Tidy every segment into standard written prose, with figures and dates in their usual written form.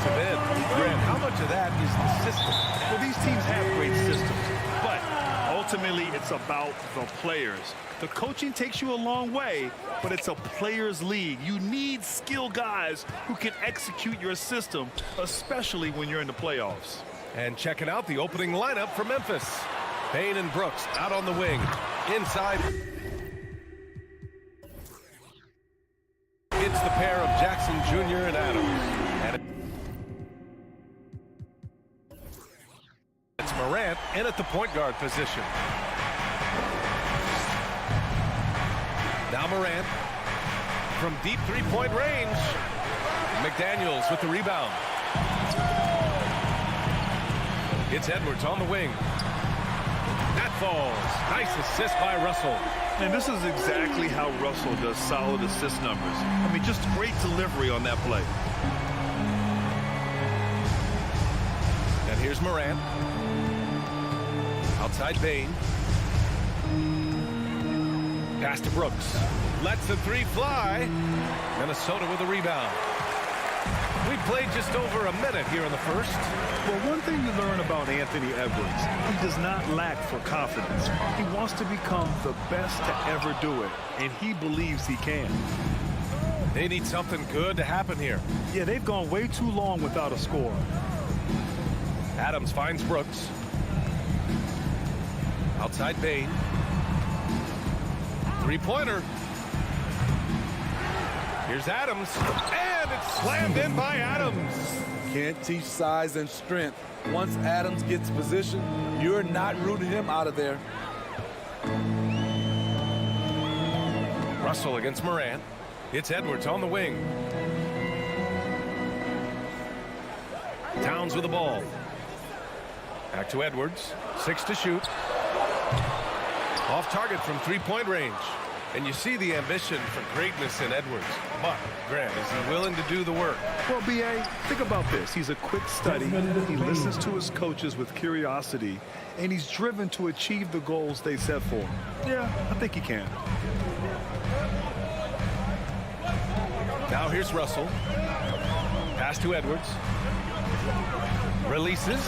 defensive end. Grant, how much of that is the system? Well, these teams have great systems, but ultimately it's about the players. The coaching takes you a long way, but it's a players' league. You need skilled guys who can execute your system, especially when you're in the playoffs. And checking out the opening lineup for Memphis. Payne and Brooks out on the wing. Inside. It's the pair of Jackson Jr. and Adams. And it's Morant in at the point guard position. Now Morant from deep three-point range. McDaniels with the rebound. It's Edwards on the wing. That falls. Nice assist by Russell. And this is exactly how Russell does solid assist numbers. I mean, just great delivery on that play. And here's Morant. Outside Payne. Pass to Brooks. Lets the three fly. Minnesota with a rebound. We played just over a minute here in the first. Well, one thing to learn about Anthony Edwards, he does not lack for confidence. He wants to become the best to ever do it, and he believes he can. They need something good to happen here. Yeah, they've gone way too long without a score. Adams finds Brooks. Outside Payne. Three-pointer. Here's Adams. And it's slammed in by Adams. Can't teach size and strength. Once Adams gets position, you're not rooting him out of there. Russell against Morant. It's Edwards on the wing. Towns with the ball. Back to Edwards. 6 to shoot. Off target from three-point range. And you see the ambition for greatness in Edwards. But, Grant, is he willing to do the work? Well, B.A., think about this. He's a quick study. He listens to his coaches with curiosity, and he's driven to achieve the goals they set for him. Yeah, I think he can. Now here's Russell. Pass to Edwards. Releases.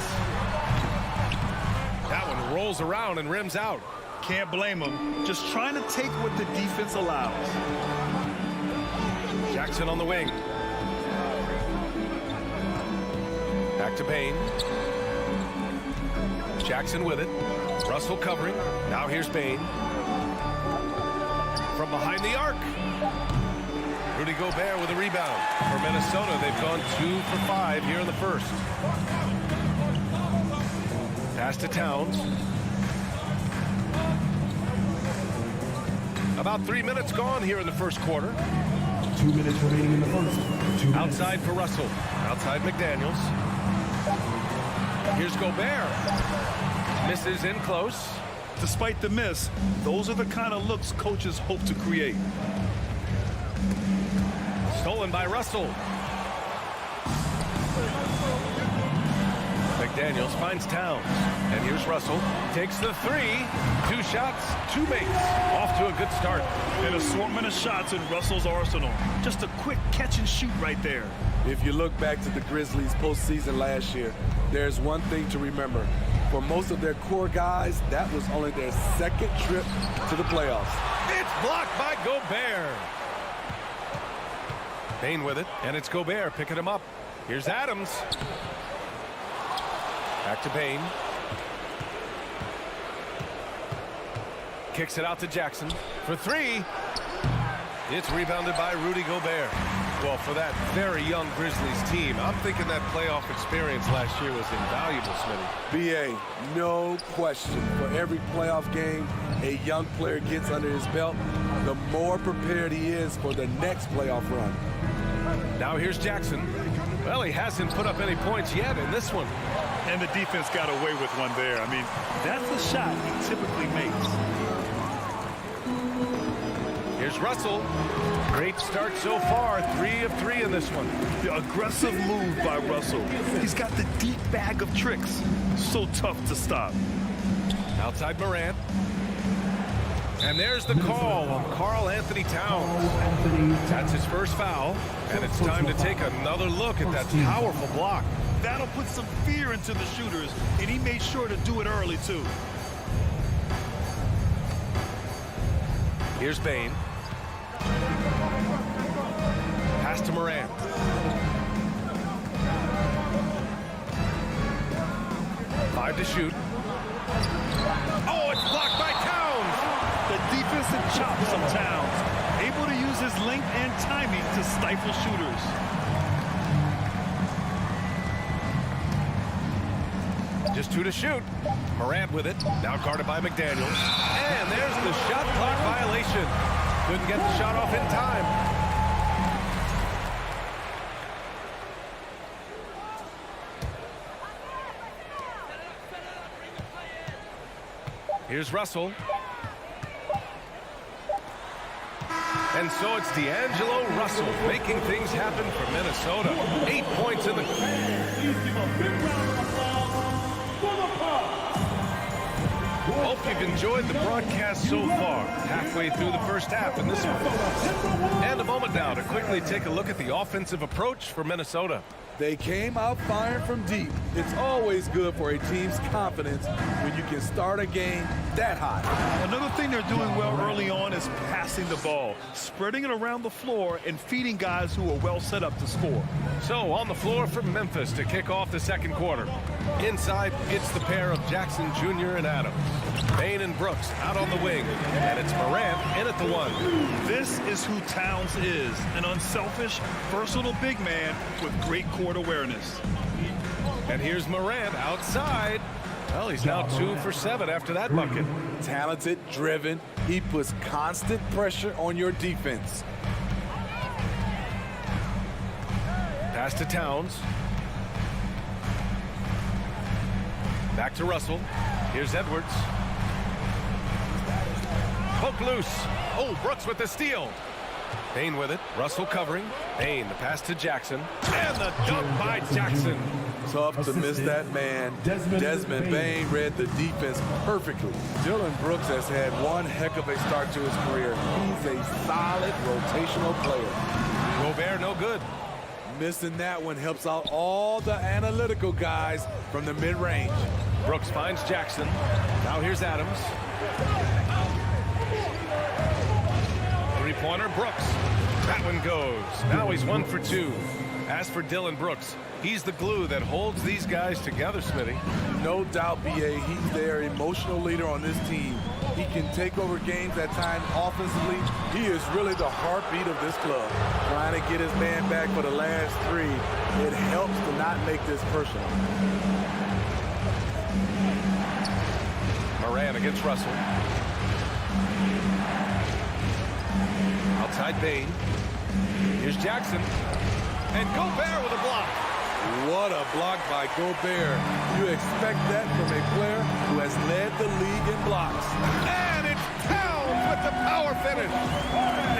That one rolls around and rims out. Can't blame him. Just trying to take what the defense allows. Jackson on the wing. Back to Payne. Jackson with it. Russell covering. Now here's Payne. From behind the arc. Rudy Gobert with a rebound. For Minnesota, they've gone 2 for 5 here in the first. Pass to Towns. About 3 minutes gone here in the first quarter. 2 minutes remaining in the first. Outside for Russell. Outside McDaniels. Here's Gobert. Misses in close. Despite the miss, those are the kind of looks coaches hope to create. Stolen by Russell. McDaniels finds Towns. And here's Russell. Takes the three. 2 shots, 2 makes. Off to a good start. An assortment of shots in Russell's arsenal. Just a quick catch and shoot right there. If you look back to the Grizzlies postseason last year, there's one thing to remember. For most of their core guys, that was only their second trip to the playoffs. It's blocked by Gobert. Payne with it, and it's Gobert picking him up. Here's Adams. Back to Payne. Kicks it out to Jackson for 3. It's rebounded by Rudy Gobert. Well, for that very young Grizzlies team, I'm thinking that playoff experience last year was invaluable, Smitty. B.A., no question. For every playoff game a young player gets under his belt, the more prepared he is for the next playoff run. Now here's Jackson. Well, he hasn't put up any points yet in this one. And the defense got away with one there. I mean, that's the shot he typically makes. Here's Russell. Great start so far. 3 of 3 in this one. The aggressive move by Russell. He's got the deep bag of tricks. So tough to stop. Outside Morant. And there's the call on Karl Anthony Towns. That's his first foul, and it's time to take another look at that powerful block. That'll put some fear into the shooters, and he made sure to do it early, too. Here's Bain. Pass to Morant. Five to shoot. Oh, it's blocked by Towns. The defensive chops of Towns, able to use his length and timing to stifle shooters. Just two to shoot. Morant with it. Now guarded by McDaniels. And there's the shot clock violation. Couldn't get the shot off in time. Here's Russell. And so it's D'Angelo Russell making things happen for Minnesota. 8 points in the... Hope you've enjoyed the broadcast so far. Halfway through the first half in this one. And a moment now to quickly take a look at the offensive approach for Minnesota. They came out firing from deep. It's always good for a team's confidence when you can start a game that hot. Another thing they're doing well early on is passing the ball, spreading it around the floor and feeding guys who are well set up to score. So on the floor for Memphis to kick off the second quarter. Inside, it's the pair of Jackson Jr. and Adams. Bain and Brooks out on the wing, and it's Morant in at the one. This is who Towns is, an unselfish, versatile big man with great court awareness. And here's Morant outside. Well, he's now 2 for 7 after that bucket. Talented, driven. He puts constant pressure on your defense. Pass to Towns. Back to Russell. Here's Edwards. Poke loose. Oh, Brooks with the steal. Bain with it. Russell covering. Bain, the pass to Jackson. And the dunk by Jackson. Tough to miss that man. Desmond Bain read the defense perfectly. Dillon Brooks has had one heck of a start to his career. He's a solid rotational player. Gobert no good. Missing that one helps out all the analytical guys from the mid-range. Brooks finds Jackson. Now here's Adams. Three-pointer, Brooks. That one goes. Now he's 1 for 2. As for Dillon Brooks, he's the glue that holds these guys together, Smitty. No doubt, B.A., he's their emotional leader on this team. He can take over games at times offensively. He is really the heartbeat of this club. Trying to get his man back for the last 3. It helps to not make this personal. Morant against Russell. Outside Bain. Here's Jackson. And Gobert with a block. What a block by Gobert. You expect that from a player who has led the league in blocks. And it's Towns with the power finish.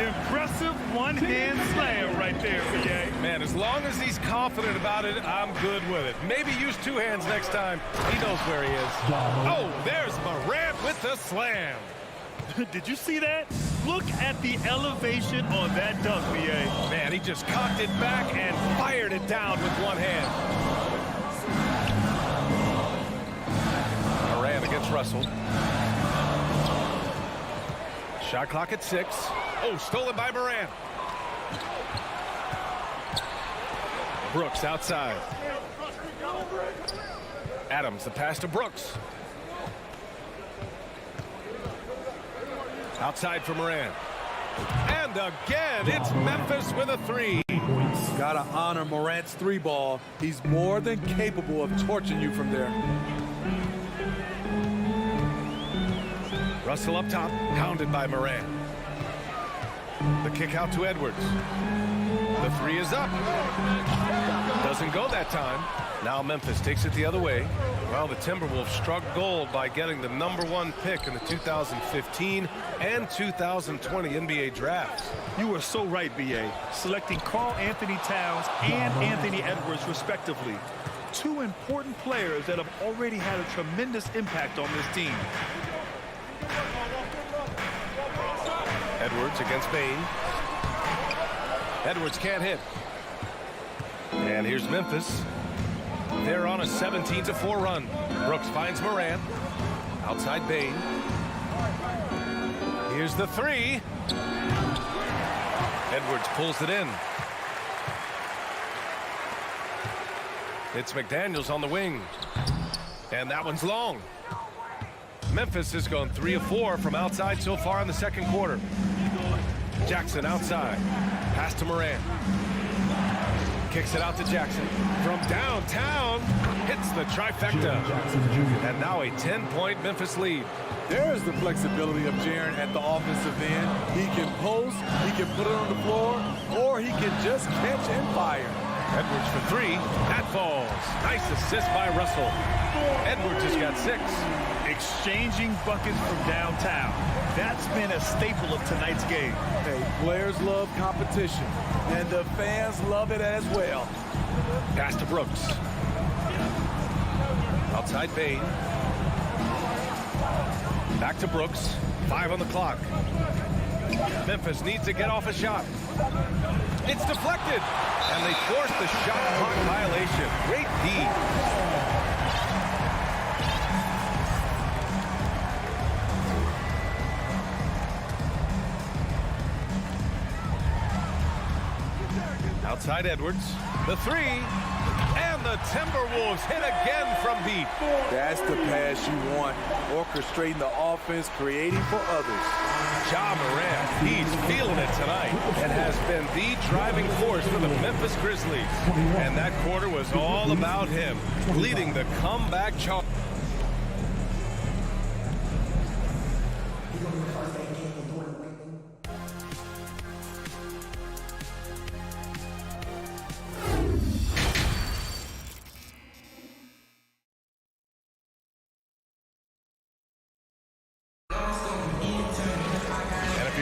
Impressive one-hand slam right there, B.A. Man, as long as he's confident about it, I'm good with it. Maybe use 2 hands next time. He knows where he is. Oh, there's Morant with the slam. Did you see that? Look at the elevation on that dunk, B.A. Man, he just cocked it back and fired it down with one hand. Morant against Russell. Shot clock at 6. Oh, stolen by Morant. Brooks outside. Adams, the pass to Brooks. Outside for Morant. And again, it's Memphis with a 3. Gotta honor Morant's 3-ball. He's more than capable of torching you from there. Russell up top, hounded by Morant. The kick out to Edwards. The 3 is up. Doesn't go that time. Now Memphis takes it the other way. Well, the Timberwolves struck gold by getting the #1 pick in the 2015 and 2020 NBA drafts. You are so right, B.A. Selecting Karl Anthony Towns and Anthony Edwards, respectively. 2 important players that have already had a tremendous impact on this team. Edwards against Bain. Edwards can't hit. And here's Memphis. They're on a 17-4 run. Brooks finds Moran. Outside Bain. Here's the three. Edwards pulls it in. It's McDaniels on the wing. And that one's long. Memphis has gone 3 of 4 from outside so far in the second quarter. Jackson outside. Pass to Moran. Kicks it out to Jackson. From downtown, hits the trifecta. And now a 10-point Memphis lead. There's the flexibility of Jaren at the offensive end. He can post, he can put it on the floor, or he can just catch and fire. Edwards for three. That falls. Nice assist by Russell. Edwards has got 6. Exchanging buckets from downtown. That's been a staple of tonight's game. Hey, players love competition, and the fans love it as well. Pass to Brooks. Outside Bain. Back to Brooks. 5 on the clock. Memphis needs to get off a shot. It's deflected. And they force the shot clock violation. Great D. Outside Edwards. The three. And the Timberwolves hit again from deep. That's the pass you want. Orchestrating the offense, creating for others. Ja Morant, he's feeling it tonight and has been the driving force for the Memphis Grizzlies. And that quarter was all about him, leading the comeback charge.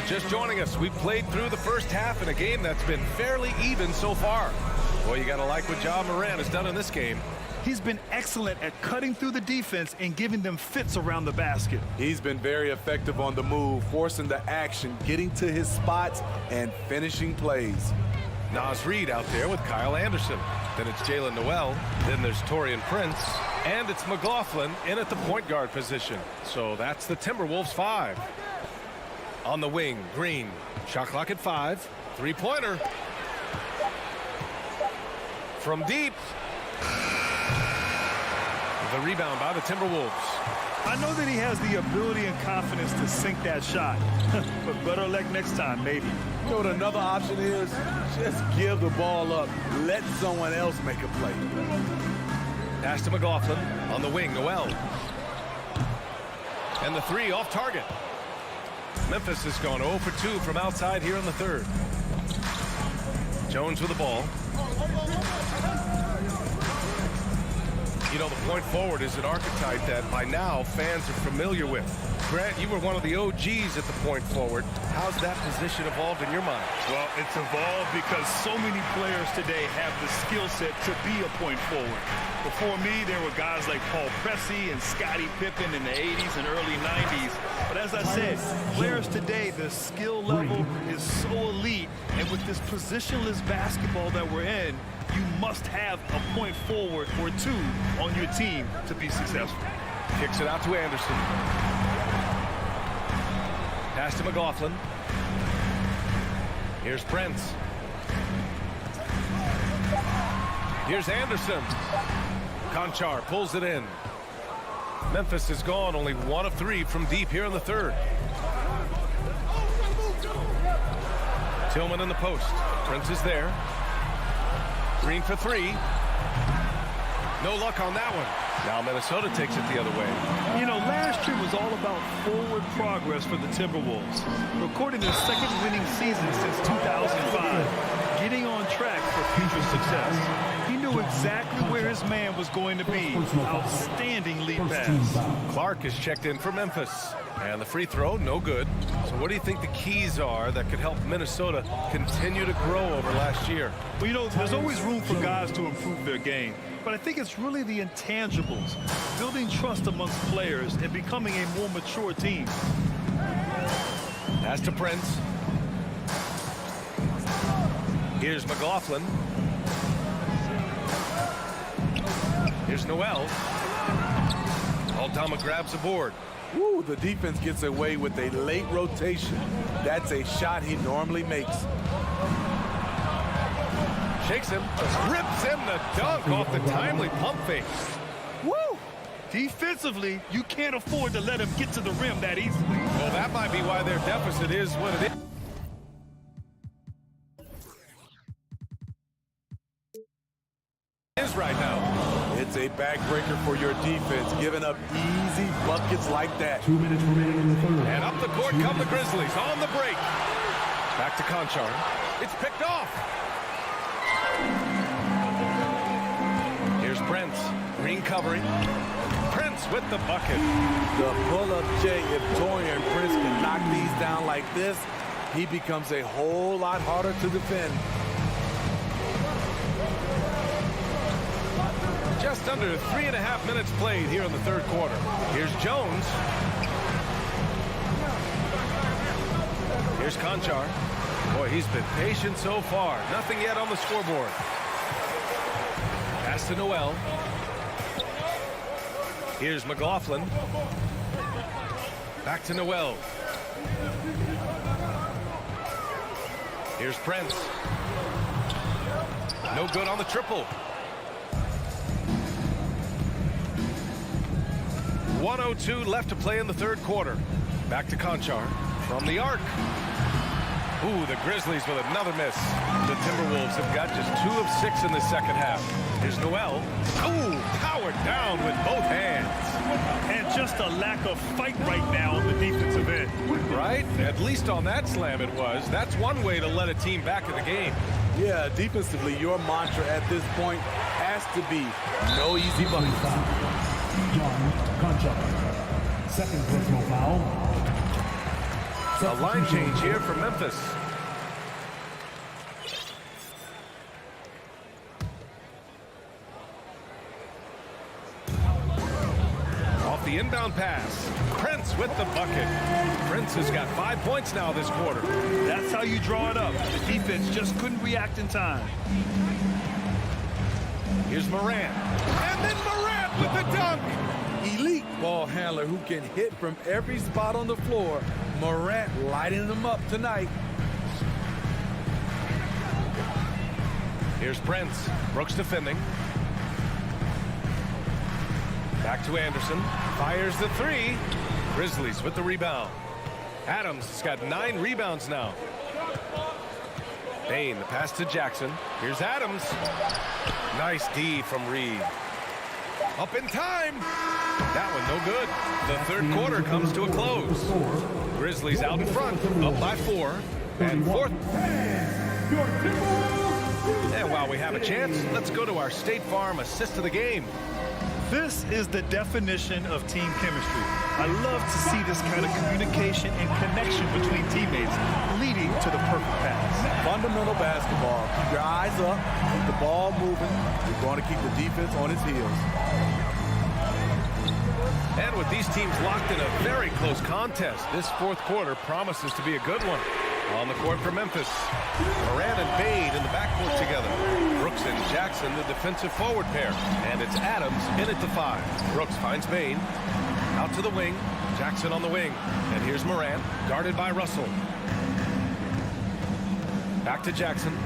Just joining us, we played through the first half in a game that's been fairly even so far. Boy, you got to like what Ja Morant has done in this game. He's been excellent at cutting through the defense and giving them fits around the basket. He's been very effective on the move, forcing the action, getting to his spots, and finishing plays. Naz Reid out there with Kyle Anderson. Then it's Jalen Noel. Then there's Taurean Prince. And it's McLaughlin in at the point guard position. So that's the Timberwolves 5. On the wing, Green. Shot clock at 5. Three-pointer. From deep. The rebound by the Timberwolves. I know that he has the ability and confidence to sink that shot. But better luck next time, maybe. You know what another option is? Just give the ball up. Let someone else make a play. Pass to McLaughlin. On the wing, Noel. And the three off target. Memphis has gone 0 for 2 from outside here in the third. Jones with the ball. You know, the point forward is an archetype that by now fans are familiar with. Grant, you were one of the OGs at the point forward. How's that position evolved in your mind? Well, it's evolved because so many players today have the skill set to be a point forward. Before me, there were guys like Paul Pressey and Scottie Pippen in the 80s and early 90s. But as I said, players today, the skill level is so elite. And with this positionless basketball that we're in, you must have a point forward or two on your team to be successful. Kicks it out to Anderson. Pass to McLaughlin. Here's Prince. Here's Anderson. Conchar pulls it in. Memphis has gone only 1 of 3 from deep here in the third. Tillman in the post. Prince is there. Green for 3. No luck on that one. Now Minnesota takes it the other way. You know, last year was all about forward progress for the Timberwolves. Recording their second winning season since 2005. Getting on track for future success. He knew exactly where his man was going to be. Outstanding lead pass. Clark is checked in for Memphis. And the free throw, no good. So what do you think the keys are that could help Minnesota continue to grow over last year? Well, you know, there's always room for guys to improve their game. But I think it's really the intangibles, building trust amongst players and becoming a more mature team. Pass to Prince. Here's McLaughlin. Here's Noel. Aldama grabs the board. Woo, the defense gets away with a late rotation. That's a shot he normally makes. Shakes him, rips him the dunk off the timely pump fake. Woo! Defensively, you can't afford to let him get to the rim that easily. Well, that might be why their deficit is what it is right now. It's a backbreaker for your defense, giving up easy buckets like that. 2 minutes remaining in the third. And up the court come the Grizzlies on the break. Back to Conchar. It's picked off. Here's Prince. Green covering. Prince with the bucket. The pull-up J, if Torian Prince can knock these down like this, he becomes a whole lot harder to defend. Just under 3.5 minutes played here in the third quarter. Here's Jones. Here's Conchar. Boy, he's been patient so far. Nothing yet on the scoreboard. Pass to Noel. Here's McLaughlin. Back to Noel. Here's Prince. No good on the triple. 1:02 left to play in the third quarter. Back to Conchar from the arc. Ooh, the Grizzlies with another miss. The Timberwolves have got just 2 of 6 in the second half. Here's Noel. Ooh, powered down with both hands. And just a lack of fight right now on the defensive end. Right? At least on that slam it was. That's one way to let a team back in the game. Yeah, defensively, your mantra at this point has to be no easy buckets. John Conchar. Second personal foul. A line change here for Memphis. Off the inbound pass. Prince with the bucket. Prince has got 5 points now this quarter. That's how you draw it up. The defense just couldn't react in time. Here's Morant. And then Morant with the dunk. Elite ball handler who can hit from every spot on the floor. Morant lighting them up tonight. Here's Prince. Brooks defending. Back to Anderson. Fires the three. Grizzlies with the rebound. Adams has got 9 rebounds now. Bain, the pass to Jackson. Here's Adams. Nice D from Reed. Up in time. That one no good. The third quarter comes to a close. Grizzlies out in front, up by 4. And fourth. And while we have a chance, let's go to our State Farm assist of the game. This is the definition of team chemistry. I love to see this kind of communication and connection between teammates leading to the perfect pass. Fundamental basketball. Keep your eyes up, keep the ball moving. You're going to keep the defense on its heels. And with these teams locked in a very close contest, this fourth quarter promises to be a good one. On the court for Memphis, Morant and Bain in the backcourt together. Brooks and Jackson, the defensive forward pair. And it's Adams in at the 5. Brooks finds Bain. Out to the wing. Jackson on the wing. And here's Morant, guarded by Russell. Back to Jackson.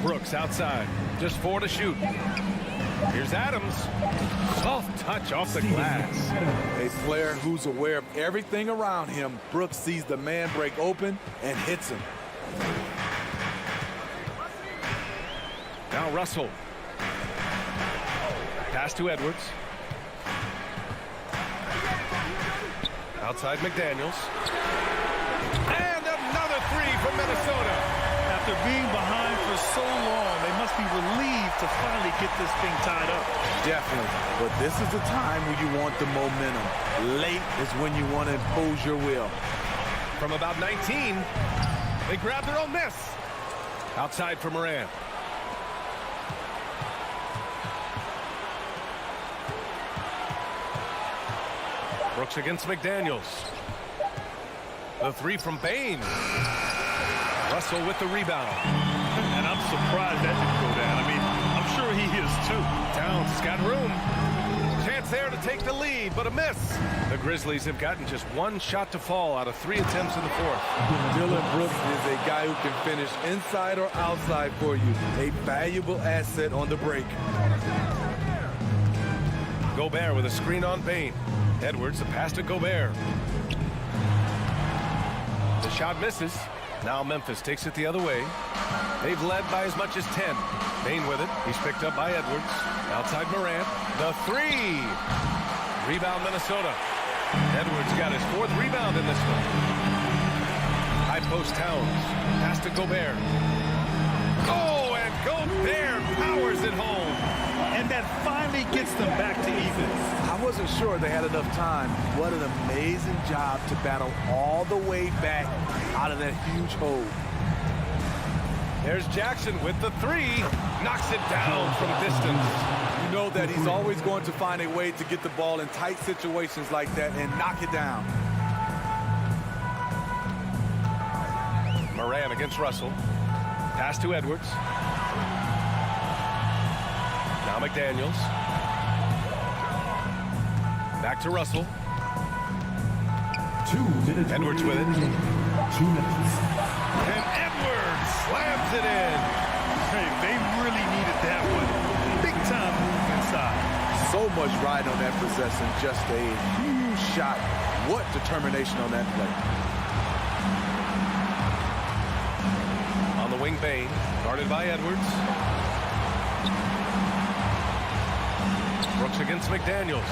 Brooks outside. Just 4 to shoot. Here's Adams. Soft touch off the glass. A player who's aware of everything around him. Brooks sees the man break open and hits him. Now Russell. Pass to Edwards. Outside McDaniels. And another 3 from Minnesota. After being behind for so long, they must be relieved to finally get this thing tied up. Definitely. But this is the time when you want the momentum. Late is when you want to impose your will. From about 19, they grab their own miss. Outside for Morant. Brooks against McDaniels. The 3 from Bain. Russell with the rebound. And I'm surprised that didn't go down. I mean, I'm sure he is too. Towns has got room. Chance there to take the lead, but a miss. The Grizzlies have gotten just one shot to fall out of 3 attempts in the fourth. Dylan Brooks is a guy who can finish inside or outside for you. A valuable asset on the break. Gobert with a screen on Bain. Edwards, the pass to Gobert. The shot misses. Now Memphis takes it the other way. They've led by as much as 10. Bain with it. He's picked up by Edwards. Outside Morant. The three. Rebound Minnesota. Edwards got his 4th rebound in this one. High post Towns. Pass to Gobert. Oh, and Gobert powers it home. And that finally gets them back to even. I wasn't sure they had enough time. What an amazing job to battle all the way back out of that huge hole. There's Jackson with the three. Knocks it down from distance. You know that he's always going to find a way to get the ball in tight situations like that and knock it down. Moran against Russell. Pass to Edwards. Now McDaniels. Back to Russell. 2 minutes. Edwards with it. 2 minutes. And Edwards slams it in. Hey, they really needed that one. Big time move inside. So much riding on that possession. Just a huge shot. What determination on that play. On the wing, Bain. Guarded by Edwards. Brooks against McDaniels.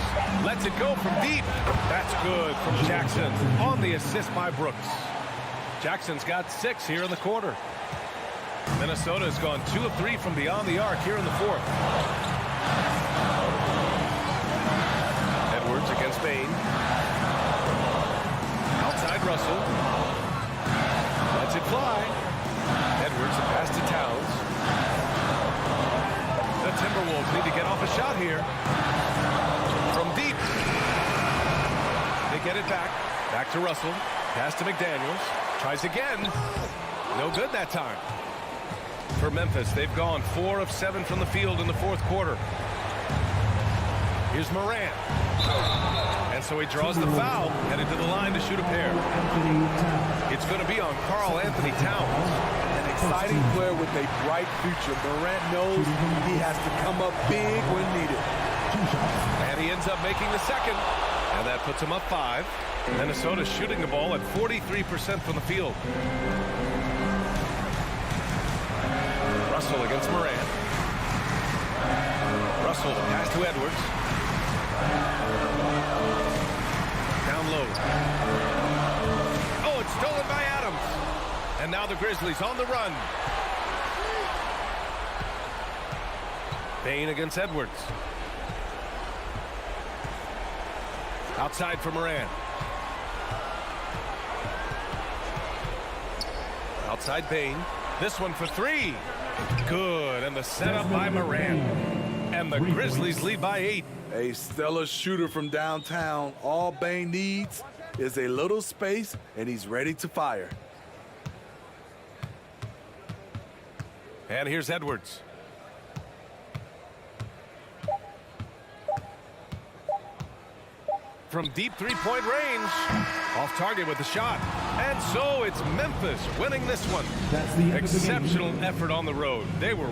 Lets it go from deep. That's good from Jackson on the assist by Brooks. Jackson's got 6 here in the quarter. Minnesota has gone 2 of 3 from beyond the arc here in the fourth. Edwards against Bain. Outside Russell. Lets it fly. Edwards, a pass to Towns. The Timberwolves need to get off a shot here. From deep. They get it back. Back to Russell. Pass to McDaniels. Tries again. No good that time. For Memphis, they've gone 4 of 7 from the field in the fourth quarter. Here's Morant. And so he draws the foul, headed to the line to shoot a pair. It's going to be on Karl Anthony Towns. An exciting player with a bright future. Morant knows he has to come up big when needed. And he ends up making the second. And that puts him up 5. Minnesota shooting the ball at 43% from the field. Russell against Morant. Russell, pass to Edwards. Down low. Oh, it's stolen by Adams. And now the Grizzlies on the run. Bain against Edwards. Outside for Morant. Outside Bain. This one for 3. Good. And the setup by Morant. And the Grizzlies lead by 8. A stellar shooter from downtown. All Bain needs is a little space, and he's ready to fire. And here's Edwards. From deep three-point range. Off target with the shot. And so it's Memphis winning this one. That's the end of the game. Exceptional effort on the road. They were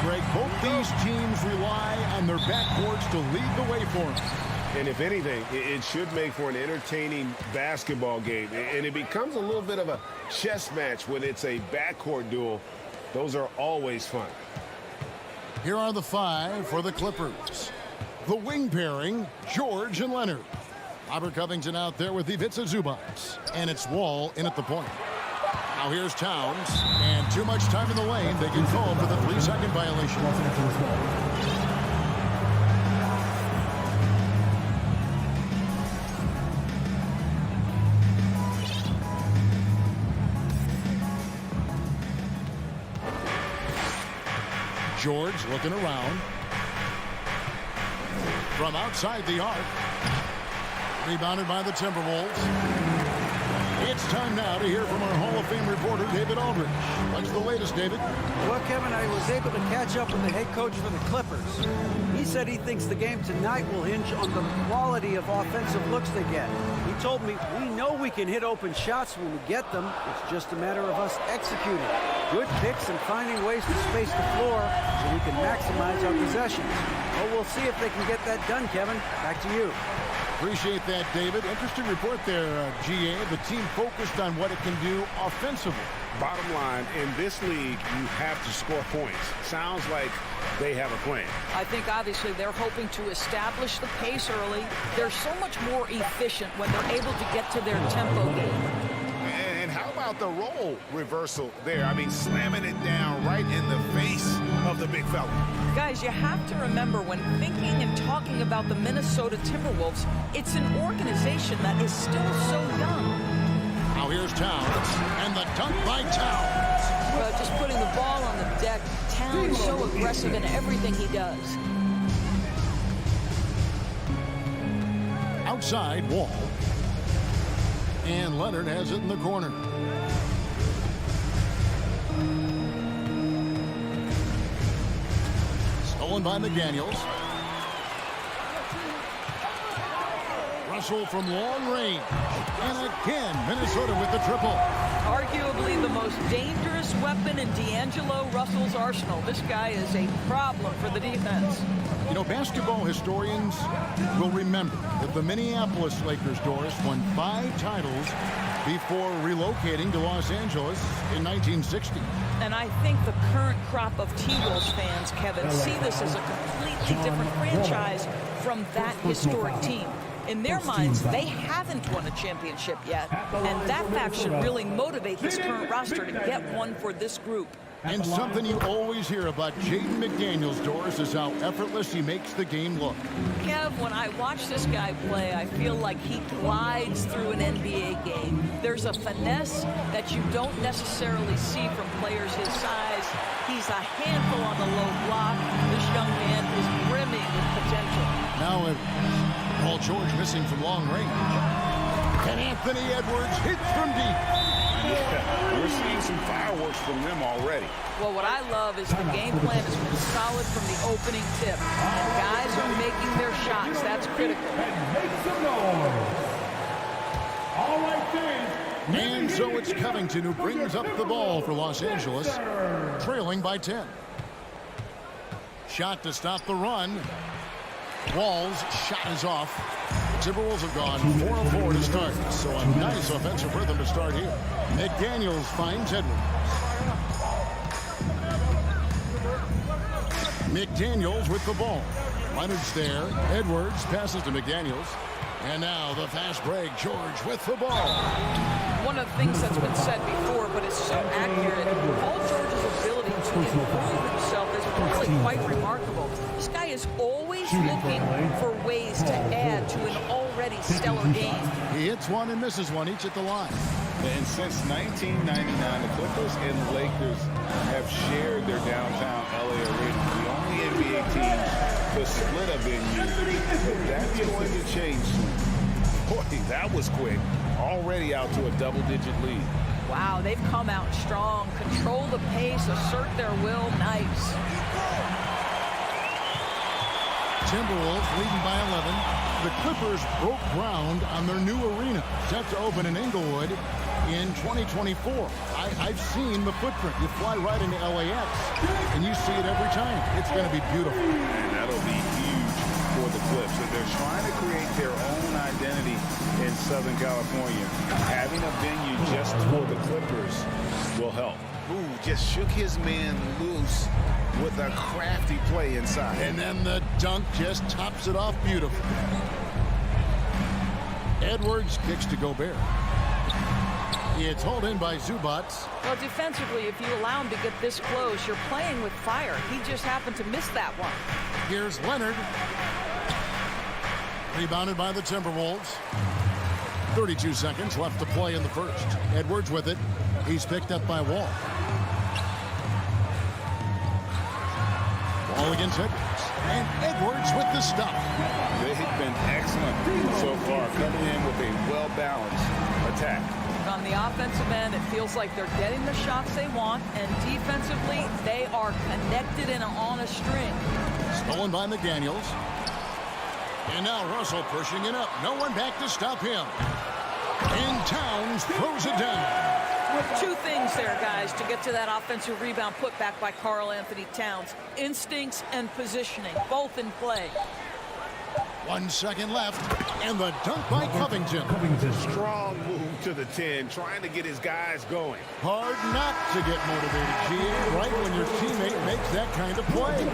Greg, both these teams rely on their backcourts to lead the way for them. And if anything, it should make for an entertaining basketball game. And it becomes a little bit of a chess match when it's a backcourt duel. Those are always fun. Here are the five for the Clippers. The wing pairing, George and Leonard. Robert Covington out there with Ivica Zubac. And it's Wall in at the point. Now here's Towns. And too much time in the lane. They can call for the 3-second violation. Los Angeles ball. George looking around. From outside the arc. Rebounded by the Timberwolves. It's time now to hear from our Hall of Fame reporter, David Aldridge. What's the latest, David? Well, Kevin, I was able to catch up with the head coach for the Clippers. He said he thinks the game tonight will hinge on the quality of offensive looks they get. He told me, we know we can hit open shots when we get them. It's just a matter of us executing. Good picks and finding ways to space the floor so we can maximize our possessions. Well, we'll see if they can get that done, Kevin. Back to you. Appreciate that, David. Interesting report there, GA. The team focused on what it can do offensively. Bottom line, in this league, you have to score points. Sounds like they have a plan. I think obviously they're hoping to establish the pace early. They're so much more efficient when they're able to get to their tempo game. And how about the role reversal there? I mean, slamming it down right in the face of the big fella. Guys, you have to remember when thinking and talking about the Minnesota Timberwolves, it's an organization that is still so young. Now here's Towns, and the dunk by Towns. Just putting the ball on the deck. Towns so aggressive in everything he does. Outside, Wall. And Leonard has it in the corner. Stolen by McDaniels. Russell from long range. And again, Minnesota with the triple. Arguably the most dangerous weapon in D'Angelo Russell's arsenal. This guy is a problem for the defense. You know, basketball historians will remember that the Minneapolis Lakers, Doris, won 5 titles before relocating to Los Angeles in 1960. And I think the current crop of T-Wolves fans, Kevin, see this as a completely different franchise from that historic team. In their minds, they haven't won a championship yet, and that fact should really motivate this current roster to get one for this group. And something you always hear about Jaden McDaniels, Doris, is how effortless he makes the game look. Kev, when I watch this guy play, I feel like he glides through an NBA game. There's a finesse that you don't necessarily see from players his size. He's a handful on the low block. This young man is brimming with potential. Now Paul George missing from long range. And Anthony Edwards hits from deep. Yeah, we're seeing some fireworks from them already. Well, what I love is the game plan has been solid from the opening tip. And guys are making their shots. That's critical. And so it's Covington who brings up the ball for Los Angeles, trailing by 10. Shot to stop the run. Wall's shot is off. The Timberwolves have gone 4 of 4 to start, so a nice offensive rhythm to start here. McDaniels finds Edwards. McDaniels with the ball. Leonard's there. Edwards passes to McDaniels. And now the fast break. George with the ball. One of the things that's been said before, but it's so accurate, Paul George's ability to improve himself is really quite remarkable. This guy is always looking for ways to add to an already stellar game. He hits one and misses one, each at the line. And since 1999, the Clippers and the Lakers have shared their downtown LA arena. The only NBA team to split a venue, but that's going to change soon. Boy, that was quick. Already out to a double-digit lead. Wow, they've come out strong, control the pace, assert their will. Nice. Timberwolves leading by 11. The Clippers broke ground on their new arena, set to open in Inglewood in 2024. I've seen the footprint. You fly right into LAX, and you see it every time. It's going to be beautiful. And that'll be huge for the Clips. And they're trying to create their own identity in Southern California. Having a venue just for the Clippers will help. Ooh, just shook his man loose with a crafty play inside. And then the dunk just tops it off beautifully. Edwards kicks to Gobert. It's hauled in by Zubac. Well, defensively, if you allow him to get this close, you're playing with fire. He just happened to miss that one. Here's Leonard. Rebounded by the Timberwolves. 32 seconds left to play in the first. Edwards with it. He's picked up by Wall. Wall against Edwards. And Edwards with the stop. They've been excellent so far, coming in with a well-balanced attack. On the offensive end, it feels like they're getting the shots they want, and defensively, they are connected and on a string. Stolen by McDaniels. And now Russell pushing it up. No one back to stop him. And Towns throws it down. Two things there, guys, to get to that offensive rebound put back by Karl Anthony Towns. Instincts and positioning, both in play. 1 second left, and the dunk by Covington. Strong move to the 10, trying to get his guys going. Hard not to get motivated, G, right when your teammate makes that kind of play.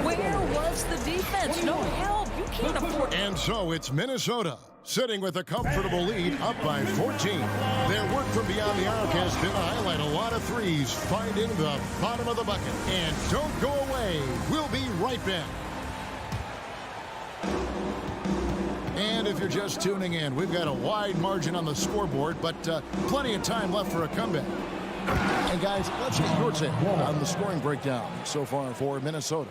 Where was the defense? No help. You can't afford. And so it's Minnesota, sitting with a comfortable lead, up by 14. Their work from beyond the arc has been to highlight a lot of threes, finding the bottom of the bucket. And don't go away. We'll be right back. And if you're just tuning in, we've got a wide margin on the scoreboard, but plenty of time left for a comeback. And guys, let's get your take on the scoring breakdown so far for Minnesota.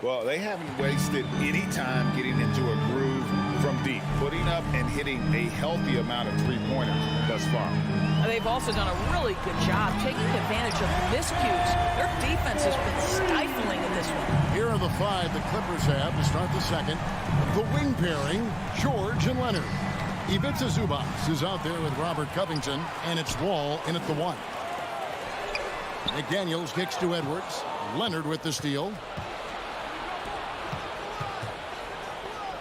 Well, they haven't wasted any time getting into a groove from deep, putting up and hitting a healthy amount of three-pointers thus far. They've also done a really good job taking advantage of miscues. Their defense has been stifling in this one. Here are the 5 the Clippers have to start the second. The wing pairing, George and Leonard. Ivica Zubac is out there with Robert Covington, and it's Wall in at the 1. McDaniels kicks to Edwards. Leonard with the steal.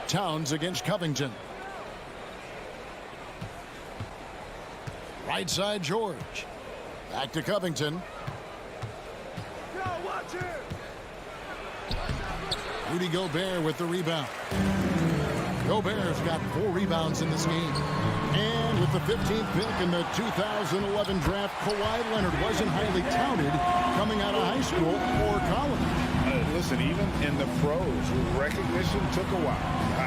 Towns against Covington. Right side, George. Back to Covington. Rudy Gobert with the rebound. Gobert's got 4 rebounds in this game. And with the 15th pick in the 2011 draft, Kawhi Leonard wasn't highly touted coming out of high school or college. Listen, even in the pros, recognition took a while.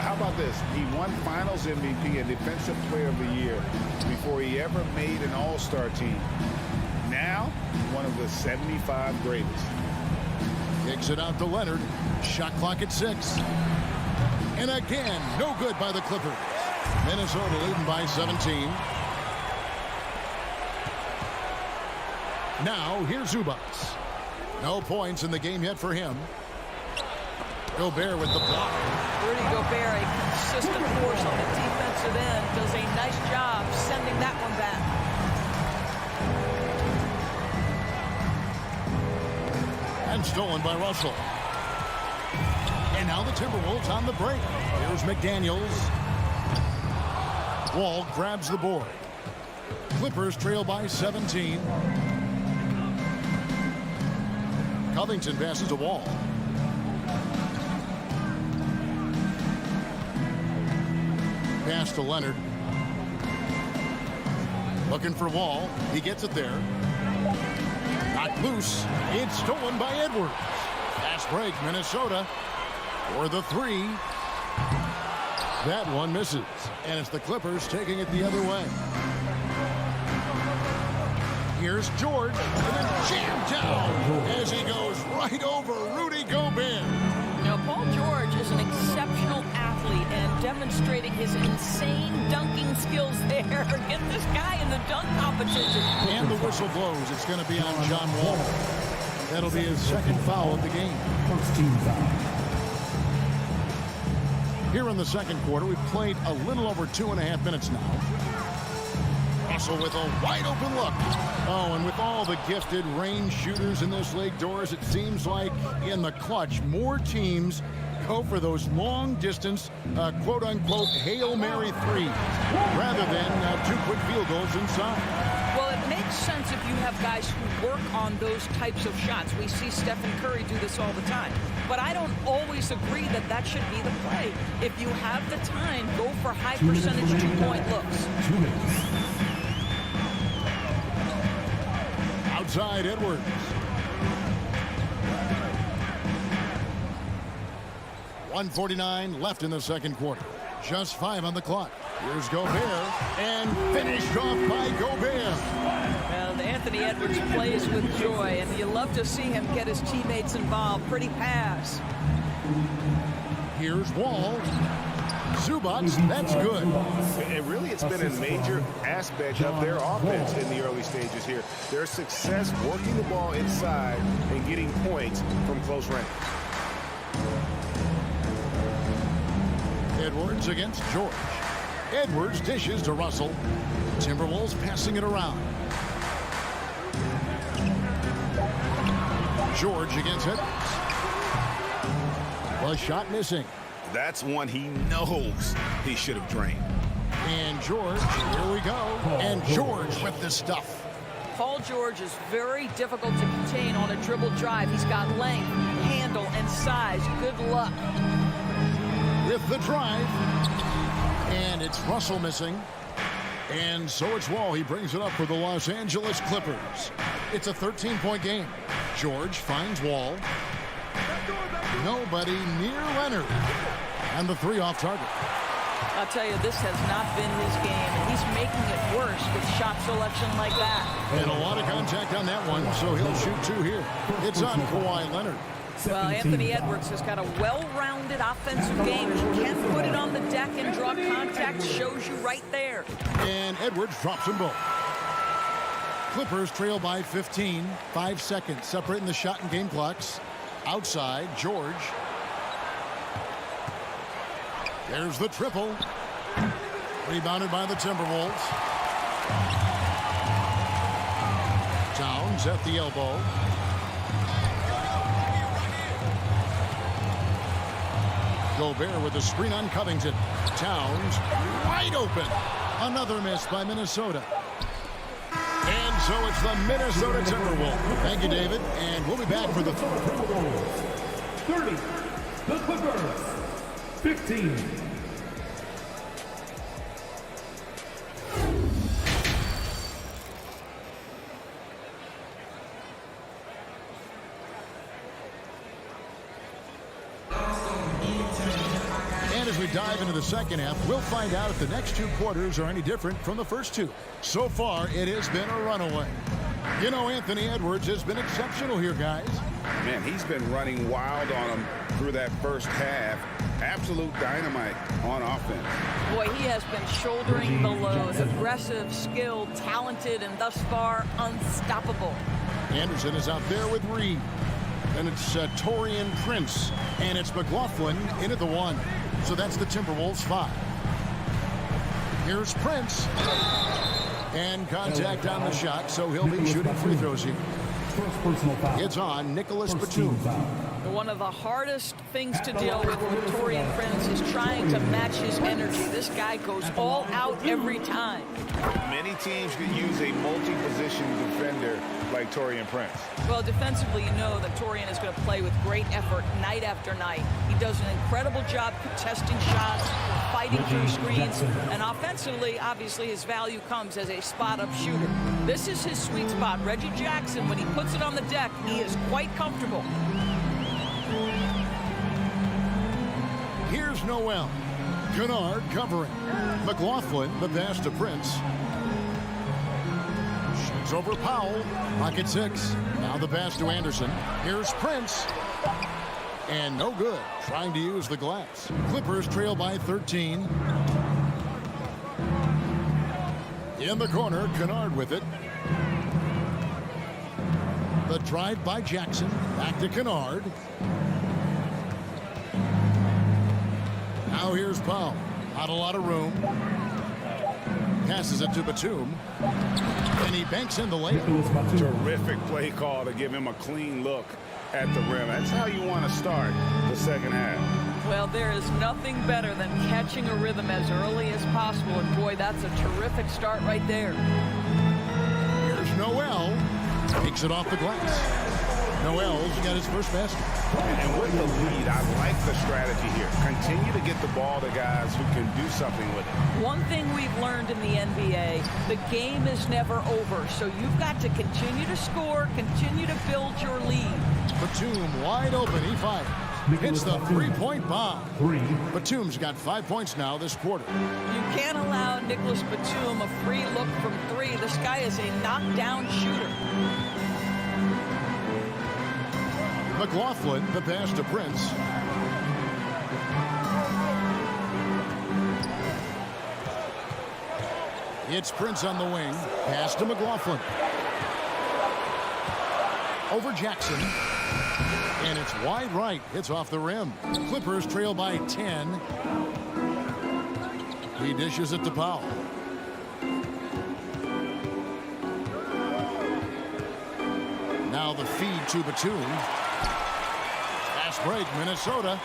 How about this? He won Finals MVP and Defensive Player of the Year before he ever made an All-Star team. Now, one of the 75 greatest. Kicks it out to Leonard. Shot clock at 6. And again, no good by the Clippers. Minnesota leading by 17. Now, here's Zubac. No points in the game yet for him. Gobert with the block. Rudy Gobert, a consistent force on the defensive end, does a nice job sending that one back. And stolen by Russell. And now the Timberwolves on the break. Here's McDaniels. Wall grabs the board. Clippers trail by 17. Covington passes to Wall. Pass to Leonard. Looking for Wall. He gets it there. Not loose. It's stolen by Edwards. Fast break, Minnesota. For the 3. That one misses. And it's the Clippers taking it the other way. Here's George. And then jammed down as he goes right over Rudy Gobert. Now, Paul George is an exceptional athlete and demonstrating his insane dunking skills there. Get this guy in the dunk competition. And the whistle blows. It's going to be on John Wall. That'll be his second foul of the game. First team foul. Here in the second quarter, we've played a little over 2.5 minutes now. Russell with a wide open look. Oh, and with all the gifted range shooters in this league, Doris, it seems like in the clutch, more teams go for those long-distance, quote-unquote, Hail Mary threes rather than 2 quick field goals inside. Well, it makes sense if you have guys who work on those types of shots. We see Stephen Curry do this all the time. But I don't always agree that that should be the play. If you have the time, go for high-percentage 2-point looks. 2 minutes. Outside Edwards. .149 left in the second quarter. Just 5 on the clock. Here's Gobert, and finished off by Gobert. Well, Anthony Edwards plays with joy, and you love to see him get his teammates involved. Pretty pass. Here's Wall. Zubac, that's good. And really, it's been a major aspect of their offense in the early stages here. Their success working the ball inside and getting points from close range. Edwards against George. Edwards dishes to Russell. Timberwolves passing it around. George against Edwards. Well, shot missing. That's one he knows he should have drained. And George, here we go. And George with the stuff. Paul George is very difficult to contain on a dribble drive. He's got length, handle, and size. Good luck. With the drive. And it's Russell missing. And so it's Wall. He brings it up for the Los Angeles Clippers. It's a 13-point game. George finds Wall. Nobody near Leonard. And the 3 off target. I'll tell you, this has not been his game, and he's making it worse with shot selection like that. And a lot of contact on that one, so he'll shoot 2 here. It's on Kawhi Leonard. Well, Anthony Edwards has got a well-rounded offensive game. He can put it on the deck and draw contact. Shows you right there. And Edwards drops them both. Clippers trail by 15. 5 seconds separating the shot and game clocks. Outside, George. There's the triple. Rebounded by the Timberwolves. Towns at the elbow. Gobert with the screen on Covington. Towns wide open. Another miss by Minnesota. And so it's the Minnesota Timberwolves. Thank you, David. And we'll be back for the 30. The Clippers. 15. And as we dive into the second half, we'll find out if the next 2 quarters are any different from the first 2. So far, it has been a runaway. You know, Anthony Edwards has been exceptional here, guys. Man, he's been running wild on him through that first half. Absolute dynamite on offense. Boy, he has been shouldering the load. Aggressive, skilled, talented, and thus far, unstoppable. Anderson is out there with Reed. And it's Taurean Prince. And it's McLaughlin in at the 1. So that's the Timberwolves 5. Here's Prince. And contact on the shot, so he'll be shooting free throws here. It's on Nicholas Batum. One of the hardest things to deal with Taurean Prince is trying to match his energy. This guy goes all out every time. Many teams could use a multi-position defender like Taurean Prince. Well, defensively, you know that Taurean is going to play with great effort night after night. He does an incredible job contesting shots, fighting through screens, and offensively, obviously, his value comes as a spot-up shooter. This is his sweet spot. Reggie Jackson, when he puts it on the deck, he is quite comfortable. Here's Noel. Kennard covering. McLaughlin, the pass to Prince. Shoots over Powell. Pocket 6. Now the pass to Anderson. Here's Prince. And no good. Trying to use the glass. Clippers trail by 13. In the corner, Kennard with it. The drive by Jackson. Back to Kennard. Now here's Powell. Not a lot of room. Passes it to Batum. And he banks in the layup. Terrific play call to give him a clean look at the rim. That's how you want to start the second half. Well, there is nothing better than catching a rhythm as early as possible. And boy, that's a terrific start right there. Here's Noel. Takes it off the glass. Noel's got his first basket. And with the lead, I like the strategy here. Continue to get the ball to guys who can do something with it. One thing we've learned in the NBA, the game is never over. So you've got to continue to score, continue to build your lead. Batum wide open. He fires. Hits the three-point bomb. Batum's got 5 points now this quarter. You can't allow Nicholas Batum a free look from 3. This guy is a knockdown shooter. McLaughlin, the pass to Prince. It's Prince on the wing. Pass to McLaughlin. Over Jackson. And it's wide right. It's off the rim. Clippers trail by 10. He dishes it to Powell. Now the feed to Batum. Fast break, Minnesota.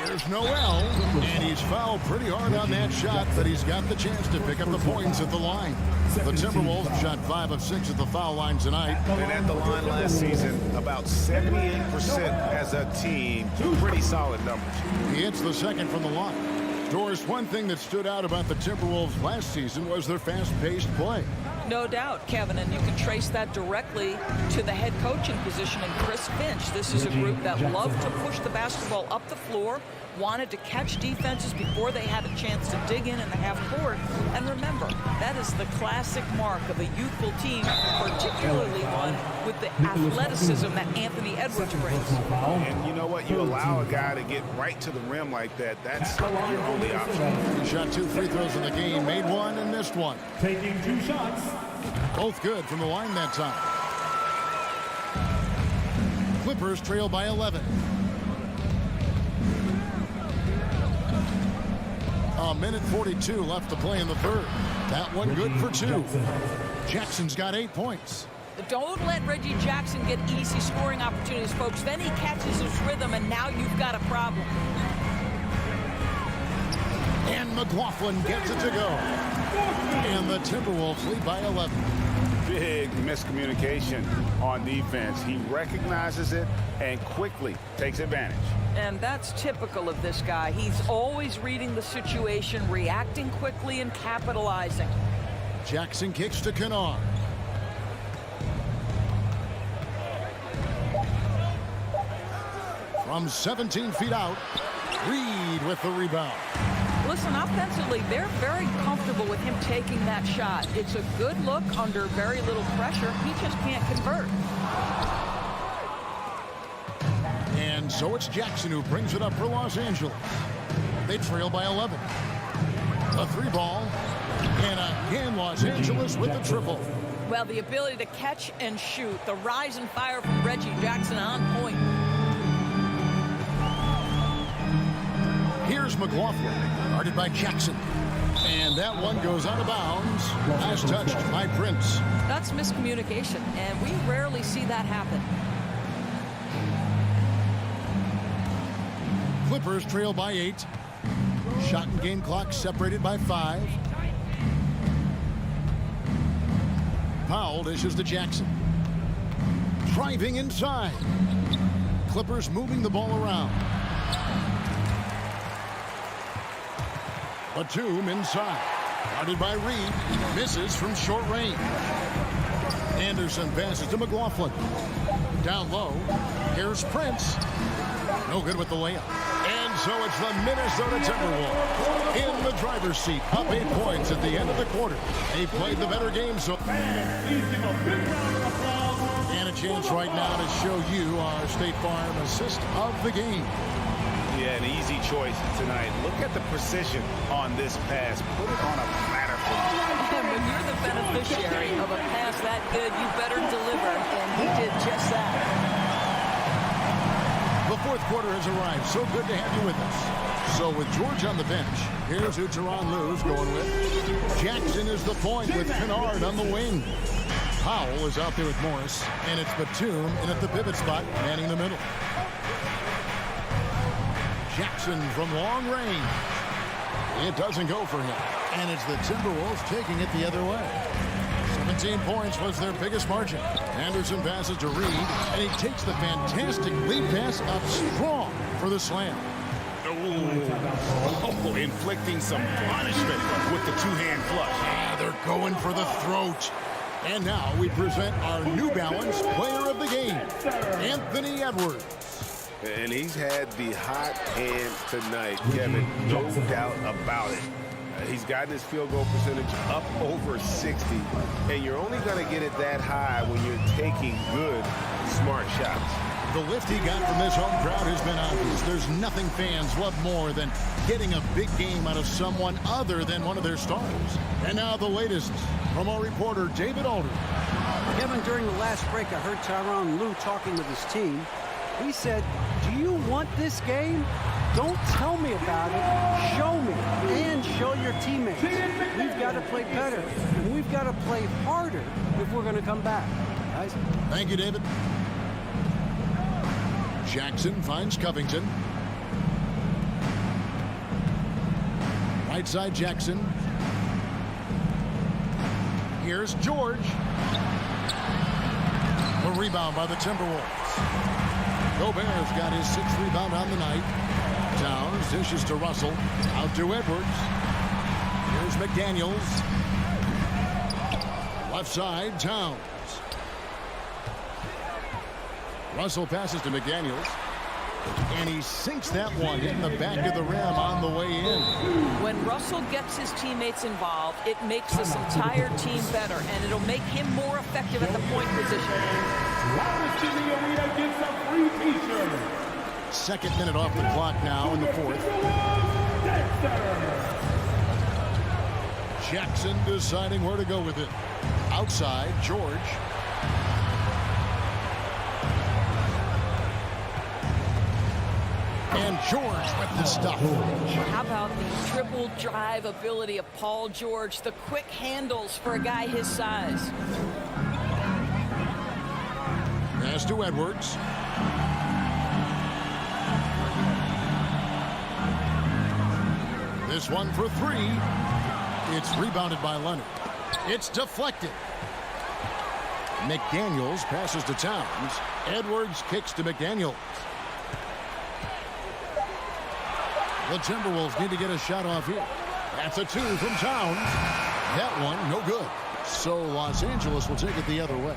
Here's Noel, and he's fouled pretty hard on that shot, but he's got the chance to pick up the points at the line. The Timberwolves shot 5 of 6 at the foul line tonight. And at the line last season, about 78% as a team. Pretty solid numbers. He hits the second from the line. Doris, one thing that stood out about the Timberwolves last season was their fast-paced play. No doubt, Kevin, and you can trace that directly to the head coaching position in Chris Finch. This is a group that loved to push the basketball up the floor, wanted to catch defenses before they had a chance to dig in the half court. And remember, that is the classic mark of a youthful team, particularly one with the athleticism that Anthony Edwards brings. And you know what? You allow a guy to get right to the rim like that. That's your only option. He shot 2 free throws in the game, made one and missed one. Taking 2 shots. Both good from the line that time. Clippers trail by 11. A minute 42 left to play in the third. That one good for 2. Jackson's got 8 points. Don't let Reggie Jackson get easy scoring opportunities, folks. Then he catches his rhythm, and now you've got a problem. And McLaughlin gets it to go. And the Timberwolves lead by 11. Big miscommunication on defense. He recognizes it and quickly takes advantage. And that's typical of this guy. He's always reading the situation, reacting quickly, and capitalizing. Jackson kicks to Kennard. From 17 feet out, Reed with the rebound. Listen, offensively, they're very comfortable with him taking that shot. It's a good look under very little pressure. He just can't convert. And so it's Jackson who brings it up for Los Angeles. They trail by 11. A 3-ball. And again, Los Angeles with the triple. Well, the ability to catch and shoot. The rise and fire from Reggie Jackson on point. Here's McLaughlin, guarded by Jackson. And that one goes out of bounds, as touched by Prince. That's miscommunication, and we rarely see that happen. Clippers trail by 8. Shot and game clock separated by 5. Powell dishes to Jackson. Driving inside. Clippers moving the ball around. Batum inside. Guarded by Reed. Misses from short range. Anderson passes to McLaughlin. Down low. Here's Prince. No good with the layup. And so it's the Minnesota Timberwolves in the driver's seat. Up 8 points at the end of the quarter. They played the better game. So. And a chance right now to show you our State Farm assist of the game. Yeah, an easy choice tonight. Look at the precision on this pass. Put it on a platter for me. And when you're the beneficiary of a pass that good, you better deliver, and he did just that. The fourth quarter has arrived. So good to have you with us. So with George on the bench, here's who Tyronn Lue's going with. Jackson is the point with Kennard on the wing. Powell is out there with Morris, and it's Batum in at the pivot spot, manning the middle. Jackson from long range. It doesn't go for him. And it's the Timberwolves taking it the other way. 17 points was their biggest margin. Anderson passes to Reed, and he takes the fantastic lead pass up strong for the slam. Oh, inflicting some punishment with the two-hand flush. Yeah, they're going for the throat. And now we present our New Balance player of the game, Anthony Edwards. And he's had the hot hand tonight, Kevin. No doubt about it. He's gotten his field goal percentage up over 60. And you're only going to get it that high when you're taking good, smart shots. The lift he got from this home crowd has been obvious. There's nothing fans love more than getting a big game out of someone other than one of their stars. And now the latest from our reporter, David Alder. Kevin, during the last break, I heard Tyronn Lue talking with his team. He said, do you want this game? Don't tell me about it. Show me and show your teammates. We've got to play better, and we've got to play harder if we're going to come back. Guys. Thank you, David. Jackson finds Covington. Right side Jackson. Here's George. A rebound by the Timberwolves. Gobert's got his 6th rebound on the night. Towns dishes to Russell. Out to Edwards. Here's McDaniels. left side, Towns. Russell passes to McDaniels. And he sinks that one in the back of the rim on the way in. When Russell gets his teammates involved, it makes this entire team better, and it'll make him more effective at the point position. Loudest in the arena gets a free t-shirt. Second minute off the clock now in the fourth. Jackson deciding where to go with it. Outside, George. And George with the stuff. How about the triple drive ability of Paul George? The quick handles for a guy his size. Pass to Edwards. This one for three. It's rebounded by Leonard. It's deflected. McDaniels passes to Towns. Edwards kicks to McDaniels. The Timberwolves need to get a shot off here. That's a two from Towns. That one, no good. So Los Angeles will take it the other way.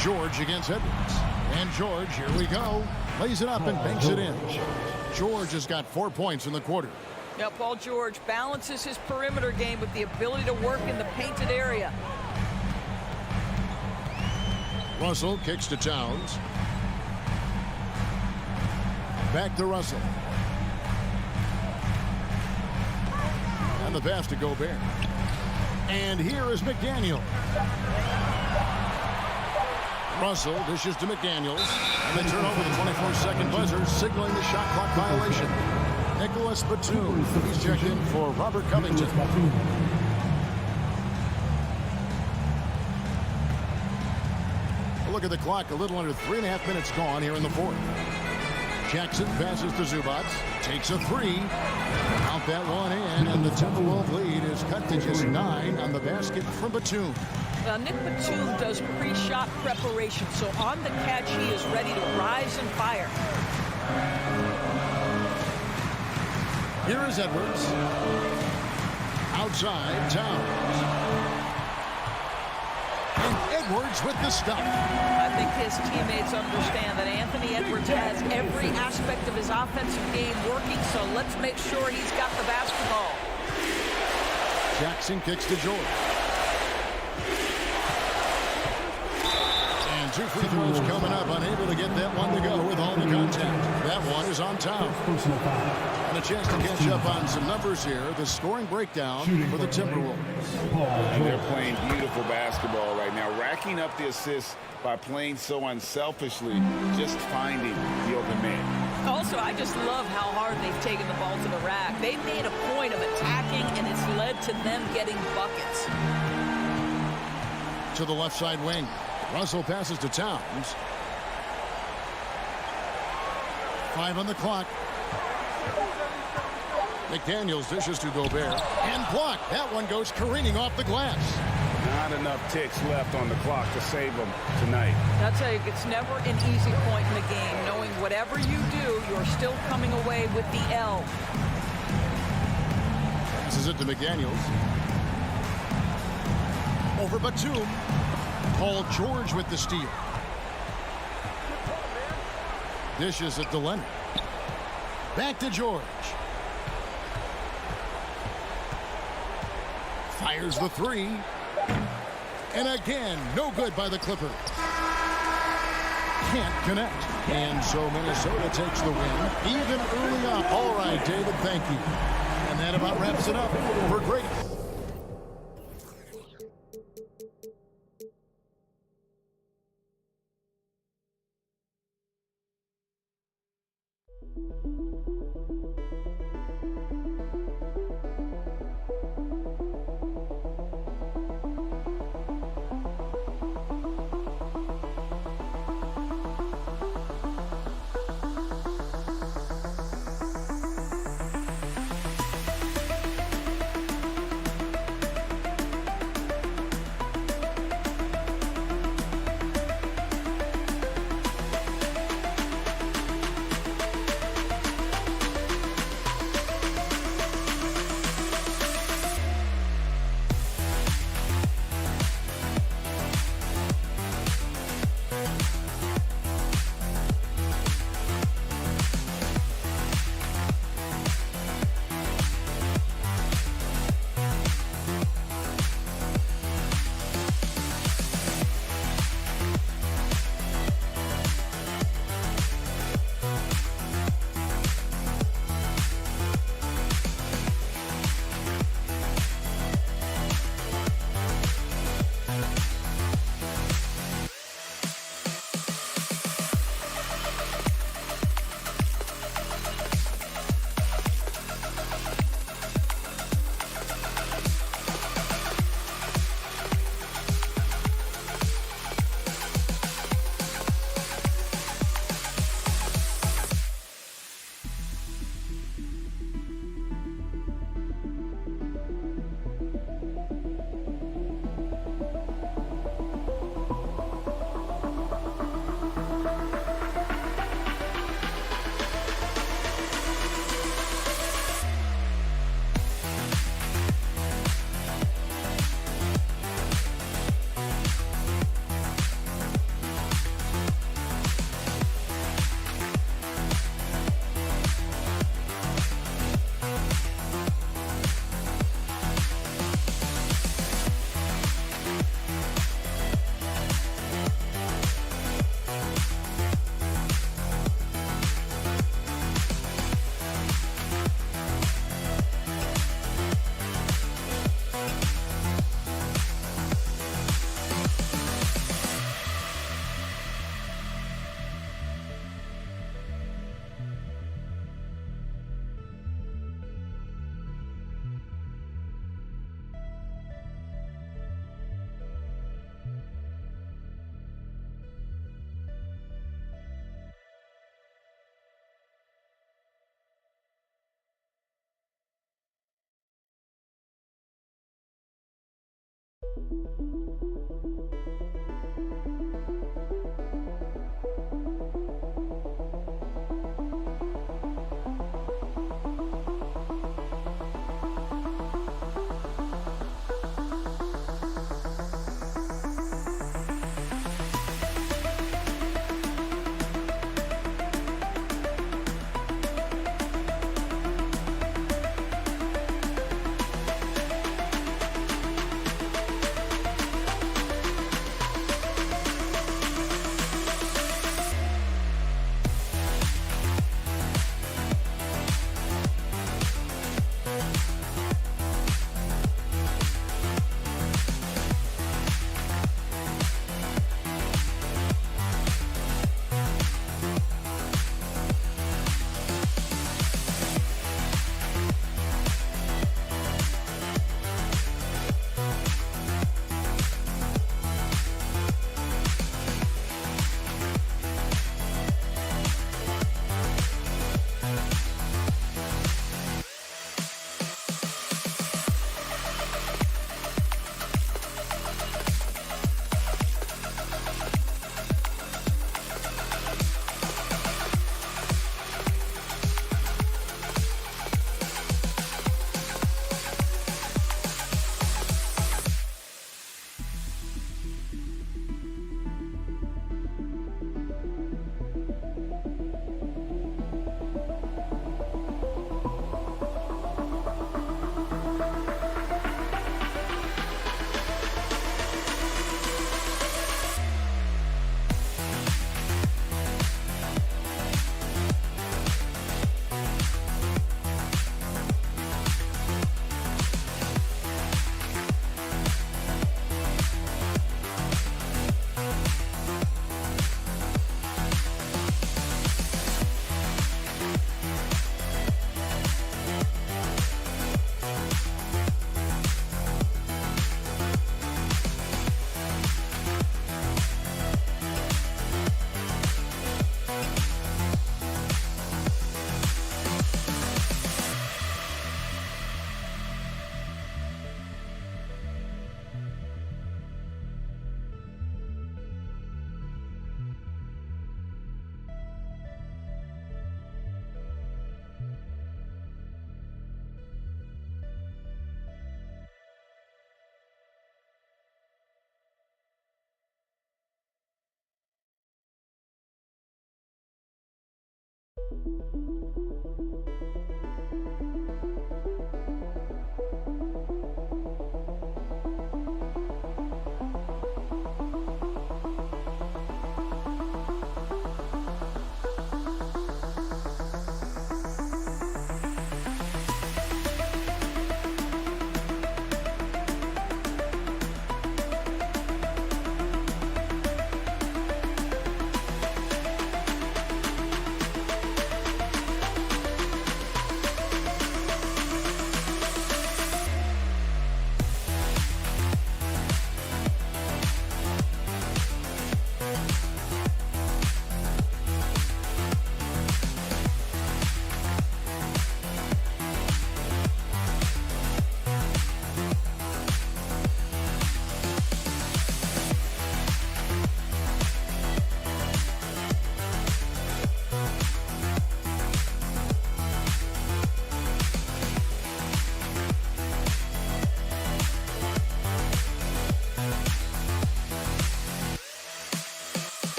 George against Edwards. And George, here we go. Lays it up and banks it in. George has got 4 points in the quarter. Now, Paul George balances his perimeter game with the ability to work in the painted area. Russell kicks to Towns. Back to Russell. And the pass to Gobert. And here is McDaniel. Russell dishes to McDaniels. And they turn over the 24-second buzzer, signaling the shot clock violation. Nicholas Batum. He's checked in for Robert Covington. A look at the clock. A little under 3.5 minutes gone here in the fourth. Jackson passes to Zubac. Takes a three. Count that one in. And the Timberwolves lead is cut to just 9 on the basket from Batum. Now, Nick Batum does pre-shot preparation, so on the catch, he is ready to rise and fire. Here is Edwards. Outside, Towns. And Edwards with the stop. I think his teammates understand that Anthony Edwards has every aspect of his offensive game working, so let's make sure he's got the basketball. Jackson kicks to George. And 2 free throws coming up, unable to get that one to go with all the contact. That one is on Towns. And a chance to catch up on some numbers here. The scoring breakdown for the Timberwolves. And they're playing beautiful basketball right now, racking up the assists by playing so unselfishly, just finding the open man. Also, I just love how hard they've taken the ball to the rack. They've made a point of attacking, and it's led to them getting buckets. To the left side wing. Russell passes to Towns. 5 on the clock. McDaniels dishes to Gobert. And blocked. That one goes careening off the glass. Not enough ticks left on the clock to save them tonight. I'll tell you, it's never an easy point in the game, knowing whatever you do, you're still coming away with the L. Passes it to McDaniels. Over Batum. Paul George with the steal. Dishes it to Leonard. Back to George. Fires the three. And again, no good by the Clippers. Can't connect. And so Minnesota takes the win, even early on. All right, David, thank you. And that about wraps it up for Grady.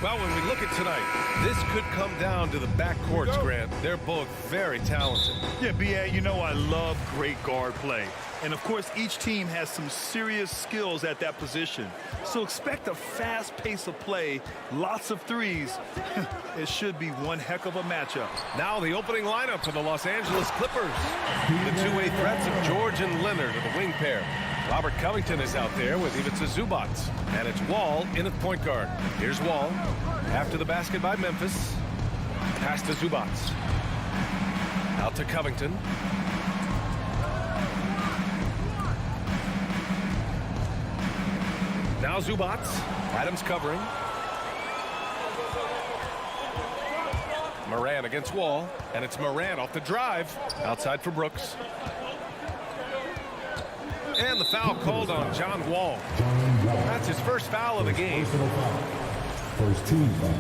Well, when we look at tonight, this could come down to the backcourts, Grant. They're both very talented. Yeah, B.A., you know I love great guard play. And, of course, each team has some serious skills at that position. So expect a fast pace of play, lots of threes. It should be one heck of a matchup. Now the opening lineup for the Los Angeles Clippers. The two-way threats of George and Leonard are the wing pair. Robert Covington is out there with Ivica Zubac. And it's Wall in at point guard. Here's Wall. After the basket by Memphis. Pass to Zubac. Out to Covington. Now Zubac. Adams covering. Moran against Wall. And it's Moran off the drive. Outside for Brooks. And the foul called on John Wall. That's his first foul of the game. First team foul.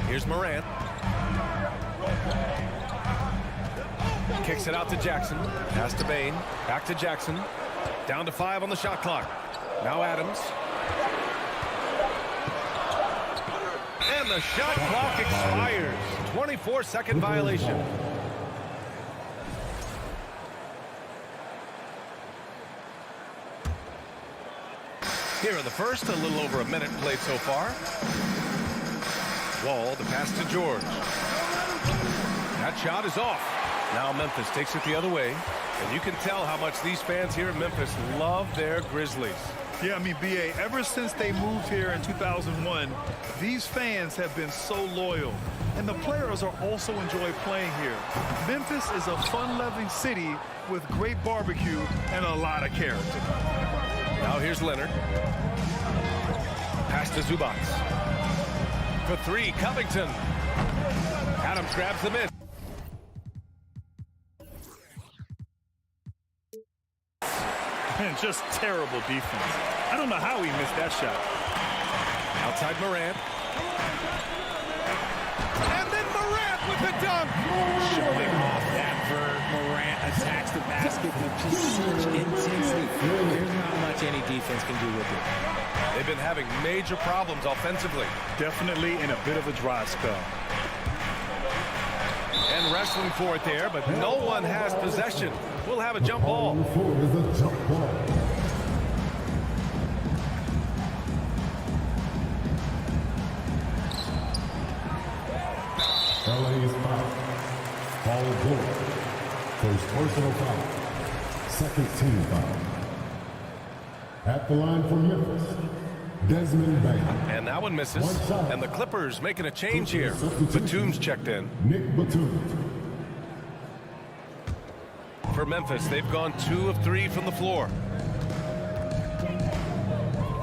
Here's Moran. Kicks it out to Jackson. Pass to Bain. Back to Jackson. Down to 5 on the shot clock. Now Adams. And the shot clock expires. 24-second violation. Here in the first, a little over a minute played so far. Wall, the pass to George. That shot is off. Now Memphis takes it the other way. And you can tell how much these fans here in Memphis love their Grizzlies. Yeah, I mean, B.A., ever since they moved here in 2001, these fans have been so loyal. And the players are also enjoy playing here. Memphis is a fun-loving city with great barbecue and a lot of character. Now here's Leonard. Pass to Zubac. For 3, Covington. Adams grabs the mid. And just terrible defense. I don't know how he missed that shot. Outside Morant. And then Morant with the dunk. Showing off that verb. Morant attacks the basket with just such intensity. There's not much any defense can do with it. They've been having major problems offensively. Definitely in a bit of a dry spell. And wrestling for it there, but no one has possession. We'll have a jump ball. LA's foul. Paul George. First personal foul. Second team foul. At the line for Memphis, Desmond Bain. And that one misses. And the Clippers making a change here. Batum's checked in. Nick Batum. For Memphis, they've gone 2 of 3 from the floor.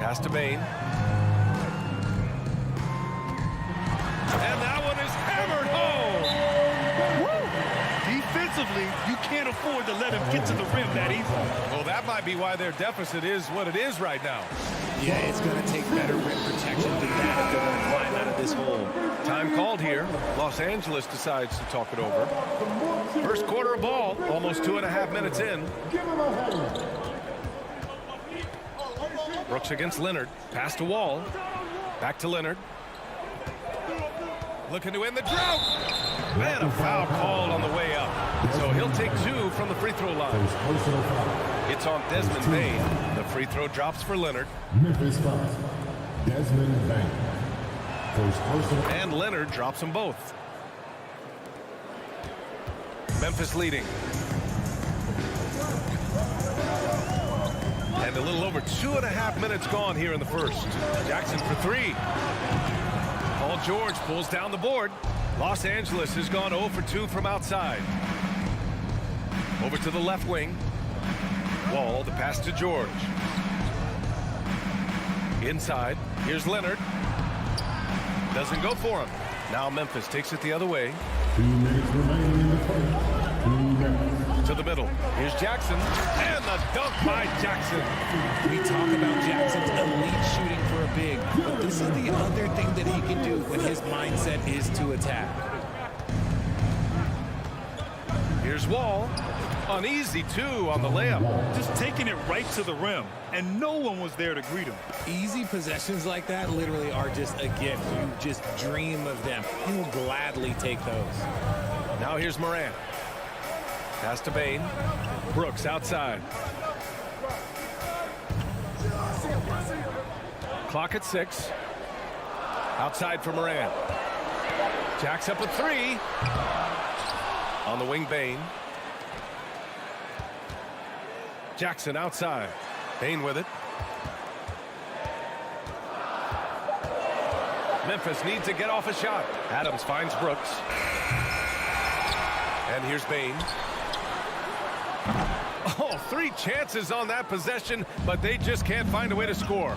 Pass to Bain. And that one is hammered home. Woo! Defensively, you can't afford to let him get to the rim that easily. Well, that might be why their deficit is what it is right now. Yeah, it's going to take better rim protection than that if they're going to climb out of this hole. Time called here. Los Angeles decides to talk it over. First quarter of ball, almost 2.5 minutes in. Brooks against Leonard. Pass to Wall. Back to Leonard. Looking to end the drought. Man, a foul called on the way up. So he'll take 2 from the free throw line. It's on Desmond Bain. The free throw drops for Leonard. Memphis foul. Desmond Bain. And Leonard drops them both. Memphis leading. And a little over 2.5 minutes gone here in the first. Jackson for 3. Paul George pulls down the board. Los Angeles has gone 0 for 2 from outside. Over to the left wing. Wall, the pass to George. Inside, here's Leonard. Doesn't go for him. Now Memphis takes it the other way. 2 minutes remaining in the first. 2 minutes. To the middle. Here's Jackson. And the dunk by Jackson. We talk about Jackson's elite shooting for a big, but this is the other thing that he can do when his mindset is to attack. Here's Wall. An easy 2 on the layup. Just taking it right to the rim, and no one was there to greet him. Easy possessions like that literally are just a gift. You just dream of them. He'll gladly take those. Now here's Morant. Pass to Bain. Brooks outside. Clock at 6. Outside for Morant. Jacks up a 3. On the wing, Bain. Jackson outside. Bain with it. Memphis needs to get off a shot. Adams finds Brooks. And here's Bain. Oh, 3 chances on that possession, but they just can't find a way to score.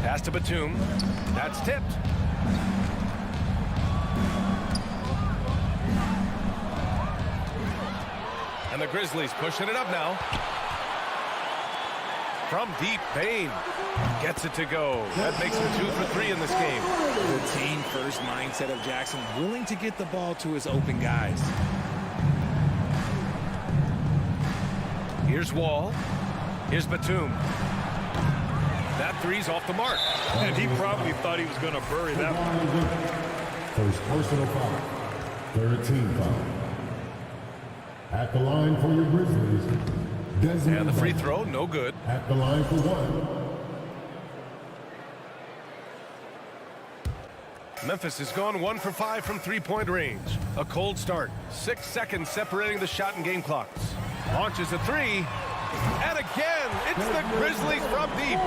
Pass to Batum. That's tipped. And the Grizzlies pushing it up now. From deep, Bain gets it to go. That makes him 2 for 3 in this game. The team-first mindset of Jackson, willing to get the ball to his open guys. Here's Wall. Here's Batum. That 3's off the mark. And he probably thought he was going to bury that one. First personal foul. 13 foul. At the line for your Grizzlies, Desmond. And the free throw, no good. At the line for 1. Memphis has gone 1 for 5 from 3-point range. A cold start. 6 seconds separating the shot and game clocks. Launches a 3. And again, it's the Grizzlies from deep.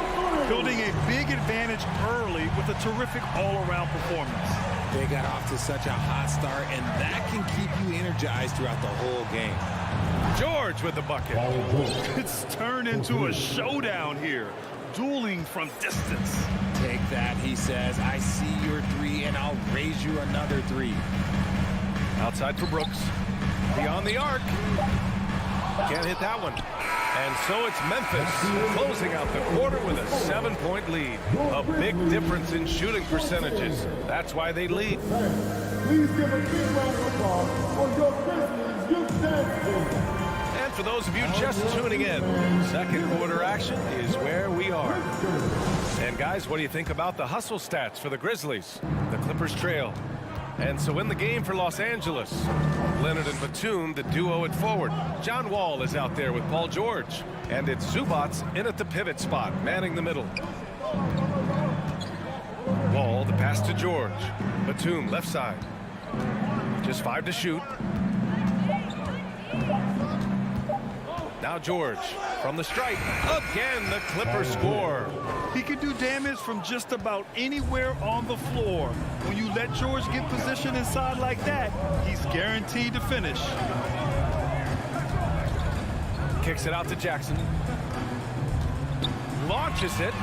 Building a big advantage early with a terrific all-around performance. They got off to such a hot start, and that can keep you energized throughout the whole game. George with the bucket. It's turned into a showdown here. Dueling from distance. Take that, he says. I see your 3, and I'll raise you another 3. Outside for Brooks. Beyond the arc. Can't hit that one. And so it's Memphis closing out the quarter with a 7-point lead. A big difference in shooting percentages. That's why they lead. Please give a big round of applause for your Grizzlies youth dance team. And for those of you just tuning in, second quarter action is where we are. And guys, what do you think about the hustle stats for the Grizzlies? The Clippers trail. And so in the game for Los Angeles, Leonard and Batum, the duo at forward. John Wall is out there with Paul George. And it's Zubats in at the pivot spot, manning the middle. Wall, the pass to George. Batum, left side. Just 5 to shoot. Now George from the stripe. Again, the Clippers score. He can do damage from just about anywhere on the floor. When you let George get position inside like that, he's guaranteed to finish. Kicks it out to Jackson. Launches it.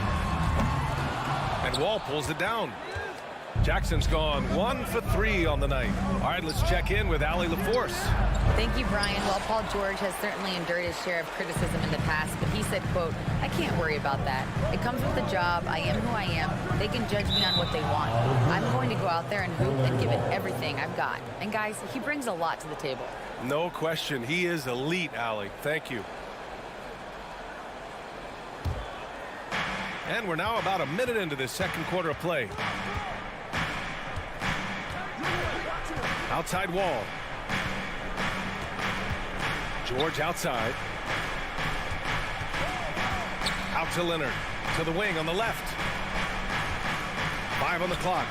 And Wall pulls it down. Jackson's gone 1 for 3 on the night. All right, let's check in with Allie LaForce. Thank you, Brian. Well, Paul George has certainly endured his share of criticism in the past, but he said, quote, "I can't worry about that. It comes with the job. I am who I am. They can judge me on what they want. I'm going to go out there and hoop and give it everything I've got." And guys, he brings a lot to the table. No question. He is elite, Allie. Thank you. And we're now about a minute into this second quarter of play. Outside Wall. George outside. Out to Leonard. To the wing on the left. 5 on the clock.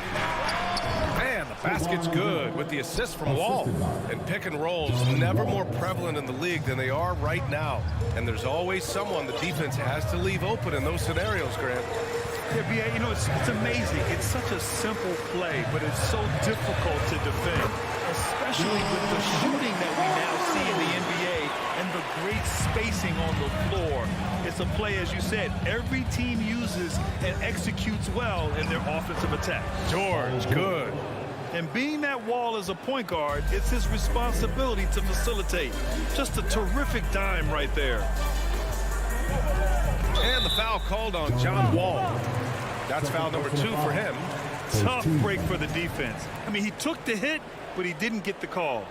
Man, the basket's good with the assist from Wall. And pick and rolls never more prevalent in the league than they are right now. And there's always someone the defense has to leave open in those scenarios, Grant. Yeah, B.A., you know, it's amazing. It's such a simple play, but it's so difficult to defend, especially with the shooting that we now see in the NBA and the great spacing on the floor. It's a play, as you said, every team uses and executes well in their offensive attack. George, good. And being that Wall as a point guard, it's his responsibility to facilitate. Just a terrific dime right there. And the foul called on John Wall. That's foul number 2 for him. Tough break for the defense. I mean, he took the hit, but he didn't get the call.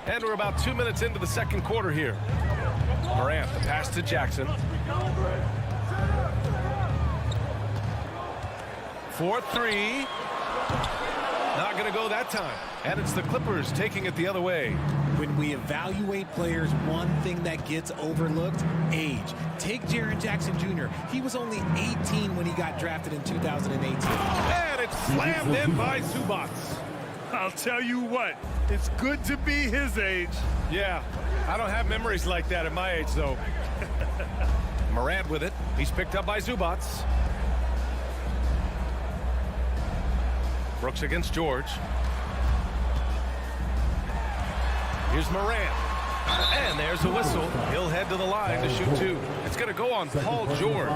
And we're about 2 minutes into the second quarter here. Morant, the pass to Jackson. 4-3. Not going to go that time. And it's the Clippers taking it the other way. When we evaluate players, one thing that gets overlooked, age. Take Jaren Jackson Jr. He was only 18 when he got drafted in 2018. And it's slammed in by Zubac. I'll tell you what, it's good to be his age. Yeah, I don't have memories like that at my age, though. Morant with it. He's picked up by Zubac. Brooks against George. Here's Morant. And there's a whistle. He'll head to the line to shoot 2. It's going to go on Paul George.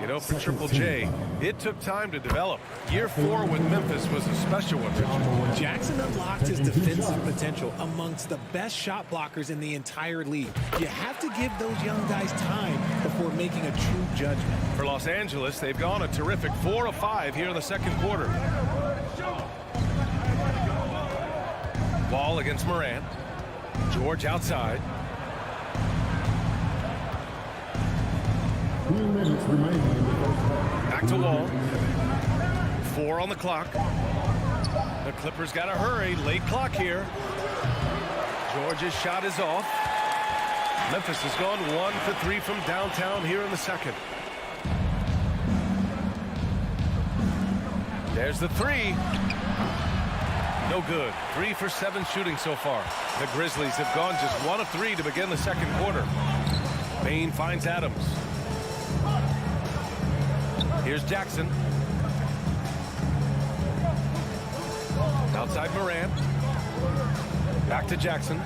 You know, for Triple J, it took time to develop. Year 4 with Memphis was a special one. Jackson unlocked his defensive potential amongst the best shot blockers in the entire league. You have to give those young guys time before making a true judgment. For Los Angeles, they've gone a terrific 4 of 5 here in the second quarter. Wall against Morant. George outside. 2 minutes remaining in the first half. Back to Wall. 4 on the clock. The Clippers got to hurry. Late clock here. George's shot is off. Memphis has gone 1 for 3 from downtown here in the second. There's the 3. No good. 3 for 7 shooting so far. The Grizzlies have gone just 1 of 3 to begin the second quarter. Bain finds Adams. Here's Jackson. Outside Morant. Back to Jackson.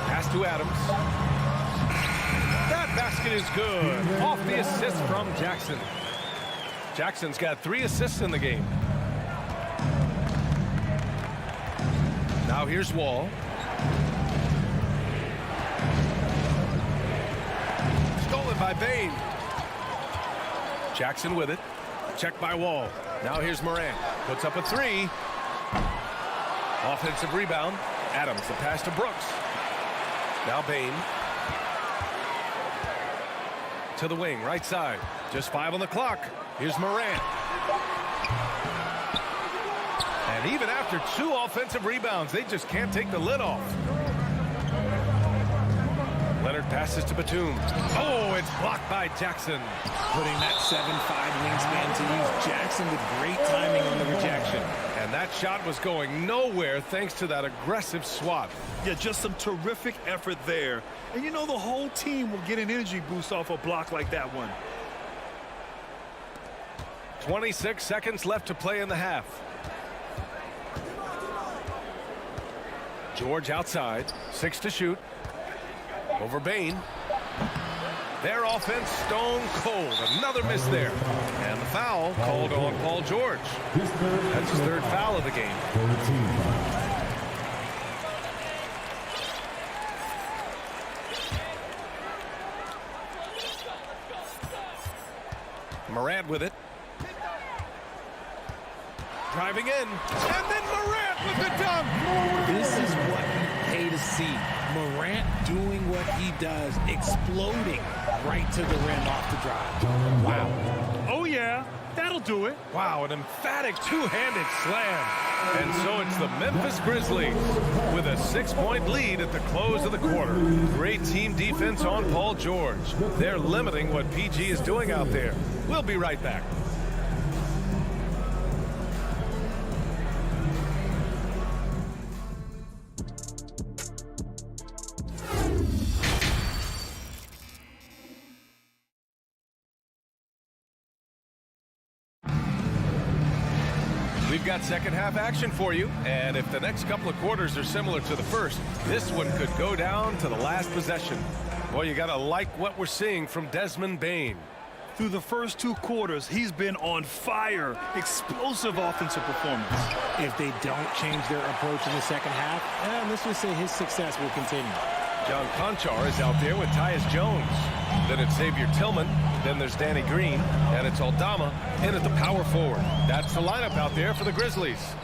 Pass to Adams. That basket is good. Off the assist from Jackson. Jackson's got 3 assists in the game. Now here's Wall. Stolen by Bain. Jackson with it. Checked by Wall. Now here's Morant. Puts up a 3. Offensive rebound. Adams, the pass to Brooks. Now Bain. To the wing, right side. Just 5 on the clock. Here's Morant. And even after 2 offensive rebounds, they just can't take the lid off. Leonard passes to Batum. Oh, it's blocked by Jackson. Putting that 7'5" wingspan to use. Jackson with great timing on the rejection. And that shot was going nowhere thanks to that aggressive swat. Yeah, just some terrific effort there. And you know the whole team will get an energy boost off a block like that one. 26 seconds left to play in the half. George outside. 6 to shoot. Over Bain. Their offense stone cold. Another miss there. And the foul called on Paul George. That's his third foul of the game. Morant with it. Driving in. And then Morant with the dunk. This is what you pay to see. Morant doing what he does, exploding right to the rim off the drive. Wow. Oh, yeah. That'll do it. Wow, an emphatic two-handed slam. And so it's the Memphis Grizzlies with a 6-point lead at the close of the quarter. Great team defense on Paul George. They're limiting what PG is doing out there. We'll be right back. We've got second half action for you, and if the next couple of quarters are similar to the first, this one could go down to the last possession. Boy, you gotta like what we're seeing from Desmond Bane. Through the first 2 quarters, he's been on fire. Explosive offensive performance. If they don't change their approach in the second half, let's just say his success will continue. John Conchar is out there with Tyus Jones. Then it's Xavier Tillman. Then there's Danny Green. And it's Aldama in at the power forward. That's the lineup out there for the Grizzlies.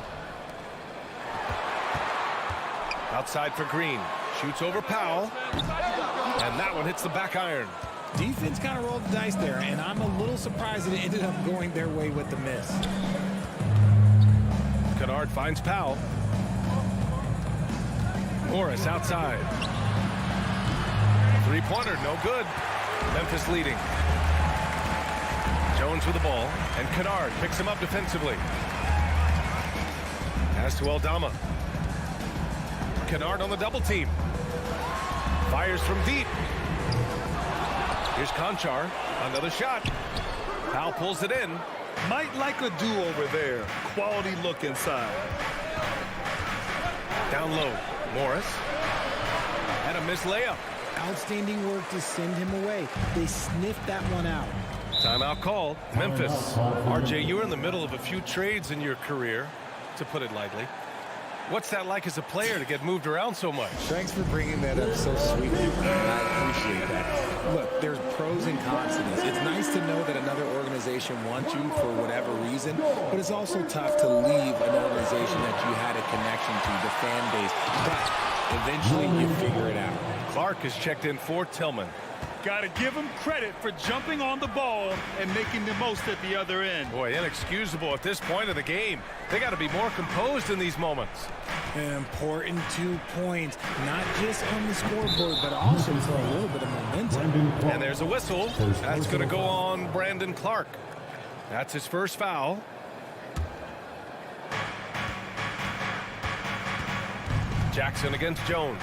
Outside for Green. Shoots over Powell. And that one hits the back iron. Defense kind of rolled the dice there, and I'm a little surprised that it ended up going their way with the miss. Kennard finds Powell. Morris outside. Three-pointer, no good. Memphis leading. Jones with the ball, and Kennard picks him up defensively. Pass to Aldama. Kennard on the double team. Fires from deep. Here's Conchar. Another shot. Powell pulls it in. Might like a do-over there. Quality look inside. Down low. Morris. And a missed layup. Outstanding work to send him away. They sniffed that one out. Timeout called. Memphis. RJ, you were in the middle of a few trades in your career, to put it lightly. What's that like as a player to get moved around so much? Thanks for bringing that up so sweetly. I appreciate that. Look, there's pros and cons to this. It's nice to know that another organization wants you for whatever reason, but it's also tough to leave an organization that you had a connection to, the fan base. But eventually you figure it out. Clark is checked in for Tillman. Got to give him credit for jumping on the ball and making the most at the other end. Boy, inexcusable at this point of the game. They got to be more composed in these moments. An important 2 points, not just on the scoreboard, but also for a little bit of momentum. And there's a whistle. That's going to go on Brandon Clark. That's his first foul. Jackson against Jones.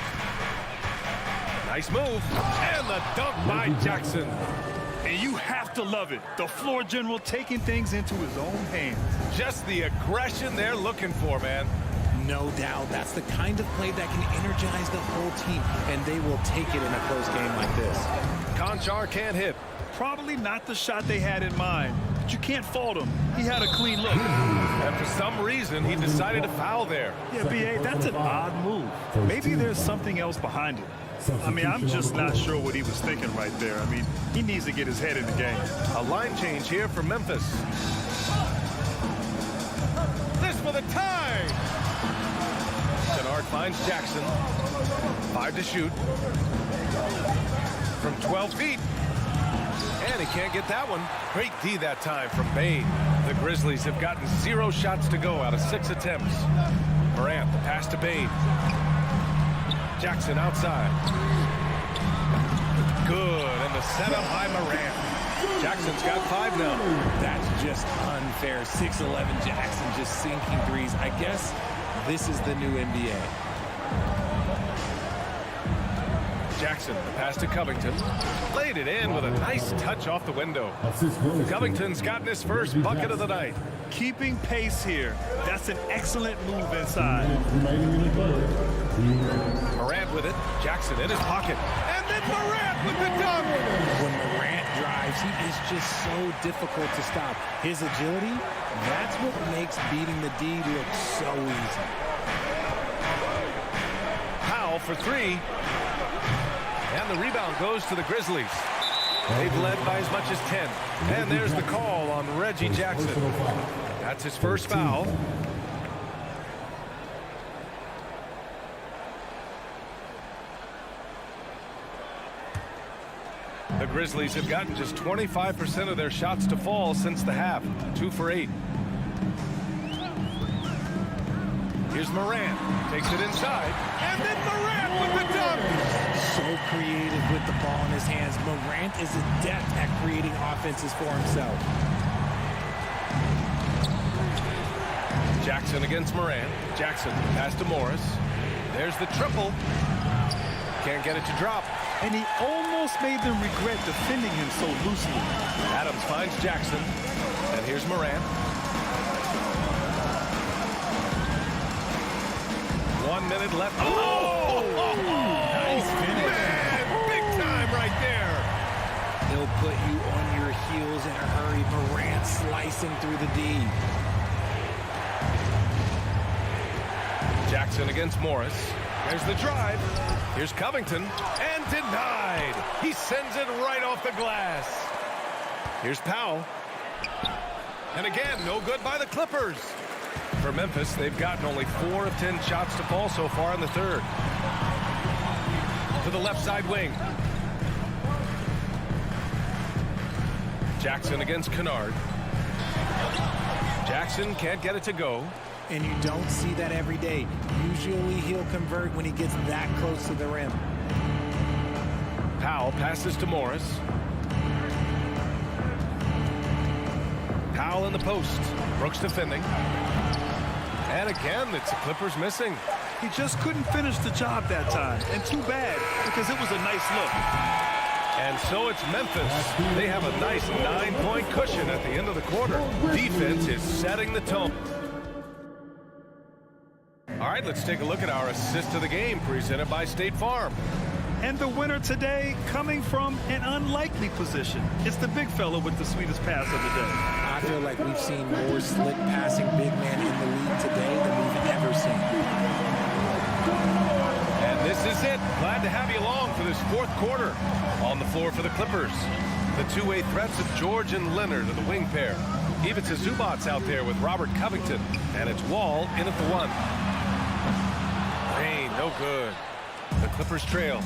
Nice move. And the dunk by Jackson. And you have to love it. The floor general taking things into his own hands. Just the aggression they're looking for, man. No doubt. That's the kind of play that can energize the whole team, and they will take it in a close game like this. Conchar can't hit. Probably not the shot they had in mind, but you can't fault him. He had a clean look. And for some reason, he decided to foul there. Yeah, B.A., that's an odd move. Maybe there's something else behind it. I mean, I'm just not sure what he was thinking right there. I mean, he needs to get his head in the game. A line change here for Memphis. This for the tie. Kennard finds Jackson. 5 to shoot. From 12 feet. And he can't get that one. Great D that time from Bane. The Grizzlies have gotten 0 shots to go out of 6 attempts. Morant, the pass to Bane. Jackson outside. Good, and the setup by Morant. Jackson's got 5 now. That's just unfair. 6'11" Jackson just sinking threes. I guess this is the new NBA. Jackson, the pass to Covington. Laid it in with a nice touch off the window. Covington's gotten his first bucket of the night. keeping pace here. That's an excellent move inside. Morant with it. Jackson in his pocket. And then Morant with the dunk. When Morant drives, he is just so difficult to stop. His agility, that's what makes beating the D look so easy. Powell for three. And the rebound goes to the Grizzlies. They've led by as much as 10. And there's the call on Reggie Jackson. That's his first foul. The Grizzlies have gotten just 25% of their shots to fall since the half. 2 for 8. Here's Morant. Takes it inside. And then Morant with the dunk. So creative with the ball in his hands. Morant is adept at creating offenses for himself. Jackson against Morant. Jackson pass to Morris. There's the triple. Can't get it to drop. And he almost made them regret defending him so loosely. Adams finds Jackson. And here's Morant. 1 minute left. Oh! Nice finish. Man, big time right there. He'll put you on your heels in a hurry. Morant slicing through the D. Jackson against Morris. There's the drive. Here's Covington. And denied. He sends it right off the glass. Here's Powell. And again, no good by the Clippers. For Memphis, they've gotten only 4 of 10 shots to fall so far in the third. To the left side wing. Jackson against Kennard. Jackson can't get it to go. And you don't see that every day. Usually he'll convert when he gets that close to the rim. Powell passes to Morris. Powell in the post. Brooks defending. And again, it's the Clippers missing. He just couldn't finish the job that time. And too bad, because it was a nice look. And so it's Memphis. They have a nice 9-point cushion at the end of the quarter. Defense is setting the tone. All right, let's take a look at our assist of the game presented by State Farm. And the winner today coming from an unlikely position. It's the big fella with the sweetest pass of the day. I feel like we've seen more slick passing big men in the league today than we've ever seen. And this is it. Glad to have you along for this fourth quarter. On the floor for the Clippers, the two-way threats of George and Leonard are the wing pair. Ivica Zubac's out there with Robert Covington, and it's Wall in at the 1. Payne, no good. The Clippers trail.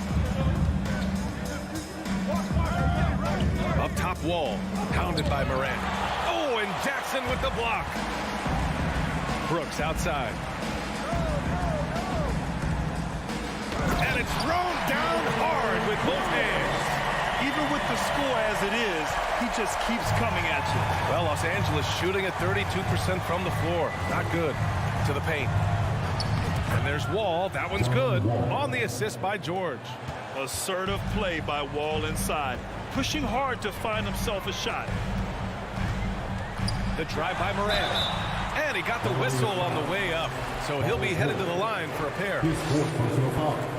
Up top, Wall, pounded by Morant. Oh, and Jackson with the block. Brooks outside. And it's thrown down hard with both hands. Even with the score as it is, he just keeps coming at you. Well, Los Angeles shooting at 32% from the floor. Not good. To the paint. And there's Wall. That one's good. On the assist by George. Assertive play by Wall inside. Pushing hard to find himself a shot. The drive by Morant. And he got the whistle on the way up. So he'll be headed to the line for a pair.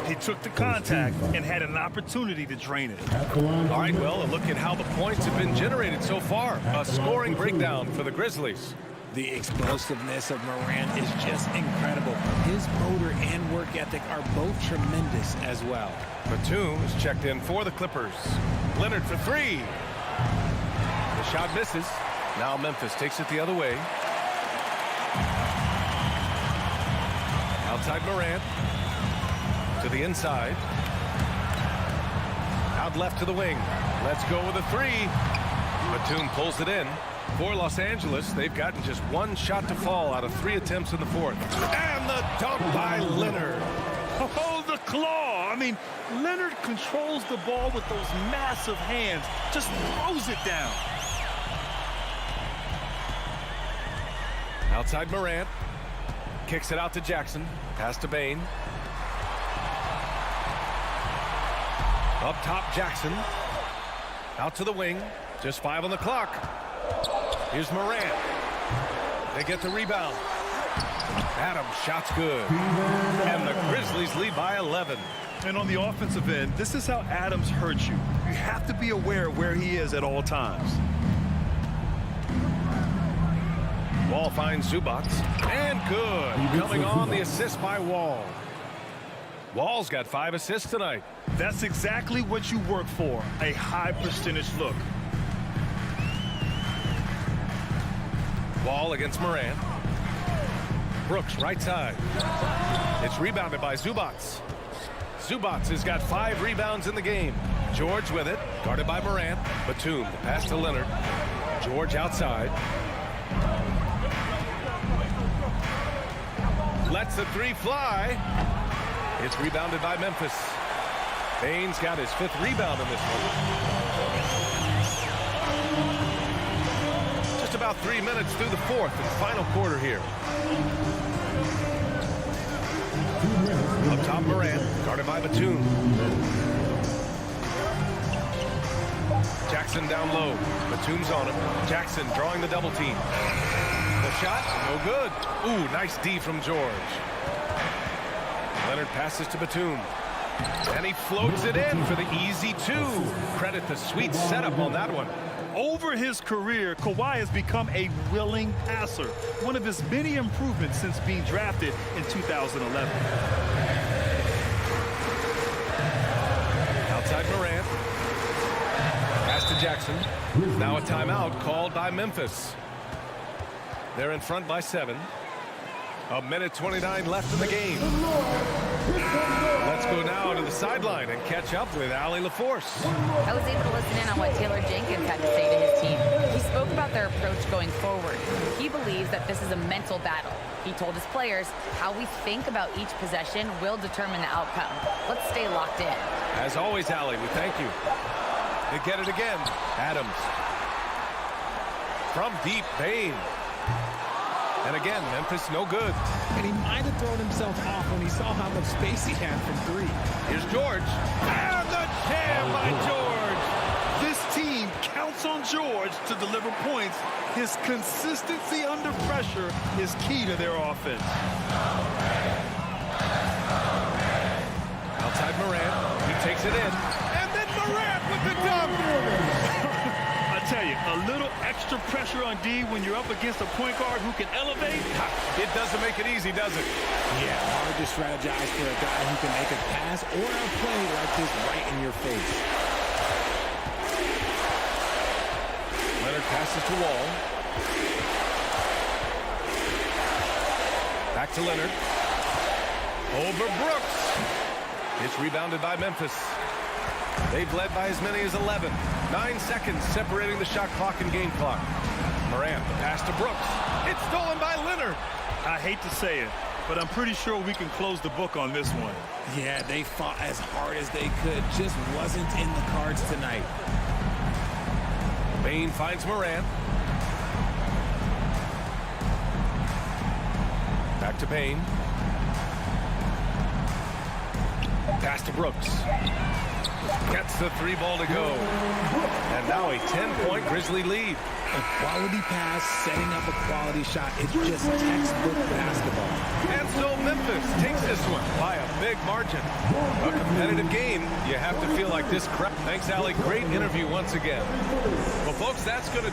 He took the contact and had an opportunity to drain it. All right, well, a look at how the points have been generated so far. A scoring breakdown for the Grizzlies. The explosiveness of Morant is just incredible. His motor and work ethic are both tremendous as well. Batum is checked in for the Clippers. Leonard for 3. The shot misses. Now Memphis takes it the other way. Outside Morant. To the inside. Out left to the wing. Let's go with a 3. Batum pulls it in. For Los Angeles, they've gotten just 1 shot to fall out of 3 attempts in the fourth. And the dunk by Leonard. Oh, the claw. I mean, Leonard controls the ball with those massive hands. Just throws it down. Outside Morant. Kicks it out to Jackson. Pass to Bane. Up top, Jackson. Out to the wing. Just 5 on the clock. Here's Morant. They get the rebound. Adams, shot's good. And the Grizzlies lead by 11. And on the offensive end, this is how Adams hurts you. You have to be aware of where he is at all times. Wall finds Zubac. And good. Coming on the assist by Wall. Wall's got 5 assists tonight. That's exactly what you work for, a high percentage look. Wall against Moran. Brooks, right side. It's rebounded by Zubac. Zubac has got 5 rebounds in the game. George with it, guarded by Moran. Batum, the pass to Leonard. George outside. Lets the 3 fly. It's rebounded by Memphis. Baines got his 5th rebound in this one. Just about 3 minutes through the 4th and final quarter here. Up top, Moran, guarded by Batum. Jackson down low. Batum's on him. Jackson drawing the double team. The shot, no good. Ooh, nice D from George. Leonard passes to Batum. And he floats it in for the easy 2. Credit the sweet setup on that one. Over his career, Kawhi has become a willing passer. One of his many improvements since being drafted in 2011. Outside Moran. Pass to Jackson. Now a timeout called by Memphis. They're in front by 7. 1:29 left in the game. Let's go now to the sideline and catch up with Allie LaForce. I was able to listen in on what Taylor Jenkins had to say to his team. He spoke about their approach going forward. He believes that this is a mental battle. He told his players how we think about each possession will determine the outcome. Let's stay locked in. As always, Allie, we thank you. They get it again. Adams. From deep, Payne. And again, Memphis no good. And he might have thrown himself off when he saw how much space he had from 3. Here's George. And the jam by George. This team counts on George to deliver points. His consistency under pressure is key to their offense. Outside Moran. He takes it in. And then Moran with the dunk. I tell you, a little extra pressure on D when you're up against a point guard who can elevate. It doesn't make it easy, does it? Yeah, hard to strategize for a guy who can make a pass or a play like this right in your face. Leonard passes to Wall. Back to Leonard. Over Brooks. It's rebounded by Memphis. They've led by as many as 11. 9 seconds separating the shot clock and game clock. Moran, the pass to Brooks. It's stolen by Leonard. I hate to say it, but I'm pretty sure we can close the book on this one. Yeah, they fought as hard as they could. Just wasn't in the cards tonight. Bain finds Moran. Back to Bain. Pass to Brooks. Gets the 3 ball to go. And now a 10-point Grizzly lead. A quality pass, setting up a quality shot. It's just textbook basketball. And so Memphis takes this one by a big margin. A competitive game. You have to feel like this crowd. Thanks, Allie. Great interview once again. Well, folks, that's going to...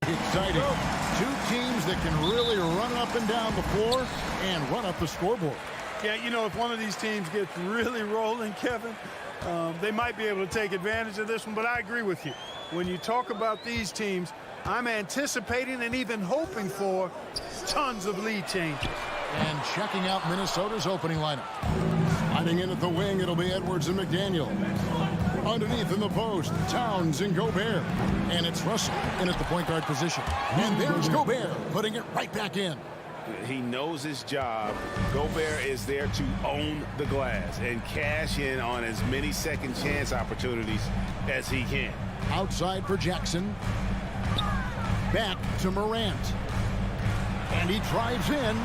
Exciting. Two teams that can really run up and down the floor and run up the scoreboard. Yeah, you know, if one of these teams gets really rolling, Kevin, they might be able to take advantage of this one, but I agree with you. When you talk about these teams, I'm anticipating and even hoping for tons of lead changes. And checking out Minnesota's opening lineup. Sliding in at the wing, it'll be Edwards and McDaniel. Underneath in the post, Towns and Gobert. And it's Russell in at the point guard position. And there's Gobert putting it right back in. He knows his job. Gobert is there to own the glass and cash in on as many second chance opportunities as he can. Outside for Jackson. Back to Morant. And he drives in.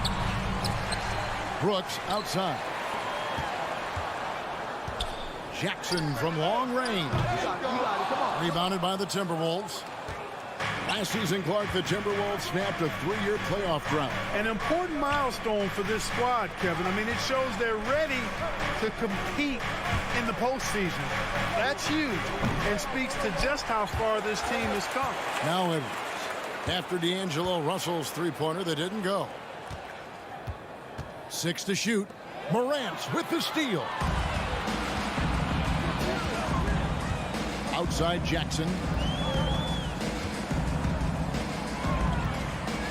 Brooks outside. Jackson from long range. Rebounded by the Timberwolves. Last season, Clark, the Timberwolves snapped a 3-year playoff drought. An important milestone for this squad, Kevin. I mean, it shows they're ready to compete in the postseason. That's huge and speaks to just how far this team has come. Now Edwards. After D'Angelo Russell's three-pointer that didn't go. 6 to shoot. Morant with the steal. Outside Jackson.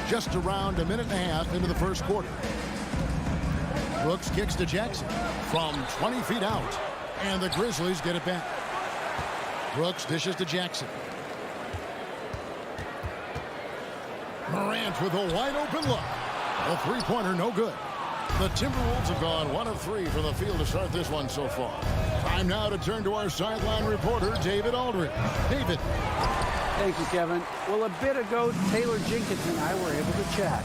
Just around a minute and a half into the first quarter. Brooks kicks to Jackson from 20 feet out. And the Grizzlies get it back. Brooks dishes to Jackson. Morant with a wide open look. A three-pointer no good. The Timberwolves have gone 1 of 3 from the field to start this one so far. Time now to turn to our sideline reporter, David Aldridge. David. Thank you, Kevin. Well, a bit ago, Taylor Jenkins and I were able to chat.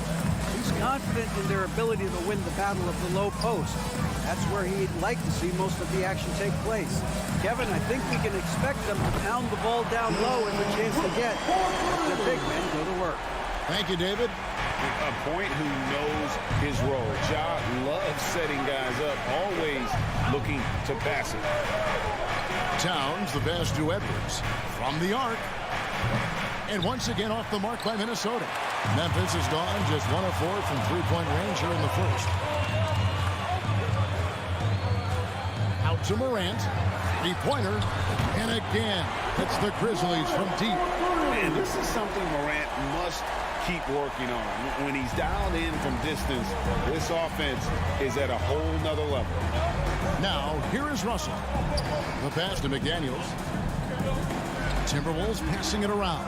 He's confident in their ability to win the battle of the low post. That's where he'd like to see most of the action take place. Kevin, I think we can expect them to pound the ball down low if a chance to get. The big men go to work. Thank you, David. A point who knows his role. Ja loves setting guys up, always looking to pass it. Towns, the pass to Edwards. From the arc. And once again off the mark by Minnesota. Memphis has gone just 1 of 4 from three-point range here in the first. Out to Morant. Three-pointer. And again, it's the Grizzlies from deep. And this is something Morant must keep working on. When he's dialed in from distance, this offense is at a whole nother level. Now, here is Russell. The pass to McDaniels. Timberwolves passing it around.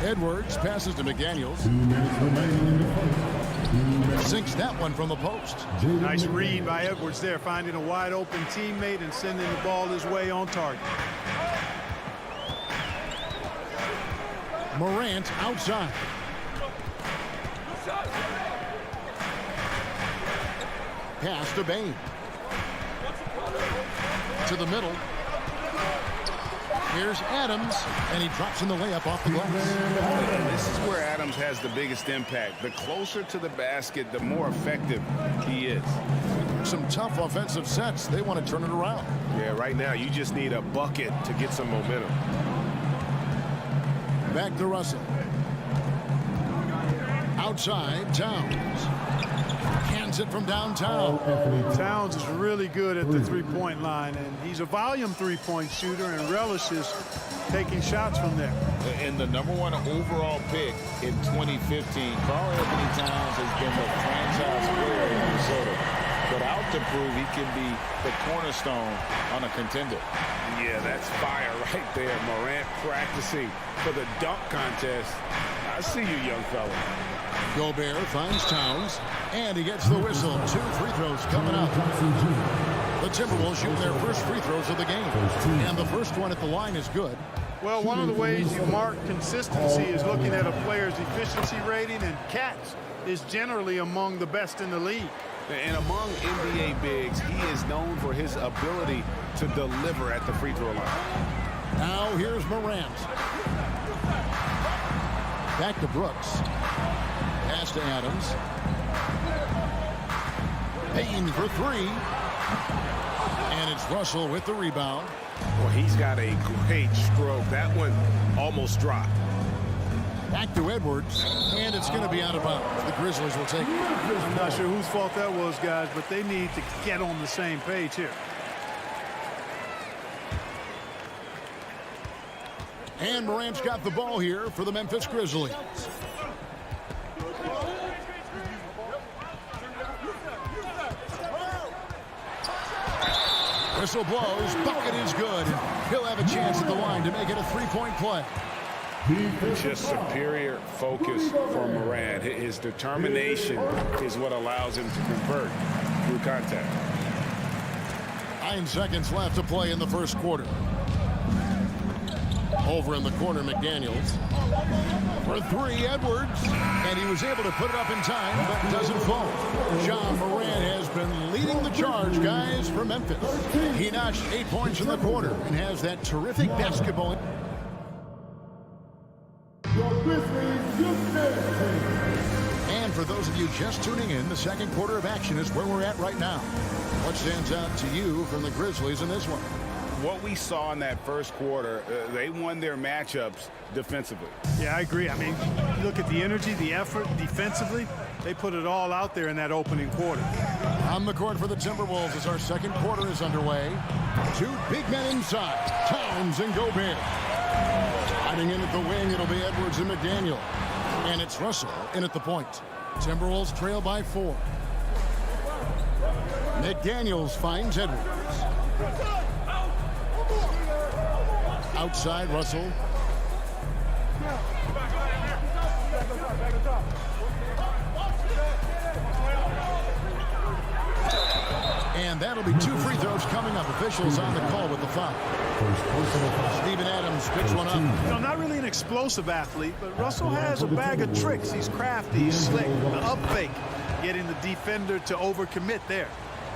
Edwards passes to McDaniels. 2 minutes remaining in the first. Sinks that one from the post. Nice read by Edwards there, finding a wide open teammate and sending the ball his way on target. Morant outside. Pass to Bain. To the middle. Here's Adams, and he drops in the layup off the glass. This is where Adams has the biggest impact. The closer to the basket, the more effective he is. Some tough offensive sets. They want to turn it around. Yeah, right now you just need a bucket to get some momentum. Back to Russell. Outside, Towns. Hands it from downtown. Towns is really good at the three-point line, and he's a volume three-point shooter and relishes taking shots from there. And the #1 overall pick in 2015, Karl-Anthony Towns has been the franchise player in Minnesota. But out to prove he can be the cornerstone on a contender. Yeah, that's fire right there. Morant practicing for the dunk contest. I see you, young fella. Gobert finds Towns, and he gets the whistle. 2 free throws coming up. The Timberwolves shoot their first free throws of the game, and the first one at the line is good. Well, one of the ways you mark consistency is looking at a player's efficiency rating, and Katz is generally among the best in the league. And among NBA bigs, he is known for his ability to deliver at the free throw line. Now here's Morant. Back to Brooks. Pass to Adams. Payne for three. And it's Russell with the rebound. Well, he's got a great stroke. That one almost dropped. Back to Edwards, and it's going to be out of bounds. The Grizzlies will take it. I'm not sure whose fault that was, guys, but they need to get on the same page here. And Morant's got the ball here for the Memphis Grizzlies. Whistle blows, bucket is good. He'll have a chance at the line to make it a three-point play. Just superior focus for Morant. His determination is what allows him to convert through contact. 9 seconds left to play in the first quarter. Over in the corner, McDaniels. For three, Edwards. And he was able to put it up in time, but doesn't fall. John Morant has been leading the charge, guys, for Memphis. He notched 8 points in the quarter and has that terrific basketball. And for those of you just tuning in, the second quarter of action is where we're at right now. What stands out to you from the Grizzlies in this one? What we saw in that first quarter, they won their matchups defensively. Yeah, I agree. I mean, you look at the energy, the effort defensively, they put it all out there in that opening quarter. On the court for the Timberwolves as our second quarter is underway. Two big men inside, Towns and Gobert. Hiding in at the wing, it'll be Edwards and McDaniel. And it's Russell in at the point. Timberwolves trail by 4. McDaniels finds Edwards. Outside, Russell. And that'll be 2 free throws coming up. Officials on the call with the foul. Steven Adams picks one up. You know, not really an explosive athlete, but Russell has a bag of tricks. He's crafty, he's slick, the up fake, getting the defender to overcommit there.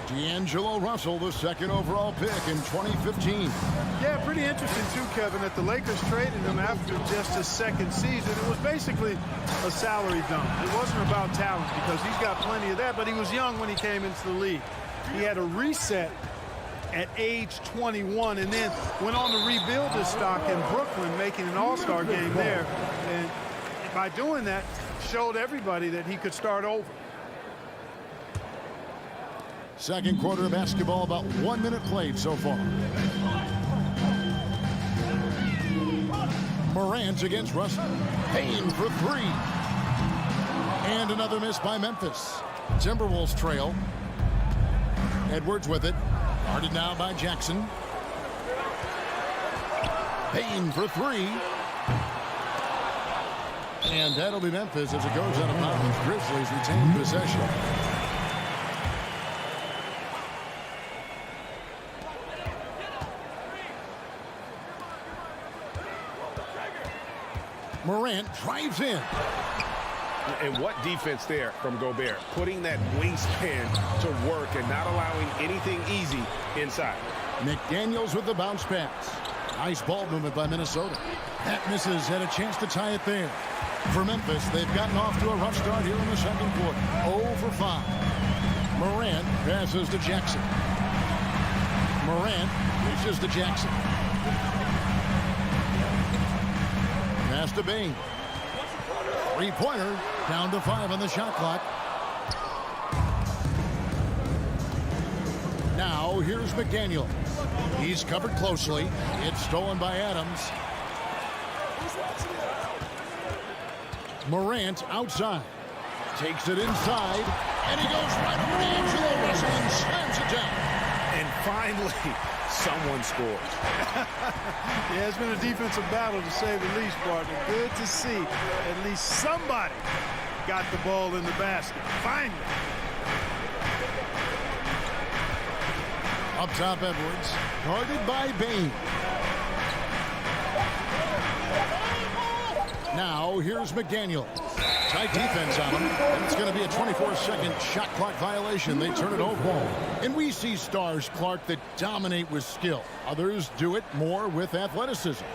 D'Angelo Russell, the second overall pick in 2015. Yeah, pretty interesting too, Kevin, that the Lakers traded him after just his second season. It was basically a salary dump. It wasn't about talent because he's got plenty of that, but he was young when he came into the league. He had a reset at age 21 and then went on to rebuild his stock in Brooklyn, making an all-star game there. And by doing that, showed everybody that he could start over. Second quarter of basketball, about 1 minute played so far. Morant against Russell. Payne for 3. And another miss by Memphis. Timberwolves trail. Edwards with it. Guarded now by Jackson. Payne for 3. And that'll be Memphis as it goes out of bounds. Grizzlies retain possession. Morant drives in. And what defense there from Gobert, putting that wingspan to work and not allowing anything easy inside. McDaniels with the bounce pass. Nice ball movement by Minnesota. That misses, had a chance to tie it there. For Memphis, they've gotten off to a rough start here in the second quarter. 0 for 5. Morant passes to Jackson. Morant reaches to Jackson. Pass to Bain. Three-pointer, down to 5 on the shot clock. Now, here's McDaniel. He's covered closely. It's stolen by Adams. Morant outside. Takes it inside, and he goes right over to D'Angelo Russell and slams it down. And finally, someone scores. Yeah, it's been a defensive battle to say the least, partner. Good to see at least somebody got the ball in the basket. Finally. Up top, Edwards. Guarded by Bain. Now, here's McDaniel. Tight defense on him. And it's going to be a 24-second shot clock violation. They turn it over. And we see stars, Clark, that dominate with skill. Others do it more with athleticism.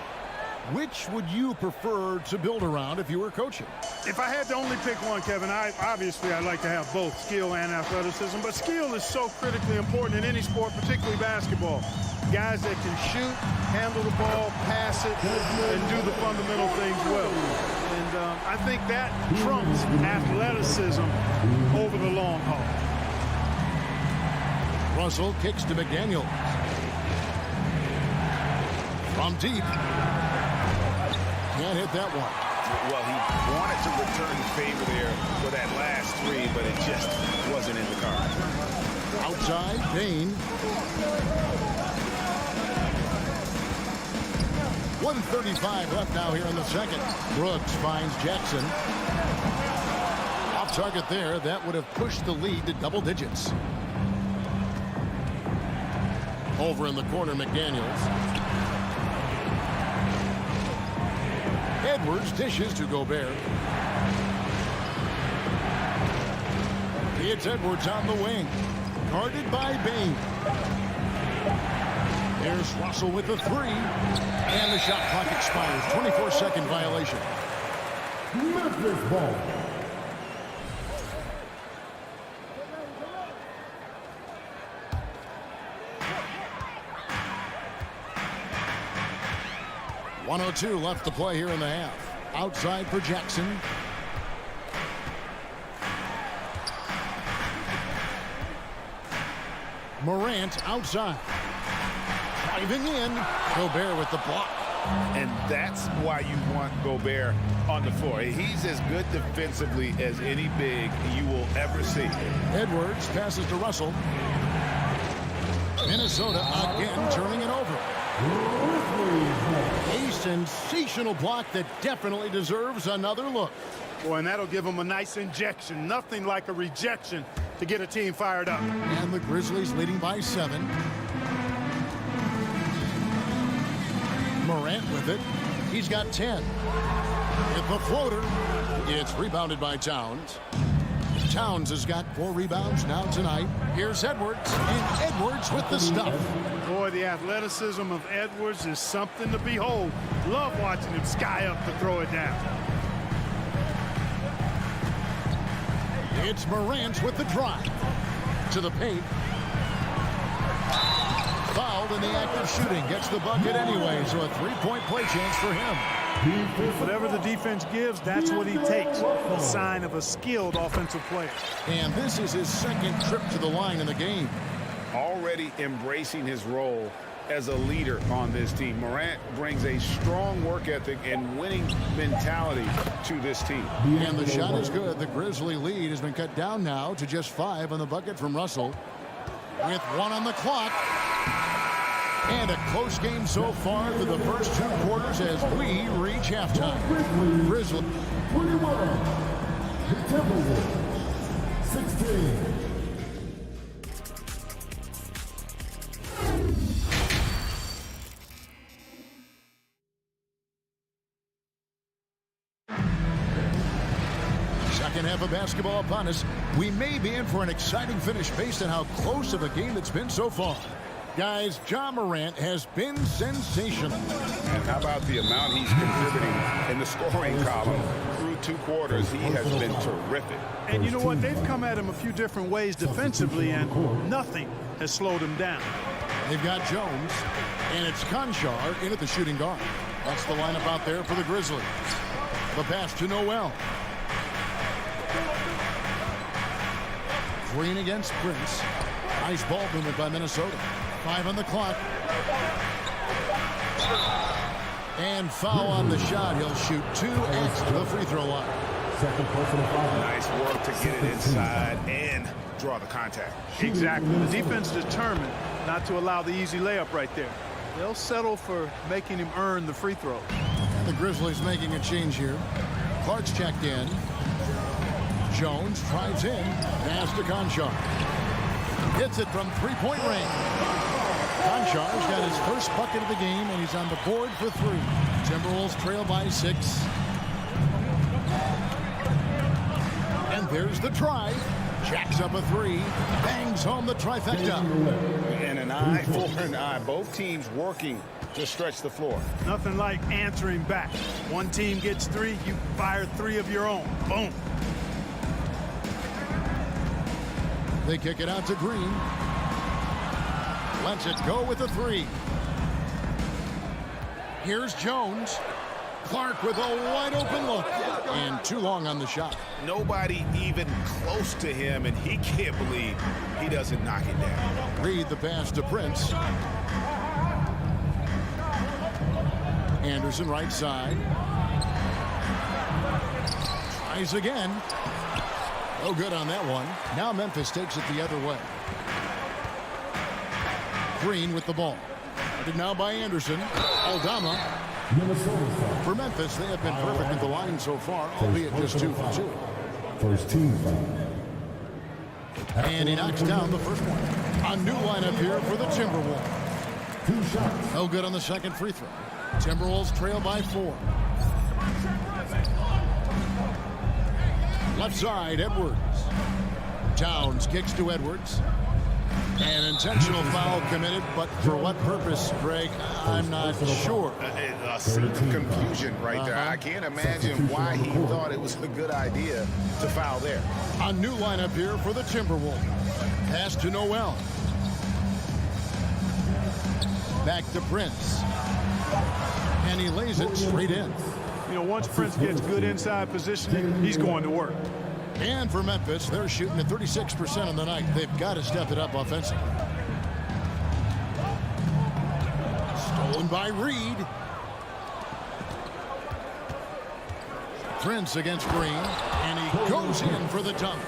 which would you prefer to build around if you were coaching? If I had to only pick one, Kevin, obviously I'd like to have both skill and athleticism, but skill is so critically important in any sport, particularly basketball. Guys that can shoot, handle the ball, pass it, and do the fundamental things well. And I think that trumps athleticism over the long haul. Russell kicks to McDaniel. From deep. Can't hit that one. Well, he wanted to return the favor there for that last three, but it just wasn't in the cards. Outside, Bain. 1:35 left now here in the second. Brooks finds Jackson. Off target there. That would have pushed the lead to double digits. Over in the corner, McDaniels. Edwards dishes to Gobert. It's Edwards on the wing. Guarded by Bain. There's Russell with the three. And the shot clock expires. 24-second violation. Memphis ball. .102 left to play here in the half. Outside for Jackson. Morant outside. Driving in. Gobert with the block. And that's why you want Gobert on the floor. He's as good defensively as any big you will ever see. Edwards passes to Russell. Minnesota again turning it over. A sensational block that definitely deserves another look. Boy, and that'll give them a nice injection. Nothing like a rejection to get a team fired up. And the Grizzlies leading by 7. Morant with it. He's got 10. With the floater, it's rebounded by Towns. Towns has got 4 rebounds now tonight. Here's Edwards, and Edwards with the stuff. Boy, the athleticism of Edwards is something to behold. Love watching him sky up to throw it down. It's Morant with the drive. To the paint. Fouled in the act of shooting. Gets the bucket anyway, so a 3-point play chance for him. Whatever the defense gives, that's what he takes. A sign of a skilled offensive player. And this is his second trip to the line in the game. Already embracing his role as a leader on this team. Morant brings a strong work ethic and winning mentality to this team. And the shot is good. The Grizzly lead has been cut down now to just 5 on the bucket from Russell. With 1 on the clock. And a close game so far through the first 2 quarters as we reach halftime. Grizzly 21. The Timberwolves 16. Second half of basketball upon us. We may be in for an exciting finish based on how close of a game it's been so far. Guys, Ja Morant has been sensational. And how about the amount he's contributing in the scoring column? Through 2 quarters, he has been terrific. And you know what? They've come at him a few different ways defensively, and nothing has slowed him down. They've got Jones, and it's Conchar in at the shooting guard. That's the lineup out there for the Grizzlies. The pass to Noel. Green against Prince. Nice ball movement by Minnesota. 5 on the clock. And foul on the shot. He'll shoot 2 at the free throw line. Second personal foul. Nice work to get it inside and draw the contact. Exactly. The defense determined not to allow the easy layup right there. They'll settle for making him earn the free throw. And the Grizzlies making a change here. Clark's checked in. Jones drives in. Pass to Conchar. Hits it from 3-point range. Conchar's got his first bucket of the game, and he's on the board for 3. Timberwolves trail by 6. And there's the drive. Jacks up a three. Bangs home the trifecta. And an eye for an eye. Both teams working to stretch the floor. Nothing like answering back. One team gets 3, you fire 3 of your own. Boom. They kick it out to Green. Lets it go with a 3. Here's Jones. Clark with a wide open look. And too long on the shot. Nobody even close to him, and he can't believe he doesn't knock it down. Read the pass to Prince. Anderson right side. Tries again. No good on that one. Now Memphis takes it the other way. Green with the ball. Guarded now by Anderson. Aldama. For Memphis, they have been perfect at the line so far, albeit just 2 for 2. First team foul. And he knocks down the first one. A new lineup here for the Timberwolves. 2 shots. No good on the second free throw. Timberwolves trail by 4. Left side, Edwards. Towns kicks to Edwards. An intentional foul committed, but for what purpose, Greg? I'm not sure. A scene of confusion right there. I can't imagine why he thought it was a good idea to foul there. A new lineup here for the Timberwolves. Pass to Noel. Back to Prince. And he lays it straight in. You know, once Prince gets good inside positioning, he's going to work. And for Memphis, they're shooting at 36% on the night. They've got to step it up offensively. Stolen by Reed. Prince against Green. And he goes in for the dunk.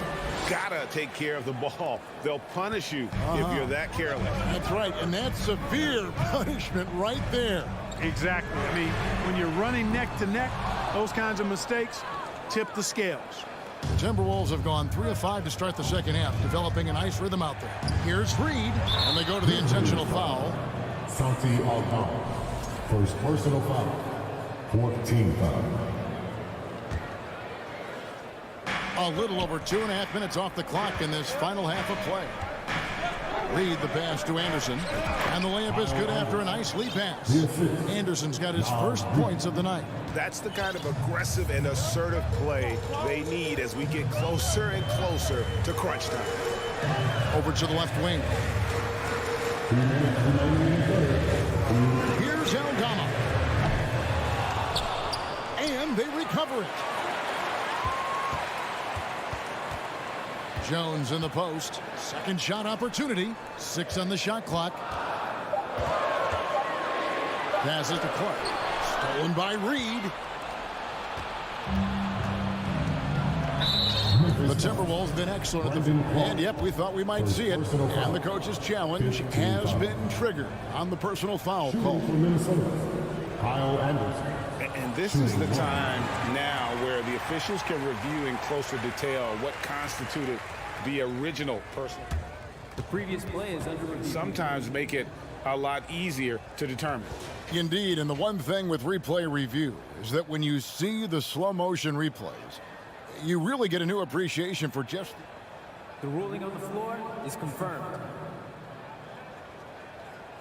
Gotta take care of the ball. They'll punish you if you're that careless. That's right, and that's severe punishment right there. Exactly. I mean, when you're running neck to neck, those kinds of mistakes tip the scales. The Timberwolves have gone 3 of 5 to start the second half, developing a nice rhythm out there. Here's Reed, and they go to the intentional foul. Santi Aldama. First personal foul. 4th team foul. A little over 2.5 minutes off the clock in this final half of play. Reed the pass to Anderson. And the layup is good after a nice lead pass. Anderson's got his first points of the night. That's the kind of aggressive and assertive play they need as we get closer and closer to crunch time. Over to the left wing. Here's Aldama. And they recover it. Jones in the post. Second shot opportunity. 6 on the shot clock. Passes to Clark. Stolen by Reed. The Timberwolves have been excellent at the and yep, we thought we might see it. And the coach's challenge has been triggered on the personal foul call. Kyle Anderson. And this is the time now where the officials can review in closer detail what constituted the original personal. The previous play is under review. Sometimes make it a lot easier to determine. Indeed, and the one thing with replay review is that when you see the slow motion replays, you really get a new appreciation for just the ruling on the floor is confirmed.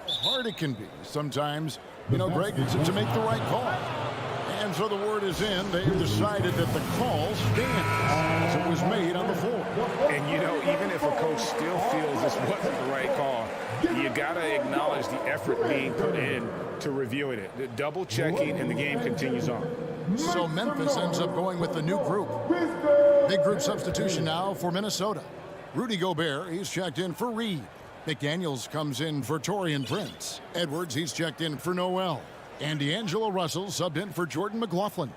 How hard it can be sometimes, you know, Greg, to make the right call. And so the word is in. They've decided that the call stands as it was made on the floor. And, you know, even if a coach still feels this wasn't the right call, you got to acknowledge the effort being put in to reviewing it. The double checking, and the game continues on. So Memphis ends up going with the new group. Big group substitution now for Minnesota. Rudy Gobert, he's checked in for Reed. McDaniels comes in for Taurean Prince. Edwards, he's checked in for Noel. And D'Angelo Russell subbed in for Jordan McLaughlin.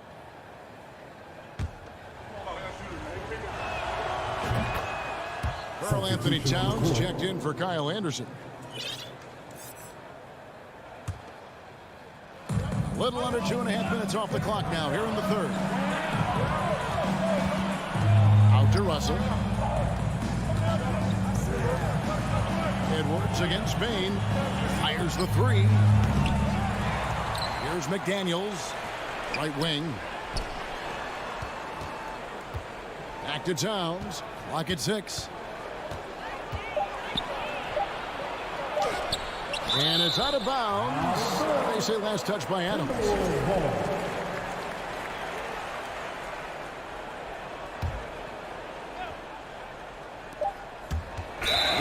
Karl Anthony Towns checked in for Kyle Anderson. A little under 2.5 minutes off the clock now here in the third. Out to Russell. Edwards against Bain. Fires the 3. Here's McDaniels, right wing. Back to Towns. Clock at 6. And it's out of bounds. They say last touch by Adams.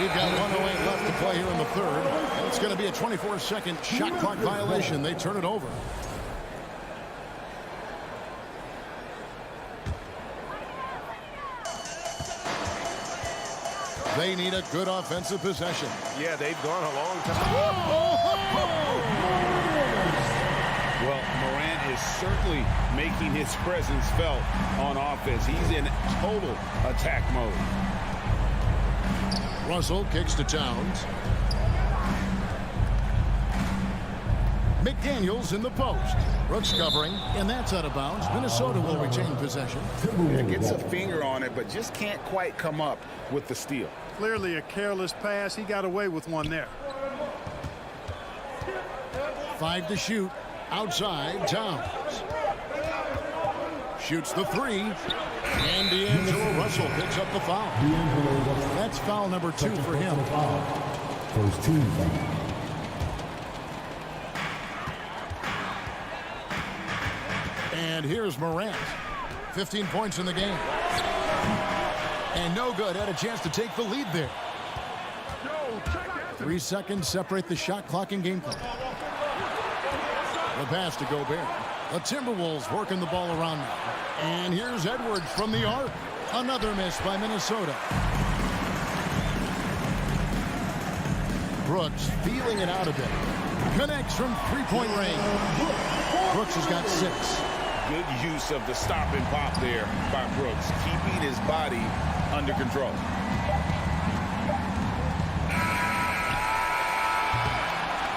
We've got 1:08 left to play here in the third. And it's going to be a 24-second shot clock violation. They turn it over. They need a good offensive possession. Yeah, they've gone a long time. Well, Morant is certainly making his presence felt on offense. He's in total attack mode. Russell kicks to Towns. McDaniels in the post. Brooks covering, and that's out of bounds. Minnesota will retain possession. It gets a finger on it, but just can't quite come up with the steal. Clearly a careless pass. He got away with one there. 5 to shoot. Outside, Towns. Shoots the 3. And D'Angelo Russell picks up the foul. That's foul number 2 for him. First team foul. And here's Morant. 15 points in the game. And no good. Had a chance to take the lead there. 3 seconds separate the shot clock and game clock. The pass to Gobert. The Timberwolves working the ball around now. And here's Edwards from the arc. Another miss by Minnesota. Brooks feeling it out a bit. Connects from three-point range. Brooks has got 6. Good use of the stop and pop there by Brooks, keeping his body under control.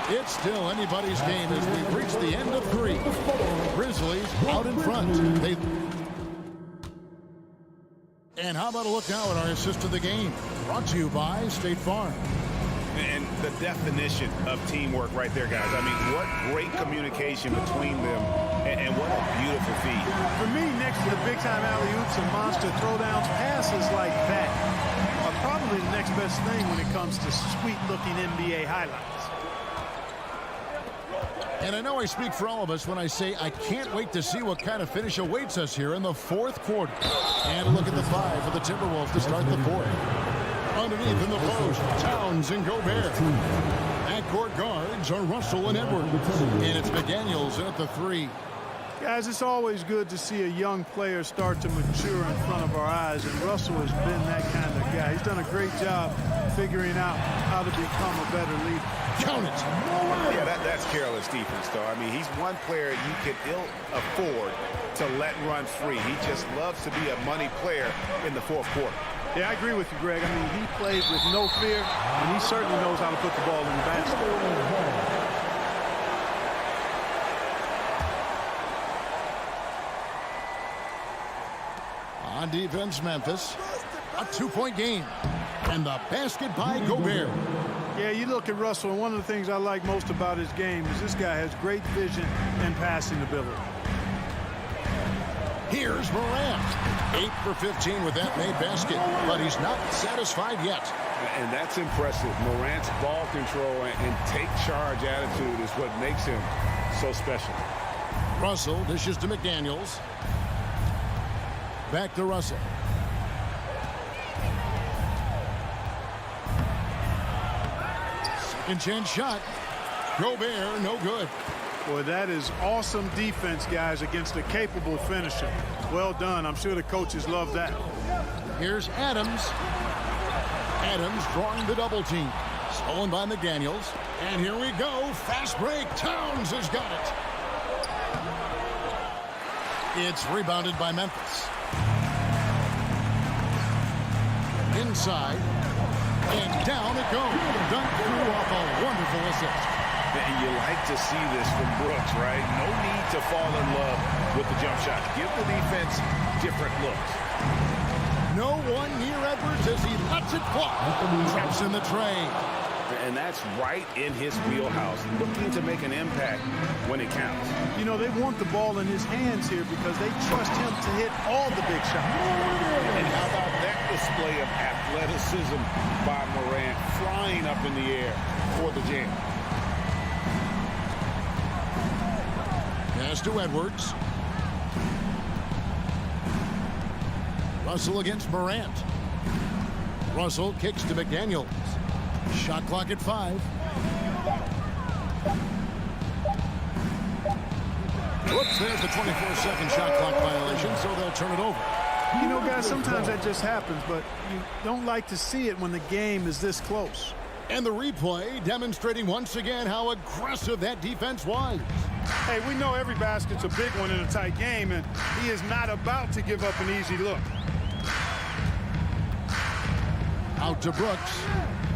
It's still anybody's game as we've reached the end of 3. Grizzlies out in front. And how about a look now at our assist of the game? Brought to you by State Farm. And the definition of teamwork right there, guys. I mean, what great communication between them, and what a beautiful feed. For me, next to the big-time alley-oops and monster throwdowns, passes like that are probably the next best thing when it comes to sweet-looking NBA highlights. And I know I speak for all of us when I say I can't wait to see what kind of finish awaits us here in the 4th quarter. And a look at the 5 for the Timberwolves to start the 4th. Underneath in the post, Towns and Gobert. Backcourt guards are Russell and Edwards. And it's McDaniels in at the 3. Guys, it's always good to see a young player start to mature in front of our eyes, and Russell has been that kind of guy. He's done a great job figuring out how to become a better leader. Count it. Yeah, that's careless defense, though. I mean, he's one player you can ill afford to let run free. He just loves to be a money player in the 4th quarter. Yeah, I agree with you, Greg. I mean, he plays with no fear, and he certainly knows how to put the ball in the basket. On defense, Memphis. A 2-point game. And the basket by Gobert. Yeah, you look at Russell, and one of the things I like most about his game is this guy has great vision and passing ability. Here's Morant. 8 for 15 with that made basket, but he's not satisfied yet. And that's impressive. Morant's ball control and take charge attitude is what makes him so special. Russell dishes to McDaniels. Back to Russell. Second chance shot. Gobert, no good. Boy, that is awesome defense, guys, against a capable finisher. Well done. I'm sure the coaches love that. Here's Adams. Adams drawing the double team. Stolen by McDaniels. And here we go. Fast break. Towns has got it. It's rebounded by Memphis. Inside. And down it goes. Dunk through off a wonderful assist. And you like to see this from Brooks, right? No need to fall in love with the jump shot. Give the defense different looks. No one near Edwards as he lets it fly. Traps in the tray. and that's right in his wheelhouse, looking to make an impact when it counts. You know, they want the ball in his hands here because they trust him to hit all the big shots. And how about that display of athleticism by Morant, flying up in the air for the jam. Pass to Edwards. Russell against Morant. Russell kicks to McDaniels. Shot clock at 5. Whoops, there's the 24-second shot clock violation, so they'll turn it over. You know, guys, sometimes that just happens, but you don't like to see it when the game is this close. And the replay demonstrating once again how aggressive that defense was. Hey, we know every basket's a big one in a tight game, and he is not about to give up an easy look. Out to Brooks.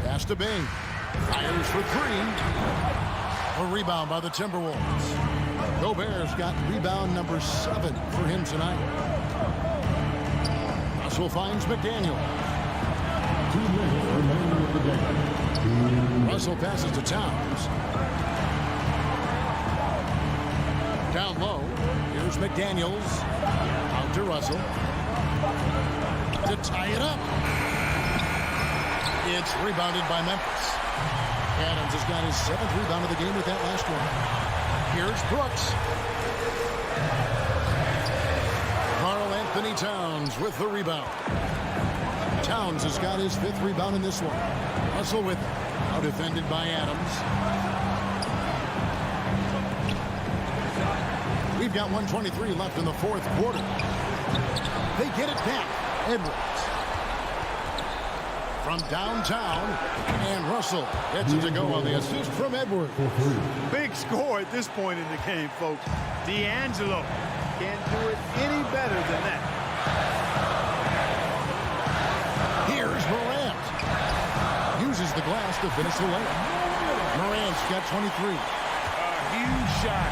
Pass to Bain. Fires for 3. A rebound by the Timberwolves. Gobert's got rebound number 7 for him tonight. Russell finds McDaniel. 2 minutes remaining in the game. Russell passes to Towns. Down low. Here's McDaniels. Out to Russell. To tie it up. It's rebounded by Memphis. Adams has got his 7th rebound of the game with that last one. Here's Brooks. Karl Anthony Towns with the rebound. Towns has got his 5th rebound in this one. Russell with it. Now defended by Adams. We've got 1:23 left in the 4th quarter. They get it back. Edwards. From downtown, and Russell gets it to go on the assist from Edwards. Big score at this point in the game, folks. D'Angelo can't do it any better than that. Here's Morant. Uses the glass to finish the layup. Morant's got 23. A huge shot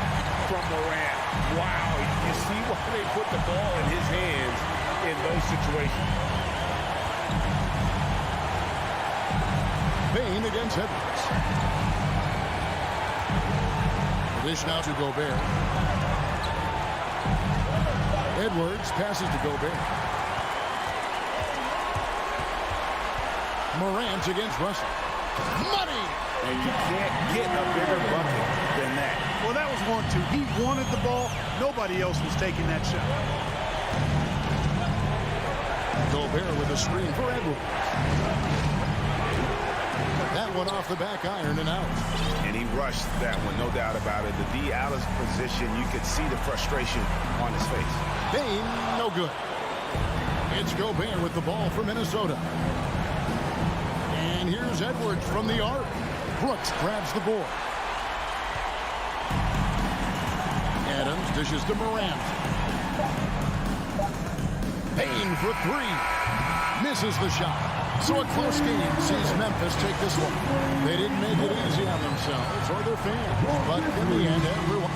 from Morant. Wow, you see why they put the ball in his hands in those situations. Bain against Edwards. Dish now to Gobert. Edwards passes to Gobert. Morant against Russell. Money! And you can't get a bigger bucket than that. Well, that was 1-2. He wanted the ball. Nobody else was taking that shot. Gobert with a screen for Edwards. That one off the back iron and out. And he rushed that one, no doubt about it. The D out of position, you could see the frustration on his face. Bain, no good. It's Gobert with the ball for Minnesota. And here's Edwards from the arc. Brooks grabs the board. Adams dishes to Morant. Bain for 3. Misses the shot. So a close game sees Memphis take this one. They didn't make it easy on themselves or their fans, but in the end, everyone.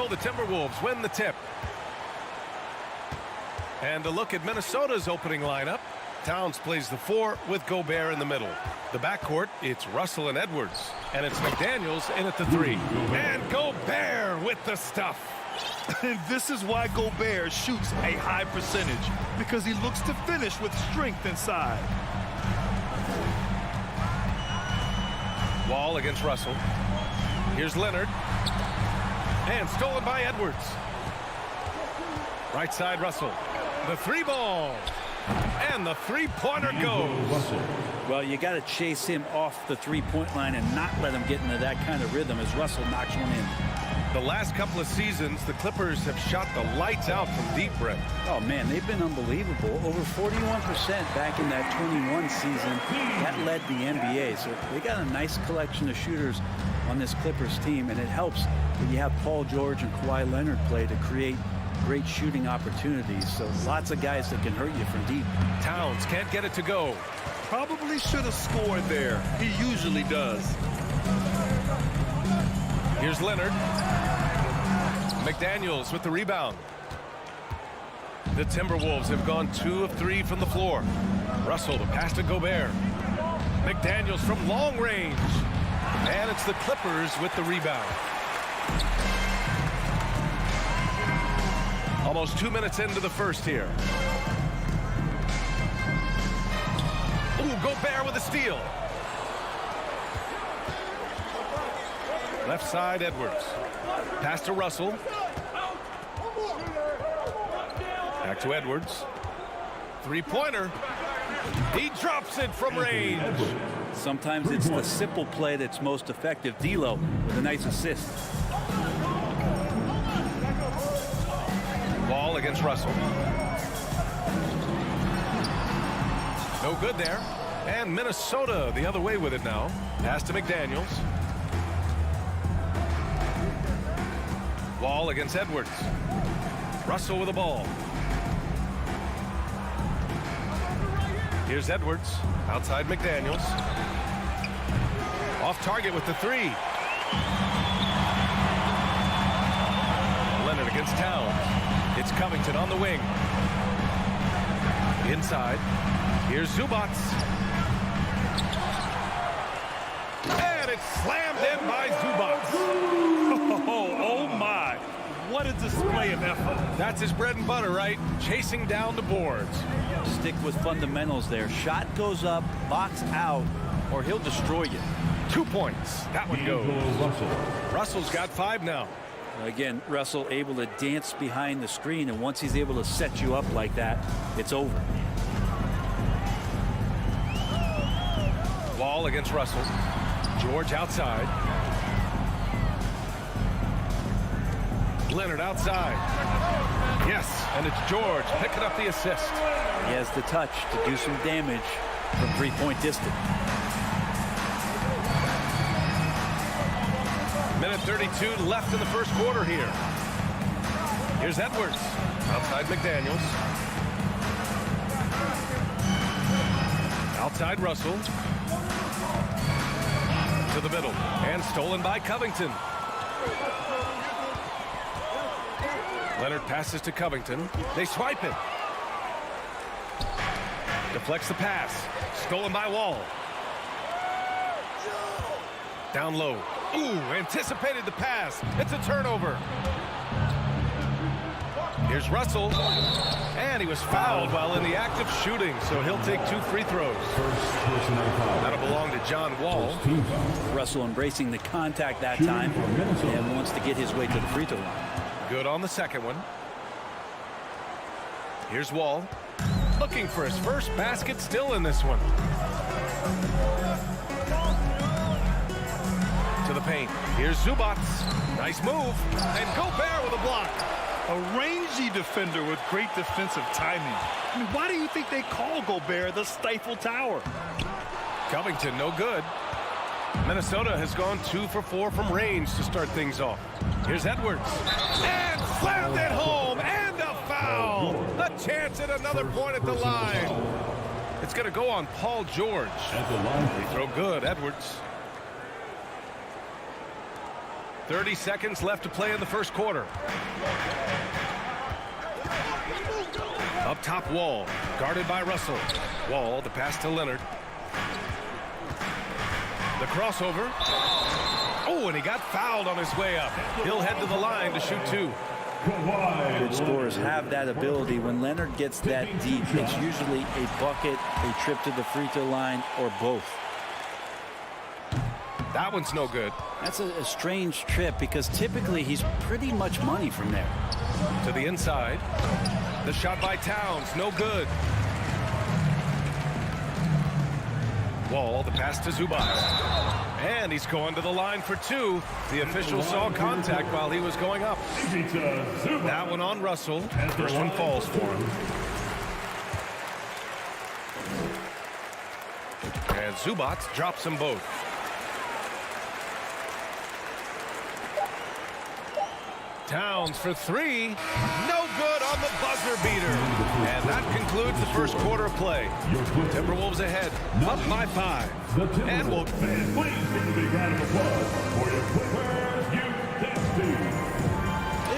So the Timberwolves win the tip. And a look at Minnesota's opening lineup. Towns plays the 4 with Gobert in the middle. The backcourt, it's Russell and Edwards. And it's McDaniels in at the 3. And Gobert with the stuff. And this is why Gobert shoots a high percentage, because he looks to finish with strength inside. Wall against Russell. Here's Leonard. And stolen by Edwards. Right side Russell. The 3 ball. And the 3-pointer goes. Well, you got to chase him off the 3-point line and not let him get into that kind of rhythm as Russell knocks one in. The last couple of seasons, the Clippers have shot the lights out from deep, Brett. Oh, man, they've been unbelievable. Over 41% back in that 21 season. That led the NBA. So they got a nice collection of shooters on this Clippers team, and it helps that you have Paul George and Kawhi Leonard play to create great shooting opportunities. So lots of guys that can hurt you from deep. Towns can't get it to go. Probably should have scored there. He usually does. Here's Leonard. McDaniels with the rebound. The Timberwolves have gone 2 of 3 from the floor. Russell, the pass to Gobert. McDaniels from long range. And it's the Clippers with the rebound. Almost 2 minutes into the first here. Ooh, Gobert with a steal. Left side, Edwards. Pass to Russell. Back to Edwards. 3-pointer. He drops it from range. Sometimes it's the simple play that's most effective. D'Lo with a nice assist. Wall against Russell. No good there. And Minnesota the other way with it now. Pass to McDaniels. Wall against Edwards. Russell with the ball. Here's Edwards. Outside McDaniels. Off target with the 3. Leonard against Towns. It's Covington on the wing. Inside. Here's Zubats. And it's slammed in by Zubats. Oh my. What a display of effort. That's his bread and butter, right? Chasing down the boards. Stick with fundamentals there. Shot goes up, box out, or he'll destroy you. 2 points. That one goes. Russell's got 5 now. Again, Russell able to dance behind the screen, and once he's able to set you up like that, it's over. Wall against Russell. George outside. Leonard outside. Yes, and it's George picking up the assist. He has the touch to do some damage from 3-point distance. Minute 32 left in the first quarter here. Here's Edwards. Outside McDaniels. Outside Russell. To the middle. And stolen by Covington. Leonard passes to Covington. They swipe it. Deflects the pass. Stolen by Wall. Down low. Ooh, anticipated the pass. It's a turnover. Here's Russell. And he was fouled while in the act of shooting, so he'll take 2 free throws. That'll belong to John Wall. Russell embracing the contact that time and wants to get his way to the free throw line. Good on the second one. Here's Wall. Looking for his first basket still in this one. To the paint. Here's Zubats. Nice move. And Gobert with a block. A rangy defender with great defensive timing. I mean, why do you think they call Gobert the Stifle Tower? Covington, no good. Minnesota has gone 2 for 4 from range to start things off. Here's Edwards. And slammed it home. And a foul. A chance at another point at the line. It's going to go on Paul George. They throw good, Edwards. 30 seconds left to play in the first quarter. Up top, Wall, guarded by Russell. Wall, the pass to Leonard. The crossover. Oh, and he got fouled on his way up. He'll head to the line to shoot 2. Good scorers have that ability. When Leonard gets that deep, it's usually a bucket, a trip to the free throw line, or both. That one's no good. That's a strange trip because typically he's pretty much money from there. To the inside. The shot by Towns, no good. Wall, the pass to Zubac. And he's going to the line for 2. The official saw contact while he was going up. That one on Russell. First one falls for him. And Zubac drops them both. Towns for 3. No good on the buzzer beater. And that concludes the first quarter of play. Timberwolves ahead, up by 5. And we'll...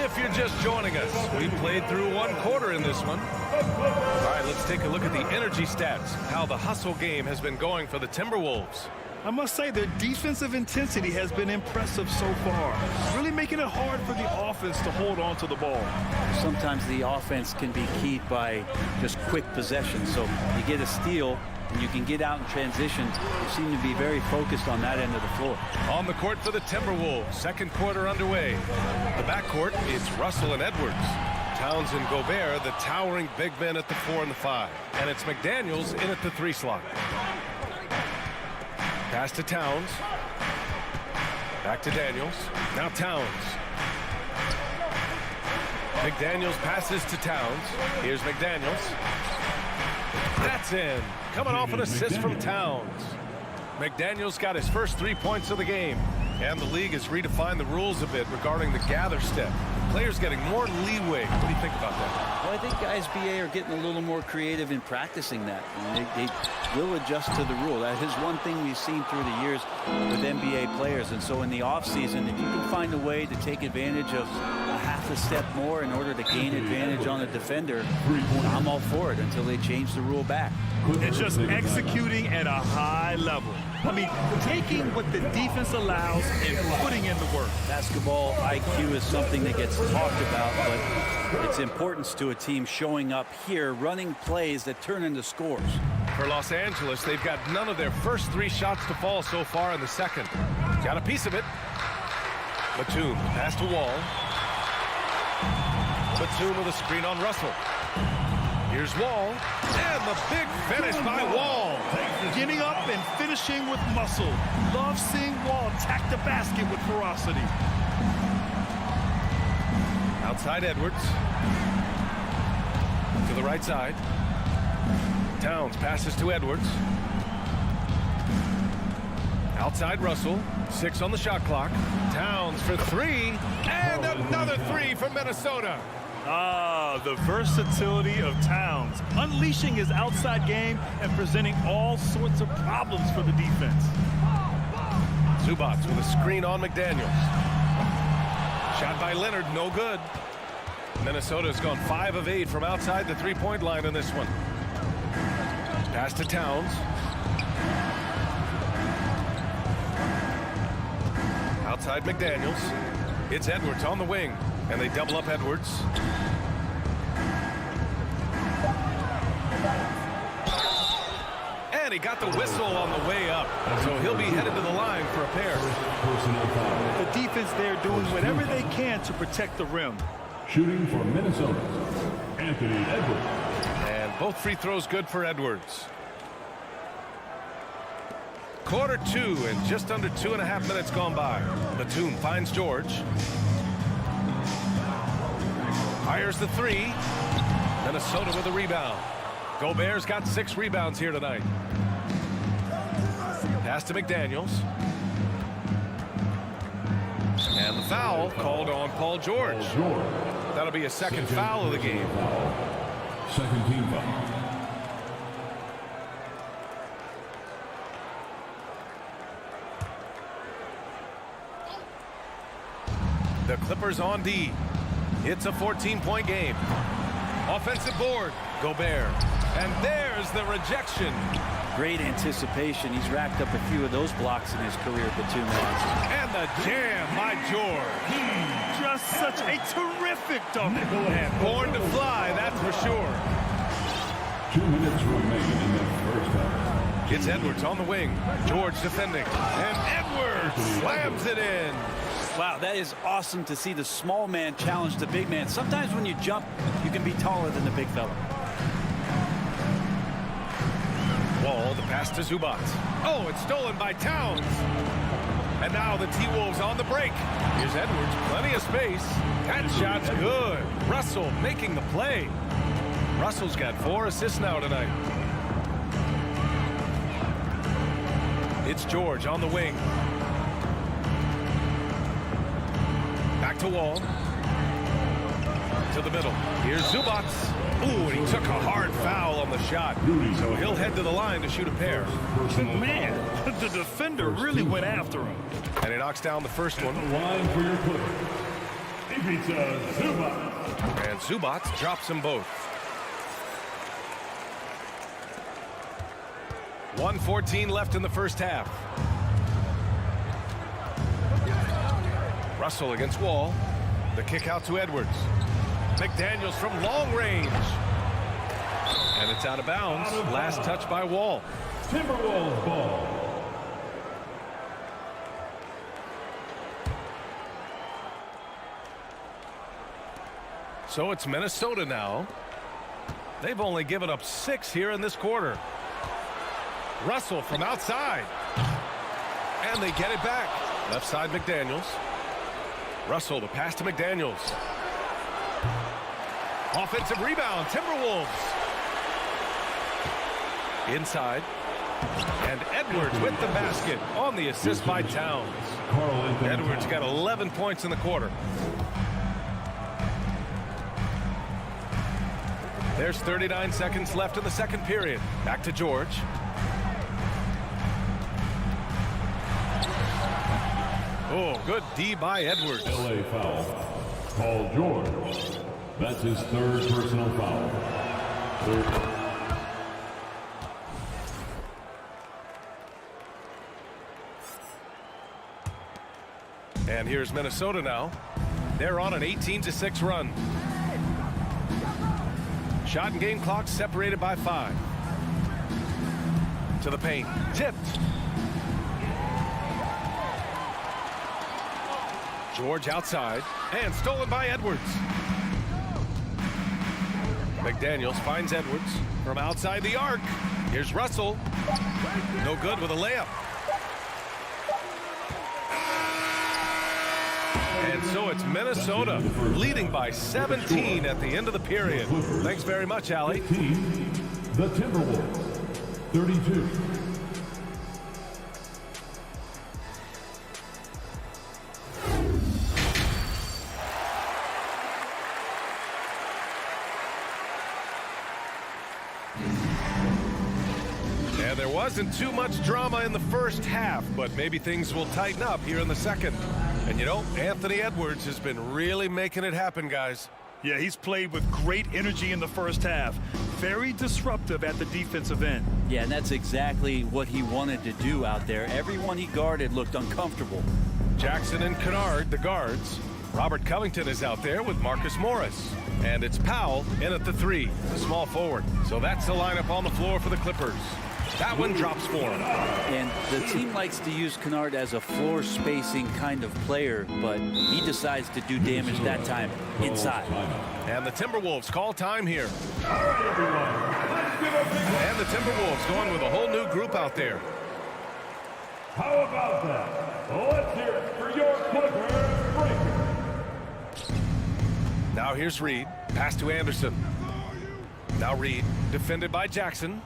If you're just joining us, we played through 1 quarter in this one. All right, let's take a look at the energy stats, how the hustle game has been going for the Timberwolves. I must say their defensive intensity has been impressive so far, really making it hard for the offense to hold on to the ball. Sometimes the offense can be keyed by just quick possession. So you get a steal and you can get out in transition. You seem to be very focused on that end of the floor. On the court for the Timberwolves, second quarter underway. The backcourt, it's Russell and Edwards. Towns and Gobert, the towering big men at the 4 and the 5. And it's McDaniels in at the 3 slot. Pass to Towns. Back to Daniels. Now Towns. McDaniels passes to Towns. Here's McDaniels. That's in. Coming off an assist from Towns. McDaniels got his first 3 points of the game. And the league has redefined the rules a bit regarding the gather step. Players getting more leeway. What do you think about that? Well, I think guys BA are getting a little more creative in practicing that. They will adjust to the rule. That is one thing we've seen through the years with NBA players. And so in the offseason, if you can find a way to take advantage of a half a step more in order to gain advantage on a defender, I'm all for it until they change the rule back. It's just executing at a high level. I mean, taking what the defense allows and putting in the work. Basketball IQ is something that gets talked about, but its importance to a team showing up here, running plays that turn into scores. For Los Angeles, they've got none of their first 3 shots to fall so far in the second. Got a piece of it. Batum, pass to Wall. Batum with a screen on Russell. Here's Wall, and the big finish by Wall. Getting up and finishing with muscle. Love seeing Wall attack the basket with ferocity. Outside Edwards. To the right side. Towns passes to Edwards. Outside Russell. 6 on the shot clock. Towns for 3. And another 3 from Minnesota. Ah, the versatility of Towns, unleashing his outside game and presenting all sorts of problems for the defense. Zubac with a screen on McDaniels. Shot by Leonard, no good. Minnesota's gone 5 of 8 from outside the 3-point line in this one. Pass to Towns. Outside McDaniels. It's Edwards on the wing. And they double up Edwards. And he got the whistle on the way up. So he'll be headed to the line for a pair. The defense there doing whatever they can to protect the rim. Shooting for Minnesota, Anthony Edwards. And both free throws good for Edwards. Quarter 2 and just under 2.5 minutes gone by. Batum finds George. Fires the 3. Minnesota with a rebound. Gobert's got 6 rebounds here tonight. Pass to McDaniels. And the foul called on Paul George. That'll be a second foul of the game. Second team foul. Clippers on D. It's a 14-point game. Offensive board. Gobert. And there's the rejection. Great anticipation. He's racked up a few of those blocks in his career at the 2-man. And the jam by George. Just such a terrific dunk. And born to fly, that's for sure. 2 minutes remain in the first half. It's Edwards on the wing. George defending. And Edwards slams it in. Wow, that is awesome to see the small man challenge the big man. Sometimes when you jump, you can be taller than the big fella. Wall, the pass to Zubac. Oh, it's stolen by Towns. And now the T-Wolves on the break. Here's Edwards, plenty of space. That shot's good. Russell making the play. Russell's got 4 assists now tonight. It's George on the wing. Back to Wall. To the middle. Here's Zubac. Ooh, and he took a hard foul on the shot. So he'll head to the line to shoot a pair. Man, the defender really went after him. And he knocks down the first one. Line for your Clippers. Zubac. And Zubac drops them both. 1:14 left in the first half. Russell against Wall. The kick out to Edwards. McDaniels from long range. And it's out of bounds. Last touch by Wall. Timberwolves ball. So it's Minnesota now. They've only given up 6 here in this quarter. Russell from outside. And they get it back. Left side McDaniels. Russell, the pass to McDaniels. Offensive rebound, Timberwolves. Inside. And Edwards with the basket on the assist by Towns. Edwards got 11 points in the quarter. There's 39 seconds left in the second period. Back to George. Oh, good D by Edwards. LA foul. Paul George. That's his 3rd personal foul. And here's Minnesota now. They're on an 18-6 run. Shot and game clock separated by 5. To the paint. Tipped. George outside. And stolen by Edwards. McDaniels finds Edwards from outside the arc. Here's Russell. No good with a layup. And so it's Minnesota leading by 17 at the end of the period. Thanks very much, Allie. The Timberwolves, 32. And there wasn't too much drama in the first half, but maybe things will tighten up here in the second. And you know, Anthony Edwards has been really making it happen, guys. Yeah, he's played with great energy in the first half. Very disruptive at the defensive end. Yeah, and that's exactly what he wanted to do out there. Everyone he guarded looked uncomfortable. Jackson and Kennard, the guards. Robert Covington is out there with Marcus Morris. And it's Powell in at the 3, the small forward. So that's the lineup on the floor for the Clippers. That one drops for him. And the team likes to use Kennard as a floor spacing kind of player, but he decides to do damage that time inside. And the Timberwolves call time here. And the Timberwolves going with a whole new group out there. How about that? Let's hear it for your Clippers breaker. Now here's Reed. Pass to Anderson. Now Reed, defended by Jackson.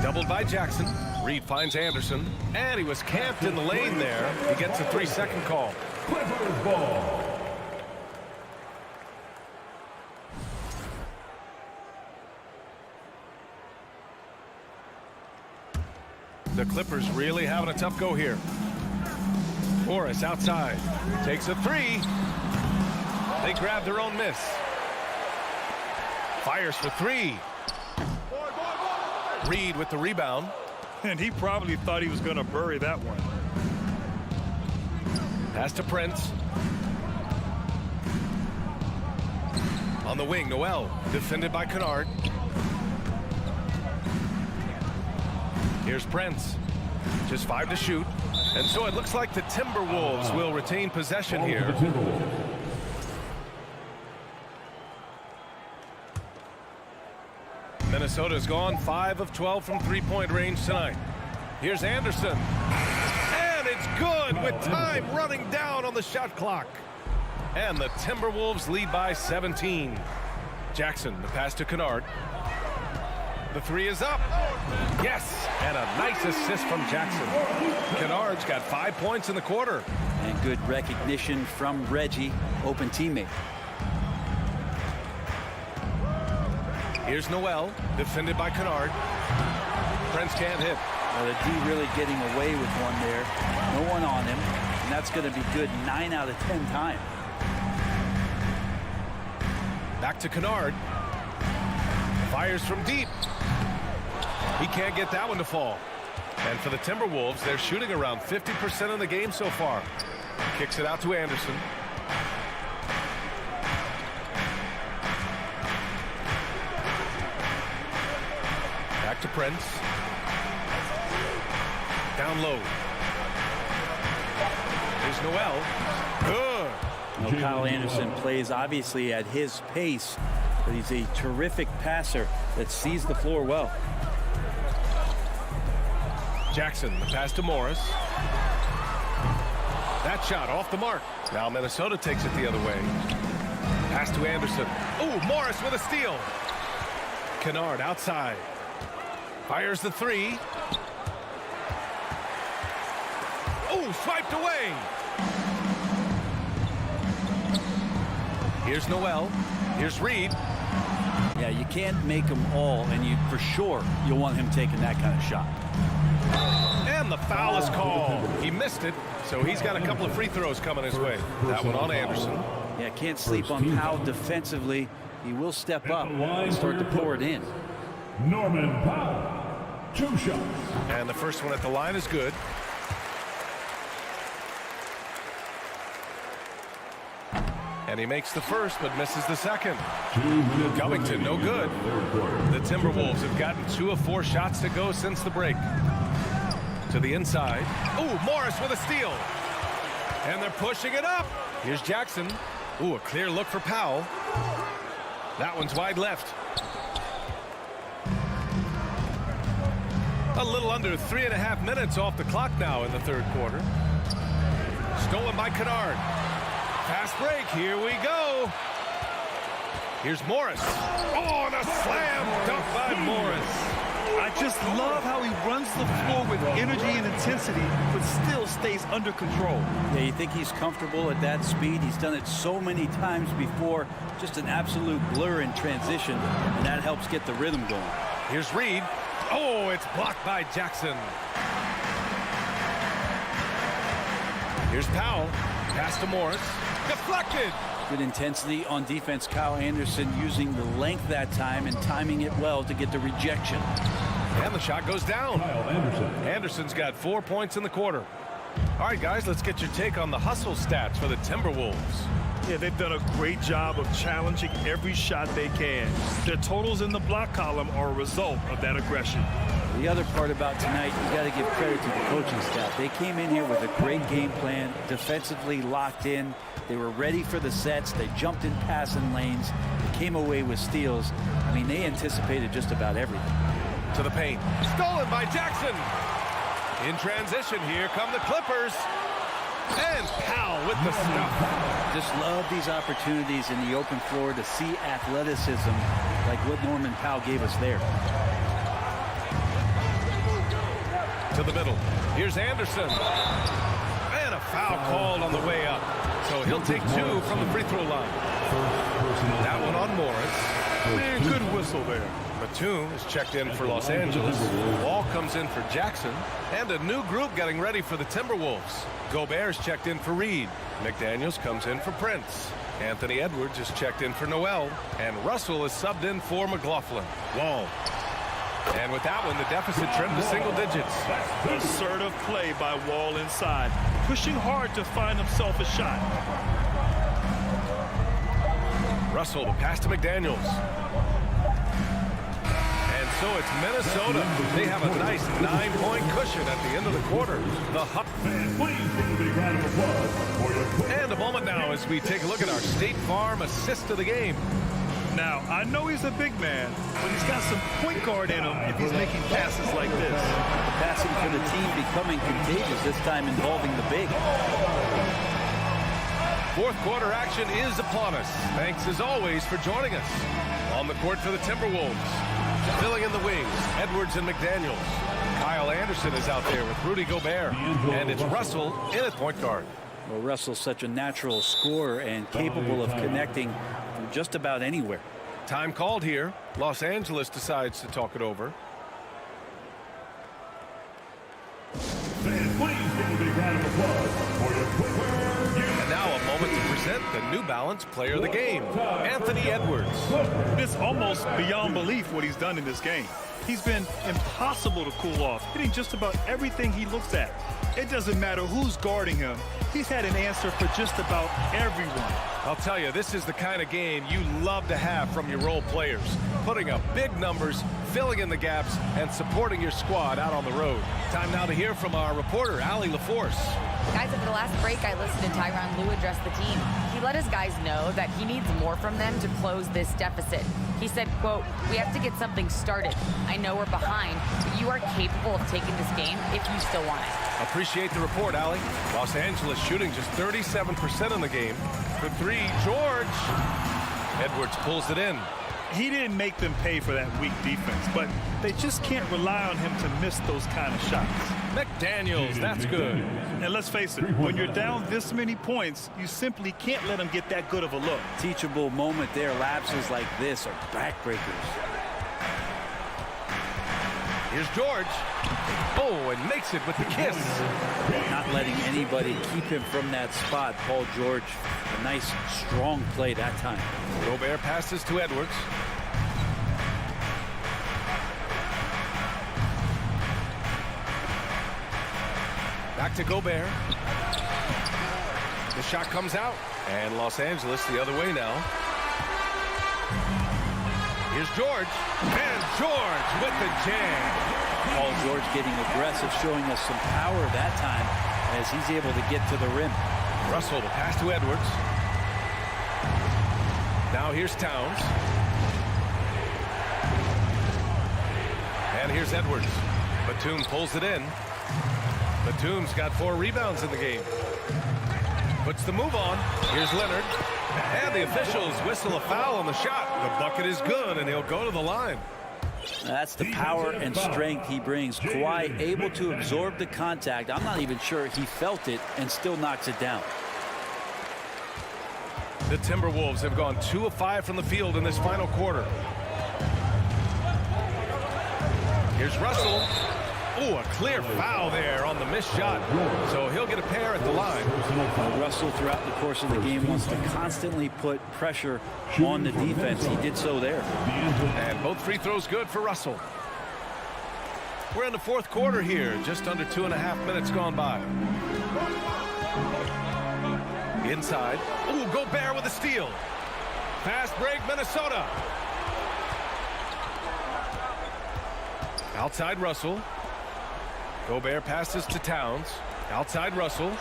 Doubled by Jackson. Reed finds Anderson. And he was camped in the lane there. He gets a 3-second call. Clippers ball. The Clippers really having a tough go here. Morris outside. Takes a three. They grab their own miss. Fires for three. Reed with the rebound. And he probably thought he was going to bury that one. Pass to Prince. On the wing, Noel. Defended by Kennard. Here's Prince. Just 5 to shoot. And so it looks like the Timberwolves will retain possession here. Minnesota's gone 5 of 12 from three-point range tonight. Here's Anderson. And it's good with time running down on the shot clock. And the Timberwolves lead by 17. Jackson, the pass to Kennard. The three is up. Yes, and a nice assist from Jackson. Kennard's got 5 points in the quarter. And good recognition from Reggie, open teammate. Here's Noel, defended by Kennard. Prince can't hit. Well, the D really getting away with one there. No one on him, and that's going to be good 9 out of 10 times. Back to Kennard. Fires from deep. He can't get that one to fall. And for the Timberwolves, they're shooting around 50% of the game so far. Kicks it out to Anderson. Back to Prince. Down low. Here's Noel. Good. You know, Kyle Anderson plays obviously at his pace, but he's a terrific passer that sees the floor well. Jackson, the pass to Morris. That shot off the mark. Now Minnesota takes it the other way. Pass to Anderson. Oh, Morris with a steal. Kennard outside. Fires the three. Oh, swiped away. Here's Noel. Here's Reed. Yeah, you can't make them all, and you for sure you'll want him taking that kind of shot. And the foul is called. He missed it, so he's got a couple of free throws coming his way. That one on Anderson. Yeah, can't sleep on Powell defensively. He will step up and start to pour it in. Norman Powell, 2 shots. And the first one at the line is good. And he makes the first, but misses the second. Covington, no good. The Timberwolves have gotten 2 of 4 shots to go since the break. To the inside. Oh, Morris with a steal. And they're pushing it up. Here's Jackson. Ooh, a clear look for Powell. That one's wide left. A little under 3.5 minutes off the clock now in the third quarter. Stolen by Kennard. Fast break, here we go. Here's Morris. Oh, and a slam dunk by Morris. I just love how he runs the floor with energy and intensity, but still stays under control. Yeah, you think he's comfortable at that speed? He's done it so many times before. Just an absolute blur in transition, and that helps get the rhythm going. Here's Reed. Oh, it's blocked by Jackson. Here's Powell. Pass to Morris. Deflected. Good intensity on defense. Kyle Anderson using the length that time and timing it well to get the rejection. And the shot goes down. Anderson's got 4 points in the quarter. All right, guys, let's get your take on the hustle stats for the Timberwolves. Yeah, they've done a great job of challenging every shot they can. Their totals in the block column are a result of that aggression. The other part about tonight, you got to give credit to the coaching staff. They came in here with a great game plan, defensively locked in. They were ready for the sets. They jumped in passing lanes. They came away with steals. I mean, they anticipated just about everything. To the paint. Stolen by Jackson. In transition, here come the Clippers. And Powell with the stuff. Just love these opportunities in the open floor to see athleticism like what Norman Powell gave us there. To the middle. Here's Anderson. And a foul called on the way up. So he'll take 2 from the free throw line. That one on Morris. Man, good whistle there. Batum is checked in for Los Angeles. Wall comes in for Jackson. And a new group getting ready for the Timberwolves. Gobert's checked in for Reed. McDaniels comes in for Prince. Anthony Edwards is checked in for Noel. And Russell is subbed in for McLaughlin. Wall. And with that one, the deficit trimmed to single digits. Assertive play by Wall inside. Pushing hard to find himself a shot. Russell to pass to McDaniels. And so it's Minnesota. They have a nice 9-point cushion at the end of the quarter. And a moment now as we take a look at our State Farm assist of the game. Now, I know he's a big man, but he's got some point guard in him if he's making passes like this. Passing for the team becoming contagious, this time involving the big. Fourth quarter action is upon us. Thanks as always for joining us. On the court for the Timberwolves. Filling in the wings, Edwards and McDaniels. Kyle Anderson is out there with Rudy Gobert. And it's Russell in at point guard. Well, Russell's such a natural scorer and capable of connecting from just about anywhere. Time called here. Los Angeles decides to talk it over. Fans, please give a big round of applause for your And now a moment to present the New Balance Player of the Game, Anthony Edwards. It's almost beyond belief what he's done in this game. He's been impossible to cool off, hitting just about everything he looks at. It doesn't matter who's guarding him. He's had an answer for just about everyone. I'll tell you, this is the kind of game you love to have from your role players. Putting up big numbers, filling in the gaps, and supporting your squad out on the road. Time now to hear from our reporter, Allie LaForce. Guys, after the last break, I listened to Tyronn Lue address the team. He let his guys know that he needs more from them to close this deficit. He said, quote, "We have to get something started. I know we're behind, but you are capable of taking this game if you still want it." Appreciate the report, Allie. Los Angeles shooting just 37% in the game. For three, George. Edwards pulls it in. He didn't make them pay for that weak defense, but they just can't rely on him to miss those kind of shots. McDaniels, that's good. And let's face it, when you're down this many points, you simply can't let him get that good of a look. Teachable moment there. Lapses like this are backbreakers. Here's George. Oh, and makes it with the kiss. Not letting anybody keep him from that spot. Paul George, a nice, strong play that time. Gobert passes to Edwards. Back to Gobert. The shot comes out. And Los Angeles the other way now. Here's George. And George with the jam. Paul George getting aggressive, showing us some power that time as he's able to get to the rim. Russell to pass to Edwards. Now here's Towns. And here's Edwards. Batum pulls it in. Batum's got 4 rebounds in the game. Puts the move on. Here's Leonard. And the officials whistle a foul on the shot. The bucket is good, and he'll go to the line. That's the power and strength he brings. Kawhi able to absorb the contact. I'm not even sure he felt it and still knocks it down. The Timberwolves have gone 2 of 5 from the field in this final quarter. Here's Russell. Oh, a clear foul there on the missed shot. So he'll get a pair at the line. Russell throughout the course of the game wants to constantly put pressure on the defense. He did so there. And both free throws good for Russell. We're in the fourth quarter here. Just under 2.5 minutes gone by. Inside. Oh, Gobert with a steal. Fast break, Minnesota. Outside Russell. Gobert passes to Towns. Outside Russell.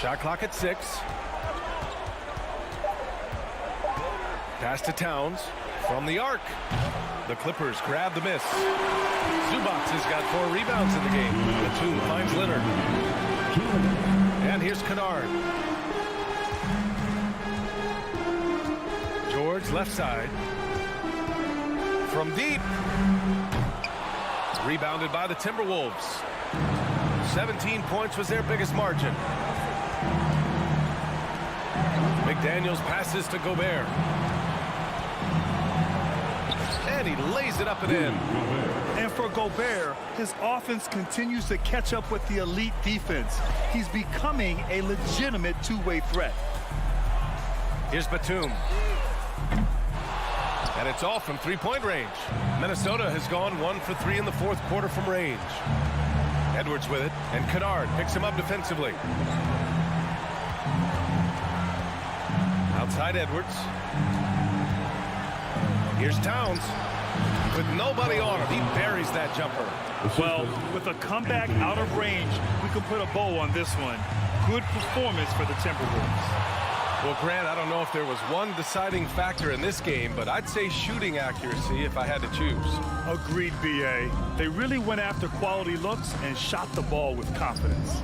Shot clock at 6. Pass to Towns from the arc. The Clippers grab the miss. Zubac has got 4 rebounds in the game. Batum finds Leonard. And here's Kennard. George left side. From deep. Rebounded by the Timberwolves. 17 points was their biggest margin. McDaniels passes to Gobert. And he lays it up and in. And for Gobert, his offense continues to catch up with the elite defense. He's becoming a legitimate two-way threat. Here's Batum. And it's all from three-point range. Minnesota has gone 1 for 3 in the fourth quarter from range. Edwards with it, and Kennard picks him up defensively. Outside Edwards. Here's Towns. With nobody on him, he buries that jumper. Well, with a comeback out of range, we can put a bow on this one. Good performance for the Timberwolves. Well, Grant, I don't know if there was one deciding factor in this game, but I'd say shooting accuracy if I had to choose. Agreed, B.A. They really went after quality looks and shot the ball with confidence.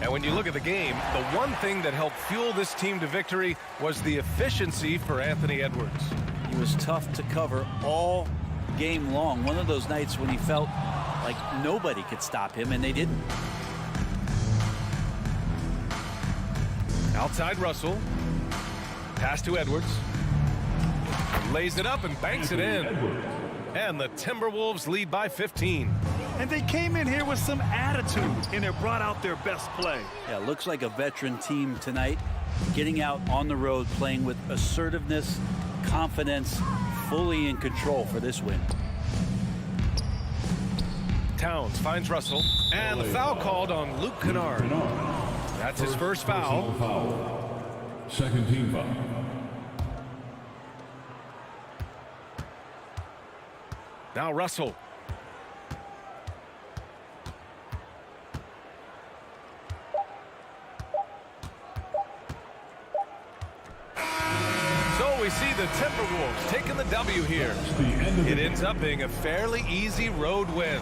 And when you look at the game, the one thing that helped fuel this team to victory was the efficiency for Anthony Edwards. He was tough to cover all game long. One of those nights when he felt like nobody could stop him, and they didn't. Outside Russell. Pass to Edwards. Lays it up and banks it in. And the Timberwolves lead by 15. And they came in here with some attitude, and it brought out their best play. Yeah, looks like a veteran team tonight, getting out on the road, playing with assertiveness, confidence, fully in control for this win. Towns finds Russell, and the foul called on Luke Kennard. That's his first foul. Second team foul. Now Russell. So we see the Timberwolves taking the W here. It ends up being a fairly easy road win.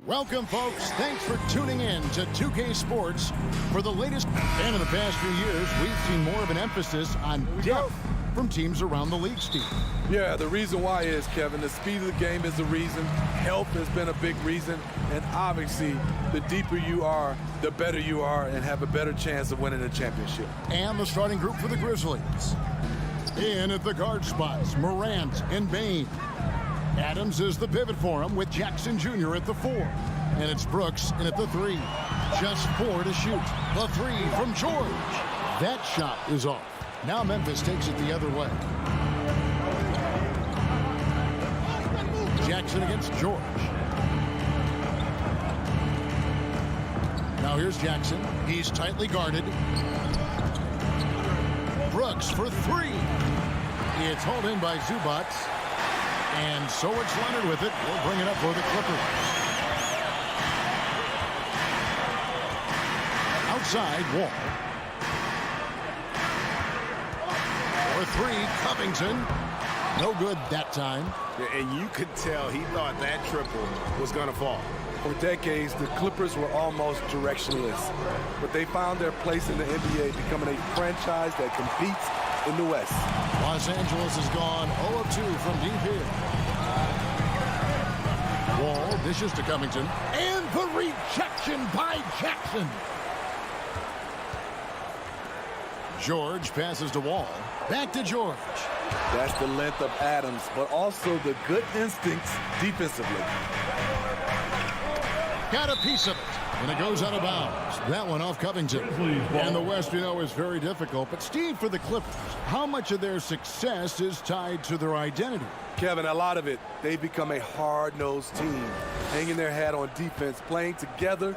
Welcome, folks. Thanks for tuning in to 2K Sports for the latest. And in the past few years, we've seen more of an emphasis on depth from teams around the league, Steve. Yeah, the reason why is, Kevin, the speed of the game is the reason. Health has been a big reason. And obviously, the deeper you are, the better you are and have a better chance of winning a championship. And the starting group for the Grizzlies. In at the guard spots, Morant and Bain. Adams is the pivot for him with Jackson Jr. at the 4. And it's Brooks in at the 3. Just 4 to shoot. The 3 from George. That shot is off. Now Memphis takes it the other way. Jackson against George. Now here's Jackson. He's tightly guarded. Brooks for 3. It's hauled in by Zubats. And so it's Leonard with it. We'll bring it up for the Clippers. Outside, Wall. For 3, Covington. No good that time. And you could tell he thought that triple was going to fall. For decades, the Clippers were almost directionless. But they found their place in the NBA, becoming a franchise that competes in the West. Los Angeles has gone 0-2 from deep here. Wall dishes to Covington. And the rejection by Jackson. George passes to Wall. Back to George. That's the length of Adams, but also the good instincts defensively. Got a piece of it. And it goes out of bounds. That one off Covington. And the West, you know, is very difficult. But, Steve, for the Clippers, how much of their success is tied to their identity? Kevin, a lot of it. They've become a hard-nosed team, hanging their hat on defense, playing together,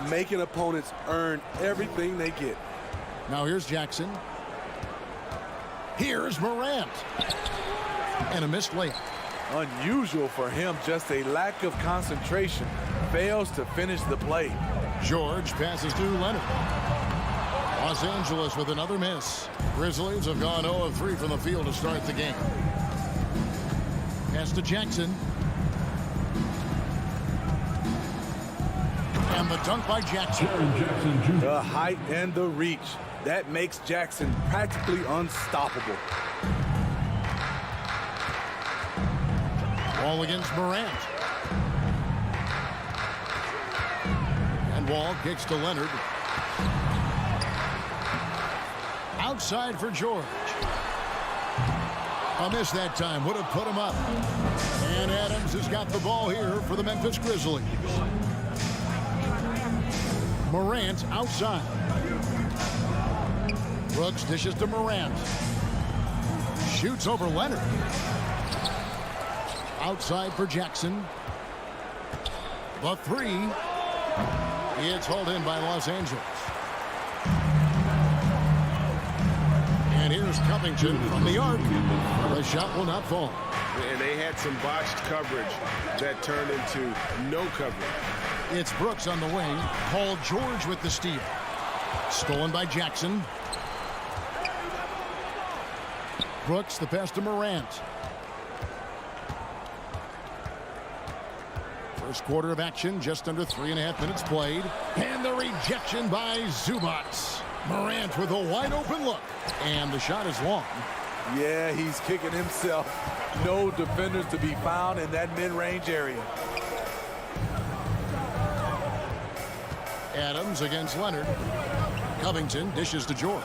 making opponents earn everything they get. Now here's Jackson. Here's Morant. And a missed layup. Unusual for him, just a lack of concentration. Fails to finish the play. George passes to Leonard. Los Angeles with another miss. Grizzlies have gone 0-3 from the field to start the game. Pass to Jackson. And the dunk by Jackson. The height and the reach. That makes Jackson practically unstoppable. Wall against Morant. And Wall kicks to Leonard. Outside for George. A miss that time. Would have put him up. And Adams has got the ball here for the Memphis Grizzlies. Morant outside. Brooks dishes to Morant. Shoots over Leonard. Outside for Jackson. The 3. It's hauled in by Los Angeles. And here's Covington from the arc. The shot will not fall. And they had some botched coverage that turned into no coverage. It's Brooks on the wing. Paul George with the steal. Stolen by Jackson. Brooks, the pass to Morant. First quarter of action, just under 3.5 minutes played. And the rejection by Zubats. Morant with a wide open look. And the shot is long. Yeah, he's kicking himself. No defenders to be found in that mid-range area. Adams against Leonard. Covington dishes to George.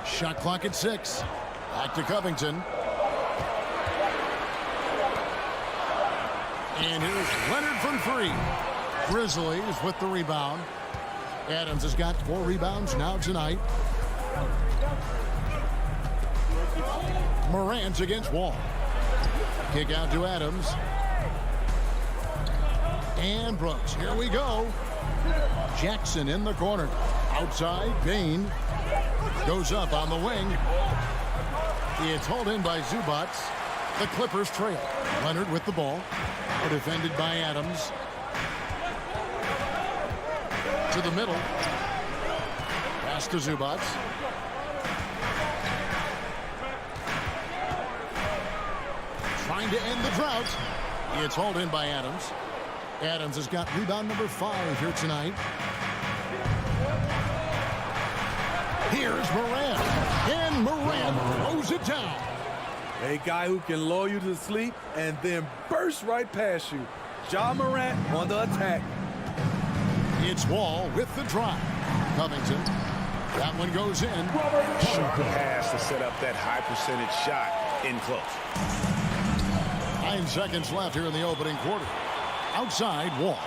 Shot clock at 6. Back to Covington. And here's Leonard from 3. Grizzlies with the rebound. Adams has got 4 rebounds now tonight. Morant against Wall. Kick out to Adams. And Brooks. Here we go. Jackson in the corner. Outside, Bain. Goes up on the wing. It's hauled in by Zubats. The Clippers trail. Leonard with the ball. Defended by Adams. To the middle. Pass to Zubac. Trying to end the drought. It's hauled in by Adams. Adams has got rebound number 5 here tonight. Here's Morant. And Morant throws it down. A guy who can lull you to sleep and then burst right past you. Ja Morant on the attack. It's Wall with the drive. Covington. That one goes in. Sharp pass to set up that high percentage shot in close. 9 seconds left here in the opening quarter. Outside, Wall.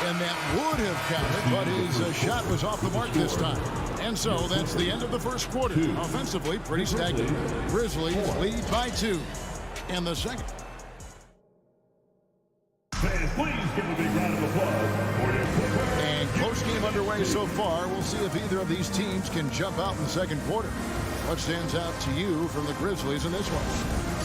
And that would have counted, but his shot was off the mark this time. And so that's the end of the first quarter. Offensively, pretty stagnant. Grizzlies lead by 2. And the second. Fans, please give a big round of applause for your Clippers. And close game underway so far. We'll see if either of these teams can jump out in the second quarter. What stands out to you from the Grizzlies in this one?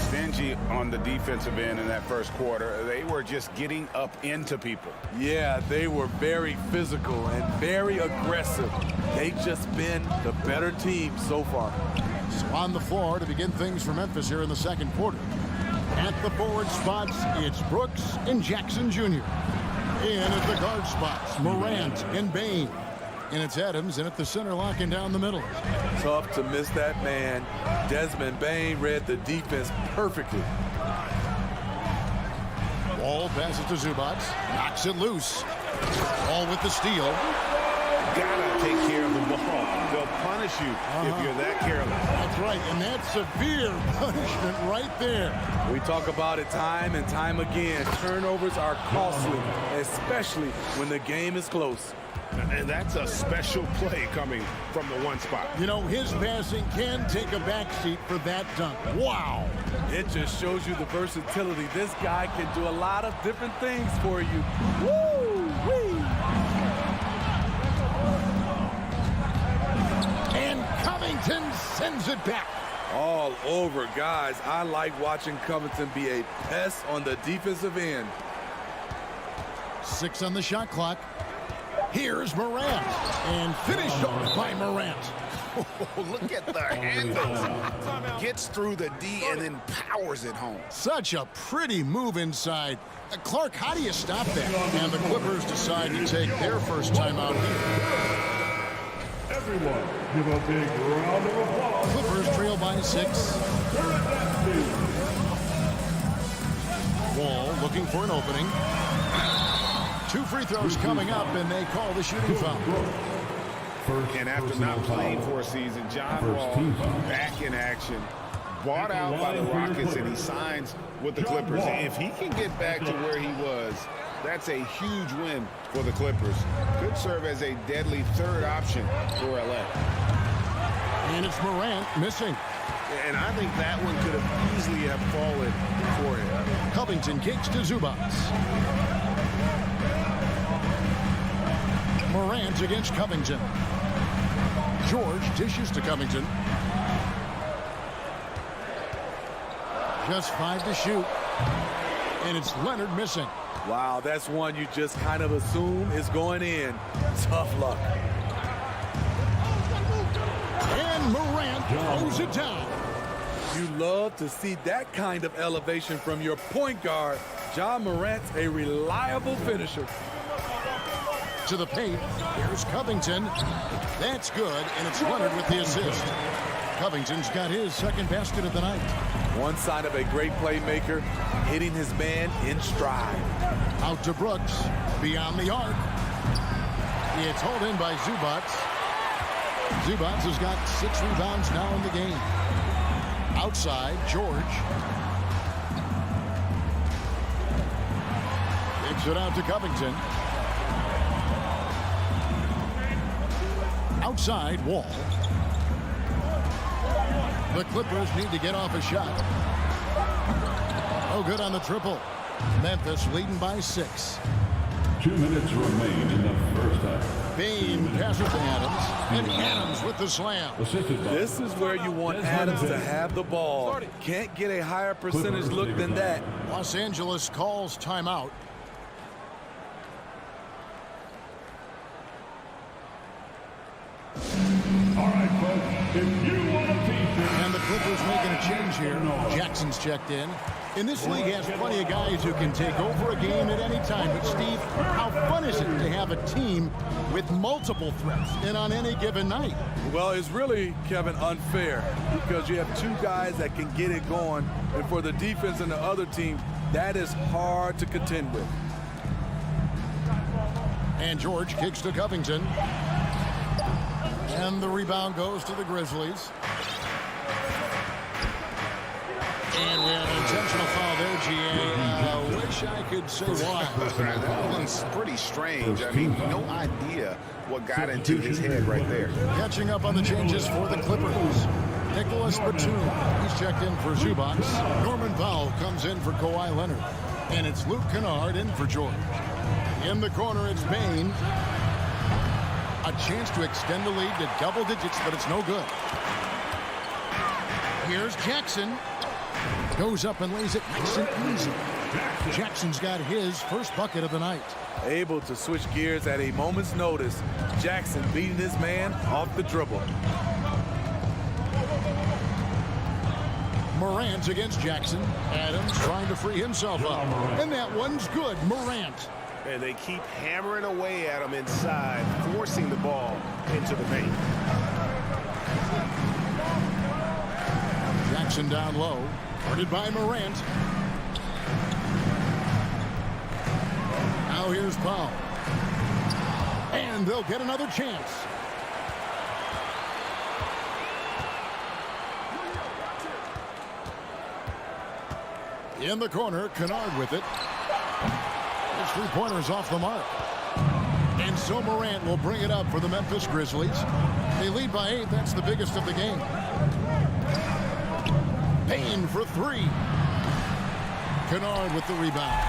Stingy on the defensive end in that first quarter. They were just getting up into people. Yeah, they were very physical and very aggressive. They've just been the better team so far. So on the floor to begin things for Memphis here in the second quarter. At the forward spots, it's Brooks and Jackson Jr. In at the guard spots, Morant and Bain. And it's Adams in at the center, locking down the middle. Tough to miss that man. Desmond Bain read the defense perfectly. Wall passes to Zubac. Knocks it loose. Wall with the steal. Gotta take care of the ball. They'll punish you if you're that careless. That's right, and that's severe punishment right there. We talk about it time and time again. Turnovers are costly, especially when the game is close. And that's a special play coming from the one spot. You know, his passing can take a backseat for that dunk. Wow. It just shows you the versatility. This guy can do a lot of different things for you. Woo-wee. And Covington sends it back. All over, guys. I like watching Covington be a pest on the defensive end. 6 on the shot clock. Here's Morant, and finished off by Morant. Look at the handles. Gets through the D and then powers it home. Such a pretty move inside. Clark, how do you stop that? And the Clippers decide to take their first time out here. Everyone, give a big round of applause. Clippers trail by 6. Wall looking for an opening. 2 free throws coming up, and they call the shooting foul. And after not playing for a season, John Wall back in action, bought out by the Rockets, and he signs with the Clippers. If he can get back to where he was, that's a huge win for the Clippers. Could serve as a deadly third option for LA. And it's Morant missing. And I think that one could have easily have fallen for him. Covington kicks to Zubac. Morant against Covington. George dishes to Covington. Just 5 to shoot. And it's Leonard missing. Wow, that's one you just kind of assume is going in. Tough luck. And Morant throws it down. You love to see that kind of elevation from your point guard. Ja Morant's a reliable finisher. To the paint. Here's Covington. That's good, and it's Leonard with the assist. Covington's got his second basket of the night. One sign of a great playmaker, hitting his man in stride. Out to Brooks. Beyond the arc. It's hauled in by Zubac. Zubac has got 6 rebounds now in the game. Outside, George. Takes it out to Covington. Outside, Wall. The Clippers need to get off a shot. Oh, good on the triple. Memphis leading by 6. 2 minutes remain in the first half. Bain passes to Adams, and Adams with the slam. This is where you want Adams to have the ball. Can't get a higher percentage look than that. Los Angeles calls timeout. All right, folks, if you want a t-shirt. And the Clippers making a change here. Jackson's checked in. And this league has plenty of guys who can take over a game at any time. But, Steve, how fun is it to have a team with multiple threats and on any given night? Well, it's really, Kevin, unfair because you have two guys that can get it going. And for the defense and the other team, that is hard to contend with. And George kicks to Covington. And the rebound goes to the Grizzlies. And we have an intentional foul there, GA. I wish I could say why. That one's pretty strange. I mean, no idea what got into his head right there. Catching up on the changes for the Clippers. Nicholas Batum, he's checked in for Zubac. Norman Powell comes in for Kawhi Leonard. And it's Luke Kennard in for George. In the corner, it's Bain. A chance to extend the lead to double digits, but it's no good. Here's Jackson. Goes up and lays it nice and easy. Jackson's got his first bucket of the night. Able to switch gears at a moment's notice. Jackson beating his man off the dribble. Morant against Jackson. Adams trying to free himself up. And that one's good. Morant. And they keep hammering away at him inside, forcing the ball into the paint. Jackson down low. Guarded by Morant. Now here's Powell. And they'll get another chance. In the corner, Kennard with it. His three-pointers off the mark. And so Morant will bring it up for the Memphis Grizzlies. They lead by 8. That's the biggest of the game. Payne for 3. Kennard with the rebound.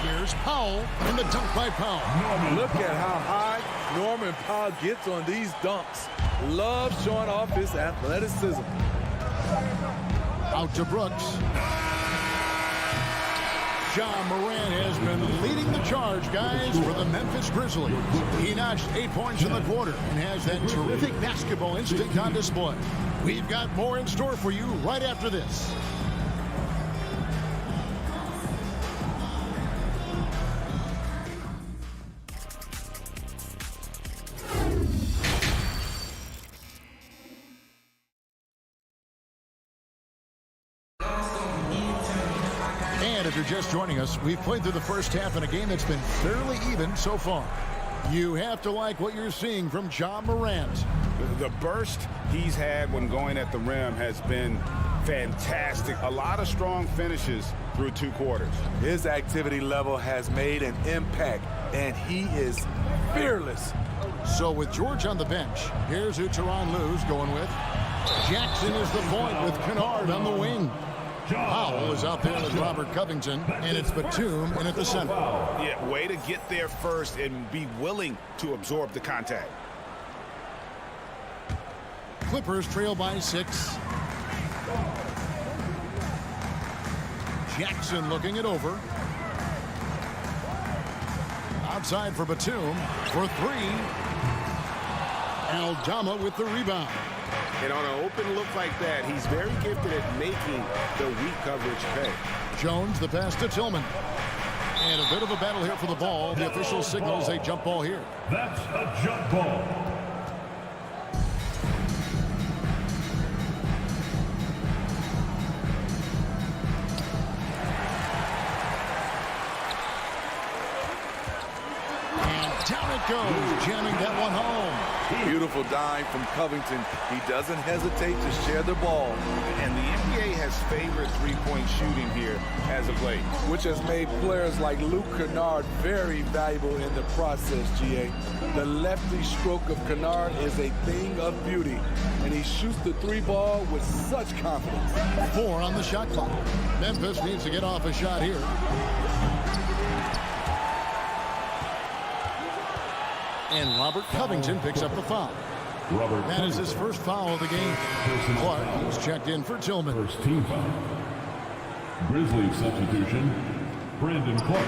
Here's Powell, and the dunk by Powell. Look at how high Norman Powell gets on these dunks. Loves showing off his athleticism. Out to Brooks. John Morant has been leading the charge, guys, for the Memphis Grizzlies. He notched 8 points in the quarter and has that terrific basketball instinct on display. We've got more in store for you right after this. If you're just joining us, we've played through the first half in a game that's been fairly even so far. You have to like what you're seeing from John Morant. The burst he's had when going at the rim has been fantastic. A lot of strong finishes through 2 quarters. His activity level has made an impact, and he is fearless. So with George on the bench, here's who Tyronn Lue's going with. Jackson is the point with Kennard on the wing. Powell is out there with Robert Covington, and it's Batum in at the center. Yeah, way to get there first and be willing to absorb the contact. Clippers trail by 6. Jackson looking it over. Outside for Batum for 3. Aldama with the rebound. And on an open look like that, he's very gifted at making the weak coverage pay. Jones, the pass to Tillman. And a bit of a battle here for the ball. The official signals a jump ball here. That's a jump ball. And Down it goes, jamming that one home. Beautiful dime from Covington. He doesn't hesitate to share the ball. And the NBA has favored three-point shooting here as of late, which has made players like Luke Kennard very valuable in the process, GA. The lefty stroke of Kennard is a thing of beauty, and he shoots the three ball with such confidence. 4 on the shot clock. Memphis needs to get off a shot here. And Robert Covington picks up the foul. That is his first foul of the game. Clark, he's checked in for Tillman. First team foul. Grizzlies substitution, Brandon Clark.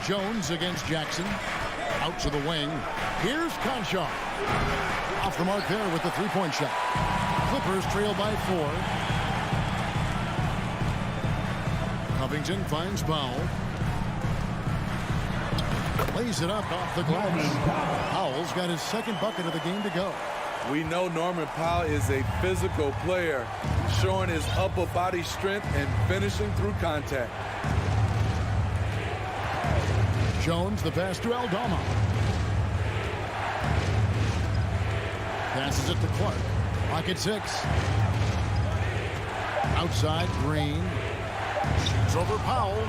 Jones against Jackson. Out to the wing. Here's Conchar. Off the mark there with the three-point shot. Clippers trail by 4. Covington finds Powell. Lays it up off the glass. Powell's got his second bucket of the game to go. We know Norman Powell is a physical player, showing his upper body strength and finishing through contact. Jones, the pass to Aldama. Passes it to Clark. Lock at 6. Outside, Green. Shoots over Powell.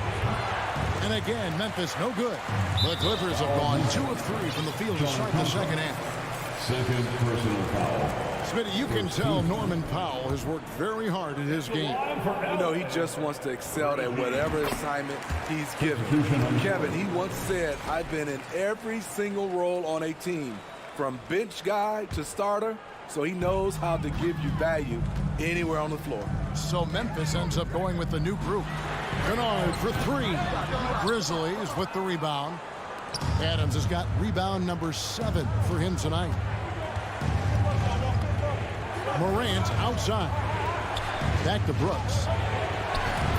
And again, Memphis no good. The Clippers have gone 2 of 3 from the field to start the second half. Second personal foul. Smitty, you can tell Norman Powell has worked very hard at his game. You know, he just wants to excel at whatever assignment he's given. Kevin, he once said, I've been in every single role on a team, from bench guy to starter, so he knows how to give you value anywhere on the floor. So Memphis ends up going with the new group. Kennard for 3. Grizzlies with the rebound. Adams has got rebound number 7 for him tonight. Morant outside. Back to Brooks.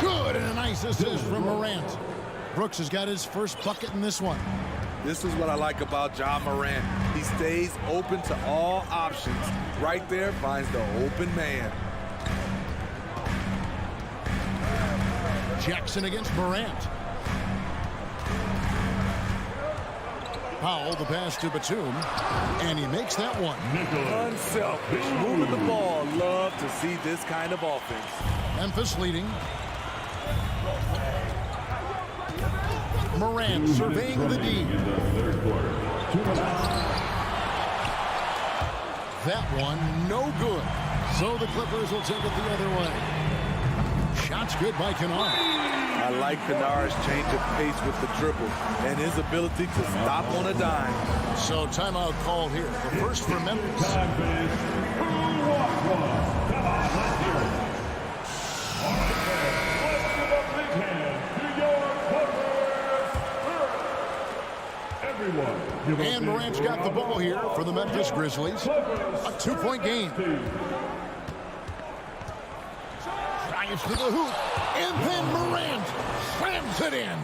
Good, and a nice assist from Morant. Brooks has got his first bucket in this one. This is what I like about Ja Morant. He stays open to all options. Right there, finds the open man. Jackson against Morant. Powell, the pass to Batum, and he makes that one. Unselfish, moving the ball. Love to see this kind of offense. Memphis leading. Morant surveying the D. That one, no good. So the Clippers will take it the other way. Shots good by Kennard. I like Kennard's change of pace with the dribble and his ability to stop on a dime. So timeout called here. The first for Memphis. And Morant's got the ball here for the Memphis Grizzlies. A 2-point game. Drives to the hoop, and then Morant slams it in.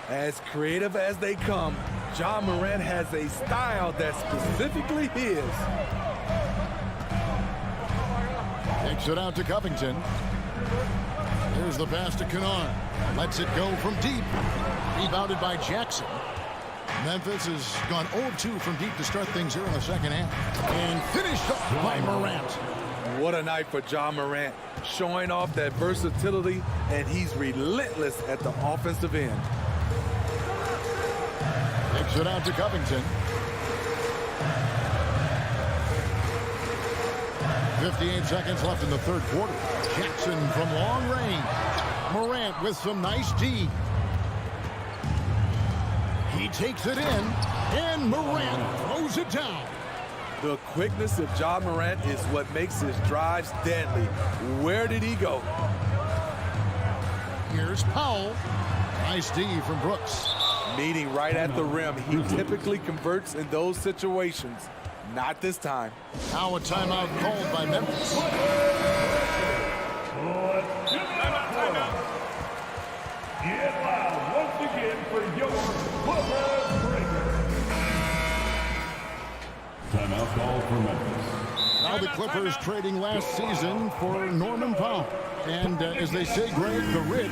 As creative as they come, Ja Morant has a style that's specifically his. Takes it out to Covington. Here's the pass to Kennard. Lets it go from deep. Rebounded by Jackson. Memphis has gone 0-2 from deep to start things here in the second half. And finished up by Morant. What a night for Ja Morant. Showing off that versatility, and he's relentless at the offensive end. Takes it out to Covington. 58 seconds left in the third quarter. Jackson from long range. Morant with some nice D. He takes it in, and Morant throws it down. The quickness of Ja Morant is what makes his drives deadly. Where did he go? Here's Powell. Nice D from Brooks. Meeting right at the rim. He typically converts in those situations. Not this time. Now a timeout called by Memphis. Get loud once again for your Clippers Breaker. Timeout call for Memphis. Well, the Clippers trading last season for Norman Powell. And as they say, Greg, the rich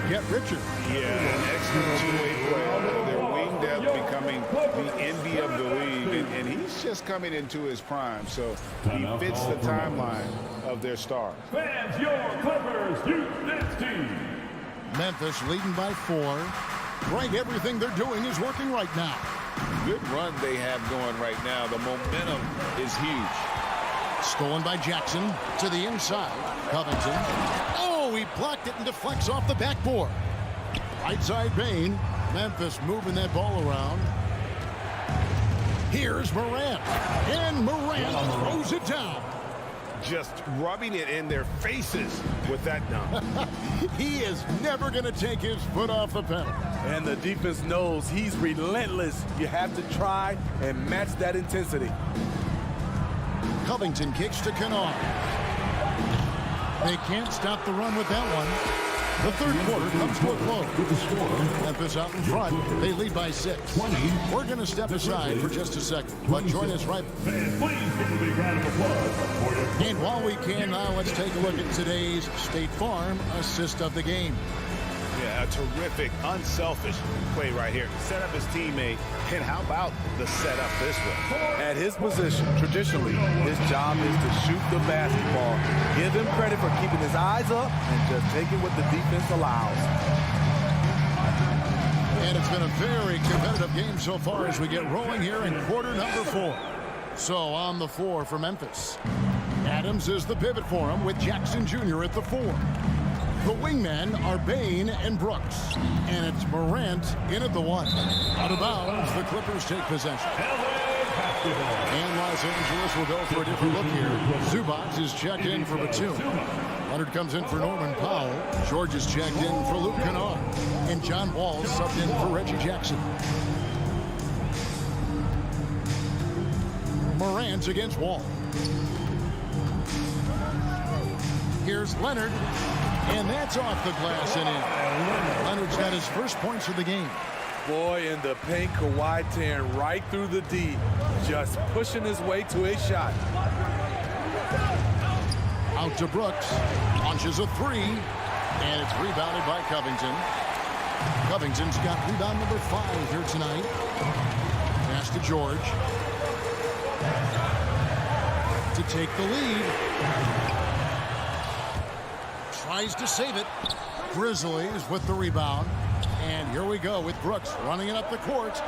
get richer. Yeah, an excellent two-way player. Their wing depth becoming the envy of the league. And he's just coming into his prime. So he fits the timeline of their star. Fans, your Clippers Youth Dance Team. Memphis leading by 4. Greg, everything they're doing is working right now. Good run they have going right now. The momentum is huge. Stolen by Jackson to the inside. Covington. Oh, he blocked it and deflects off the backboard. Right side Bain. Memphis moving that ball around. Here's Morant. And Morant throws it down. Just rubbing it in their faces with that dunk. He is never going to take his foot off the pedal. And the defense knows he's relentless. You have to try and match that intensity. Covington kicks to Kennard. They can't stop the run with that one. The third quarter comes to a close. Memphis out in front. They lead by 6. We're going to step aside for just a second, but join us right. And while we can now, let's take a look at today's State Farm assist of the game. Yeah, a terrific, unselfish play right here. Set up his teammate, and how about the setup this way? At his position, traditionally, his job is to shoot the basketball. Give him credit for keeping his eyes up and just taking what the defense allows. And it's been a very competitive game so far as we get rolling here in quarter number 4. So on the floor for Memphis, Adams is the pivot for him with Jackson Jr. at the 4. The wingmen are Bain and Brooks. And it's Morant in at the 1. Out of bounds, the Clippers take possession. And Los Angeles will go for a different look here. Zubac is checked in for Batum. Leonard comes in for Norman Powell. George is checked in for Luke Kennard. And John Wall subbed in for Reggie Jackson. Morant against Wall. Here's Leonard. And that's off the glass and in. Leonard's got his first points of the game. Boy, in the paint, Kawhi tearing right through the D. Just pushing his way to a shot. Out to Brooks. Launches a 3. And it's rebounded by Covington. Covington's got rebound number 5 here tonight. Pass to George. To take the lead. Tries to save it. Grizzlies with the rebound. And here we go with Brooks running it up the court.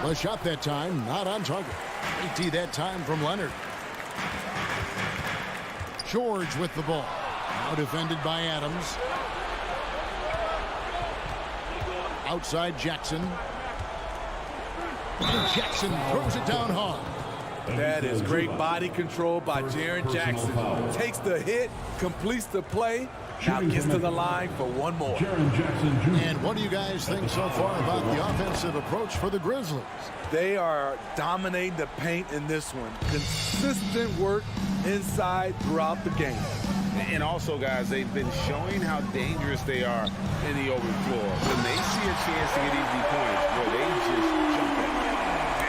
The shot that time, not on target. 80 that time from Leonard. George with the ball. Now defended by Adams. Outside Jackson. And Jackson throws it down hard. That is great body control by Jaren Jackson. Takes the hit, completes the play, now gets to the line for one more. And what do you guys think so far about the offensive approach for the Grizzlies? They are dominating the paint in this one. Consistent work inside throughout the game. And also, guys, they've been showing how dangerous they are in the open floor. When they see a chance to get easy points, where they just jump in.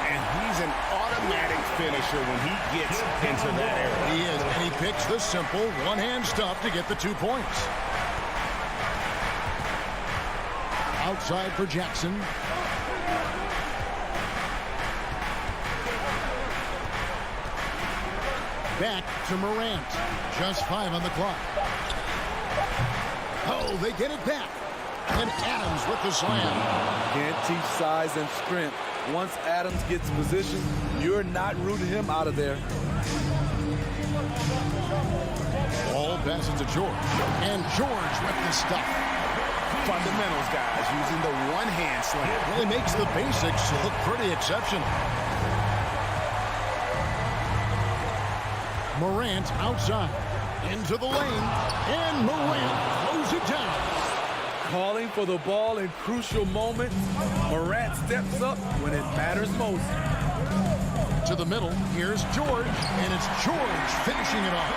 And he's an automatic finisher when he gets into that area. He is, and he picks the simple one-hand stuff to get the 2 points. Outside for Jackson. Back to Morant. Just 5 on the clock. Oh, they get it back. And Adams with the slam. Can't teach size and strength. Once Adams gets position, you're not rooting him out of there. Ball passes to George. And George with the stuff. Fundamentals, guys, using the one-hand slam. Really makes the basics look pretty exceptional. Morant outside. Into the lane. And Morant throws it down. Calling for the ball in crucial moments. Morant steps up when it matters most. To the middle, here's George, and it's George finishing it off.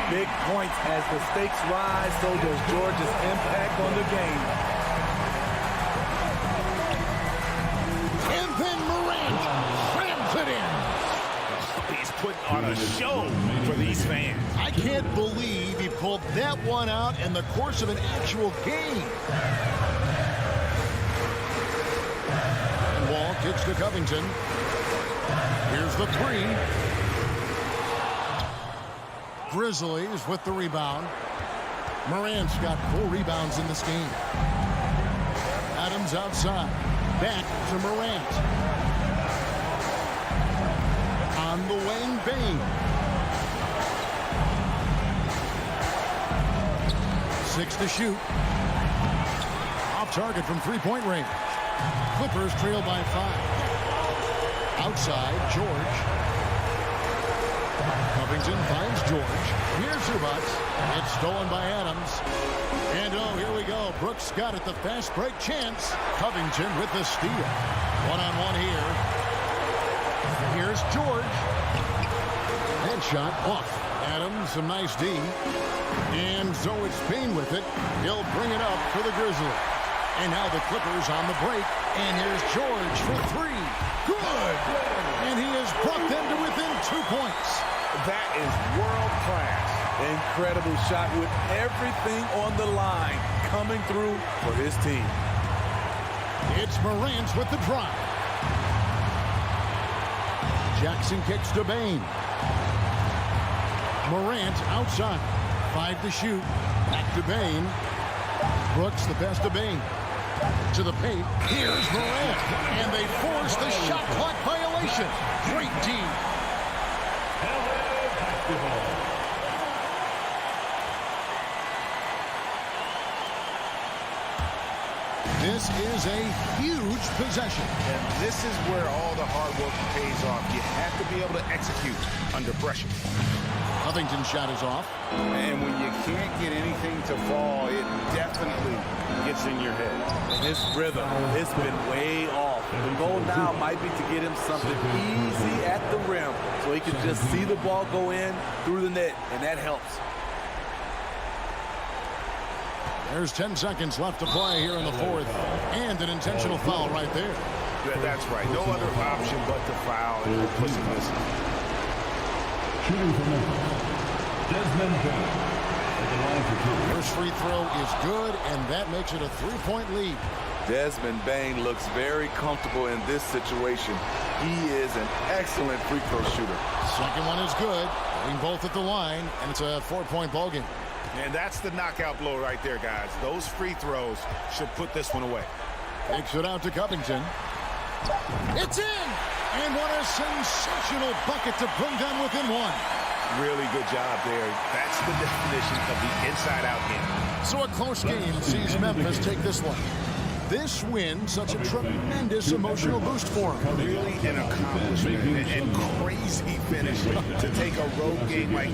Big points as the stakes rise, so does George's impact on the game. And then Morant slams it in. He's putting on a show for these fans. I can't believe he pulled that one out in the course of an actual game. And Wall kicks to Covington. Here's the three. Grizzlies with the rebound. Morant's got 4 rebounds in this game. Adams outside. Back to Morant. On the wing, Bane. 6 to shoot. Off target from three-point range. Clippers trail by 5. Outside, George. Covington finds George. Here's Zubats. It's stolen by Adams. And oh, here we go. Brooks got it, the fast break chance. Covington with the steal. One-on-one here. Here's George. Headshot off. Adams, some nice D. And so it's Payne with it. He'll bring it up for the Grizzlies. And now the Clippers on the break. And here's George for 3. Good! And he has brought them to within 2 points. That is world class. Incredible shot with everything on the line coming through for his team. It's Morant with the drive. Jackson kicks to Bane. Morant outside. 5 to shoot. Back to Bane. Brooks the pass to Bane. To the paint. Here's Morant. And they force the shot clock violation. Great D. This is a huge possession. And this is where all the hard work pays off. You have to be able to execute under pressure. Covington's shot is off. And when you can't get anything to fall, it definitely gets in your head. His rhythm, it's been way off. The goal now might be to get him something easy at the rim so he can just see the ball go in through the net, and that helps. There's 10 seconds left to play here in the fourth. And an intentional foul right there. Yeah, that's right. No other option but to foul and hopeless and missing. Shooting for Memphis, Desmond Bane. First free throw is good, and that makes it a 3-point lead. Desmond Bane looks very comfortable in this situation. He is an excellent free throw shooter. Second one is good. Getting both at the line, and it's a 4-point ball game. And that's the knockout blow right there, guys. Those free throws should put this one away. Takes it out to Covington. It's in! And what a sensational bucket to bring them within 1. Really good job there. That's the definition of the inside-out game. So a close game sees Memphis take this one. This win, such a tremendous emotional boost for them. Really an accomplishment and crazy finish to take a road game like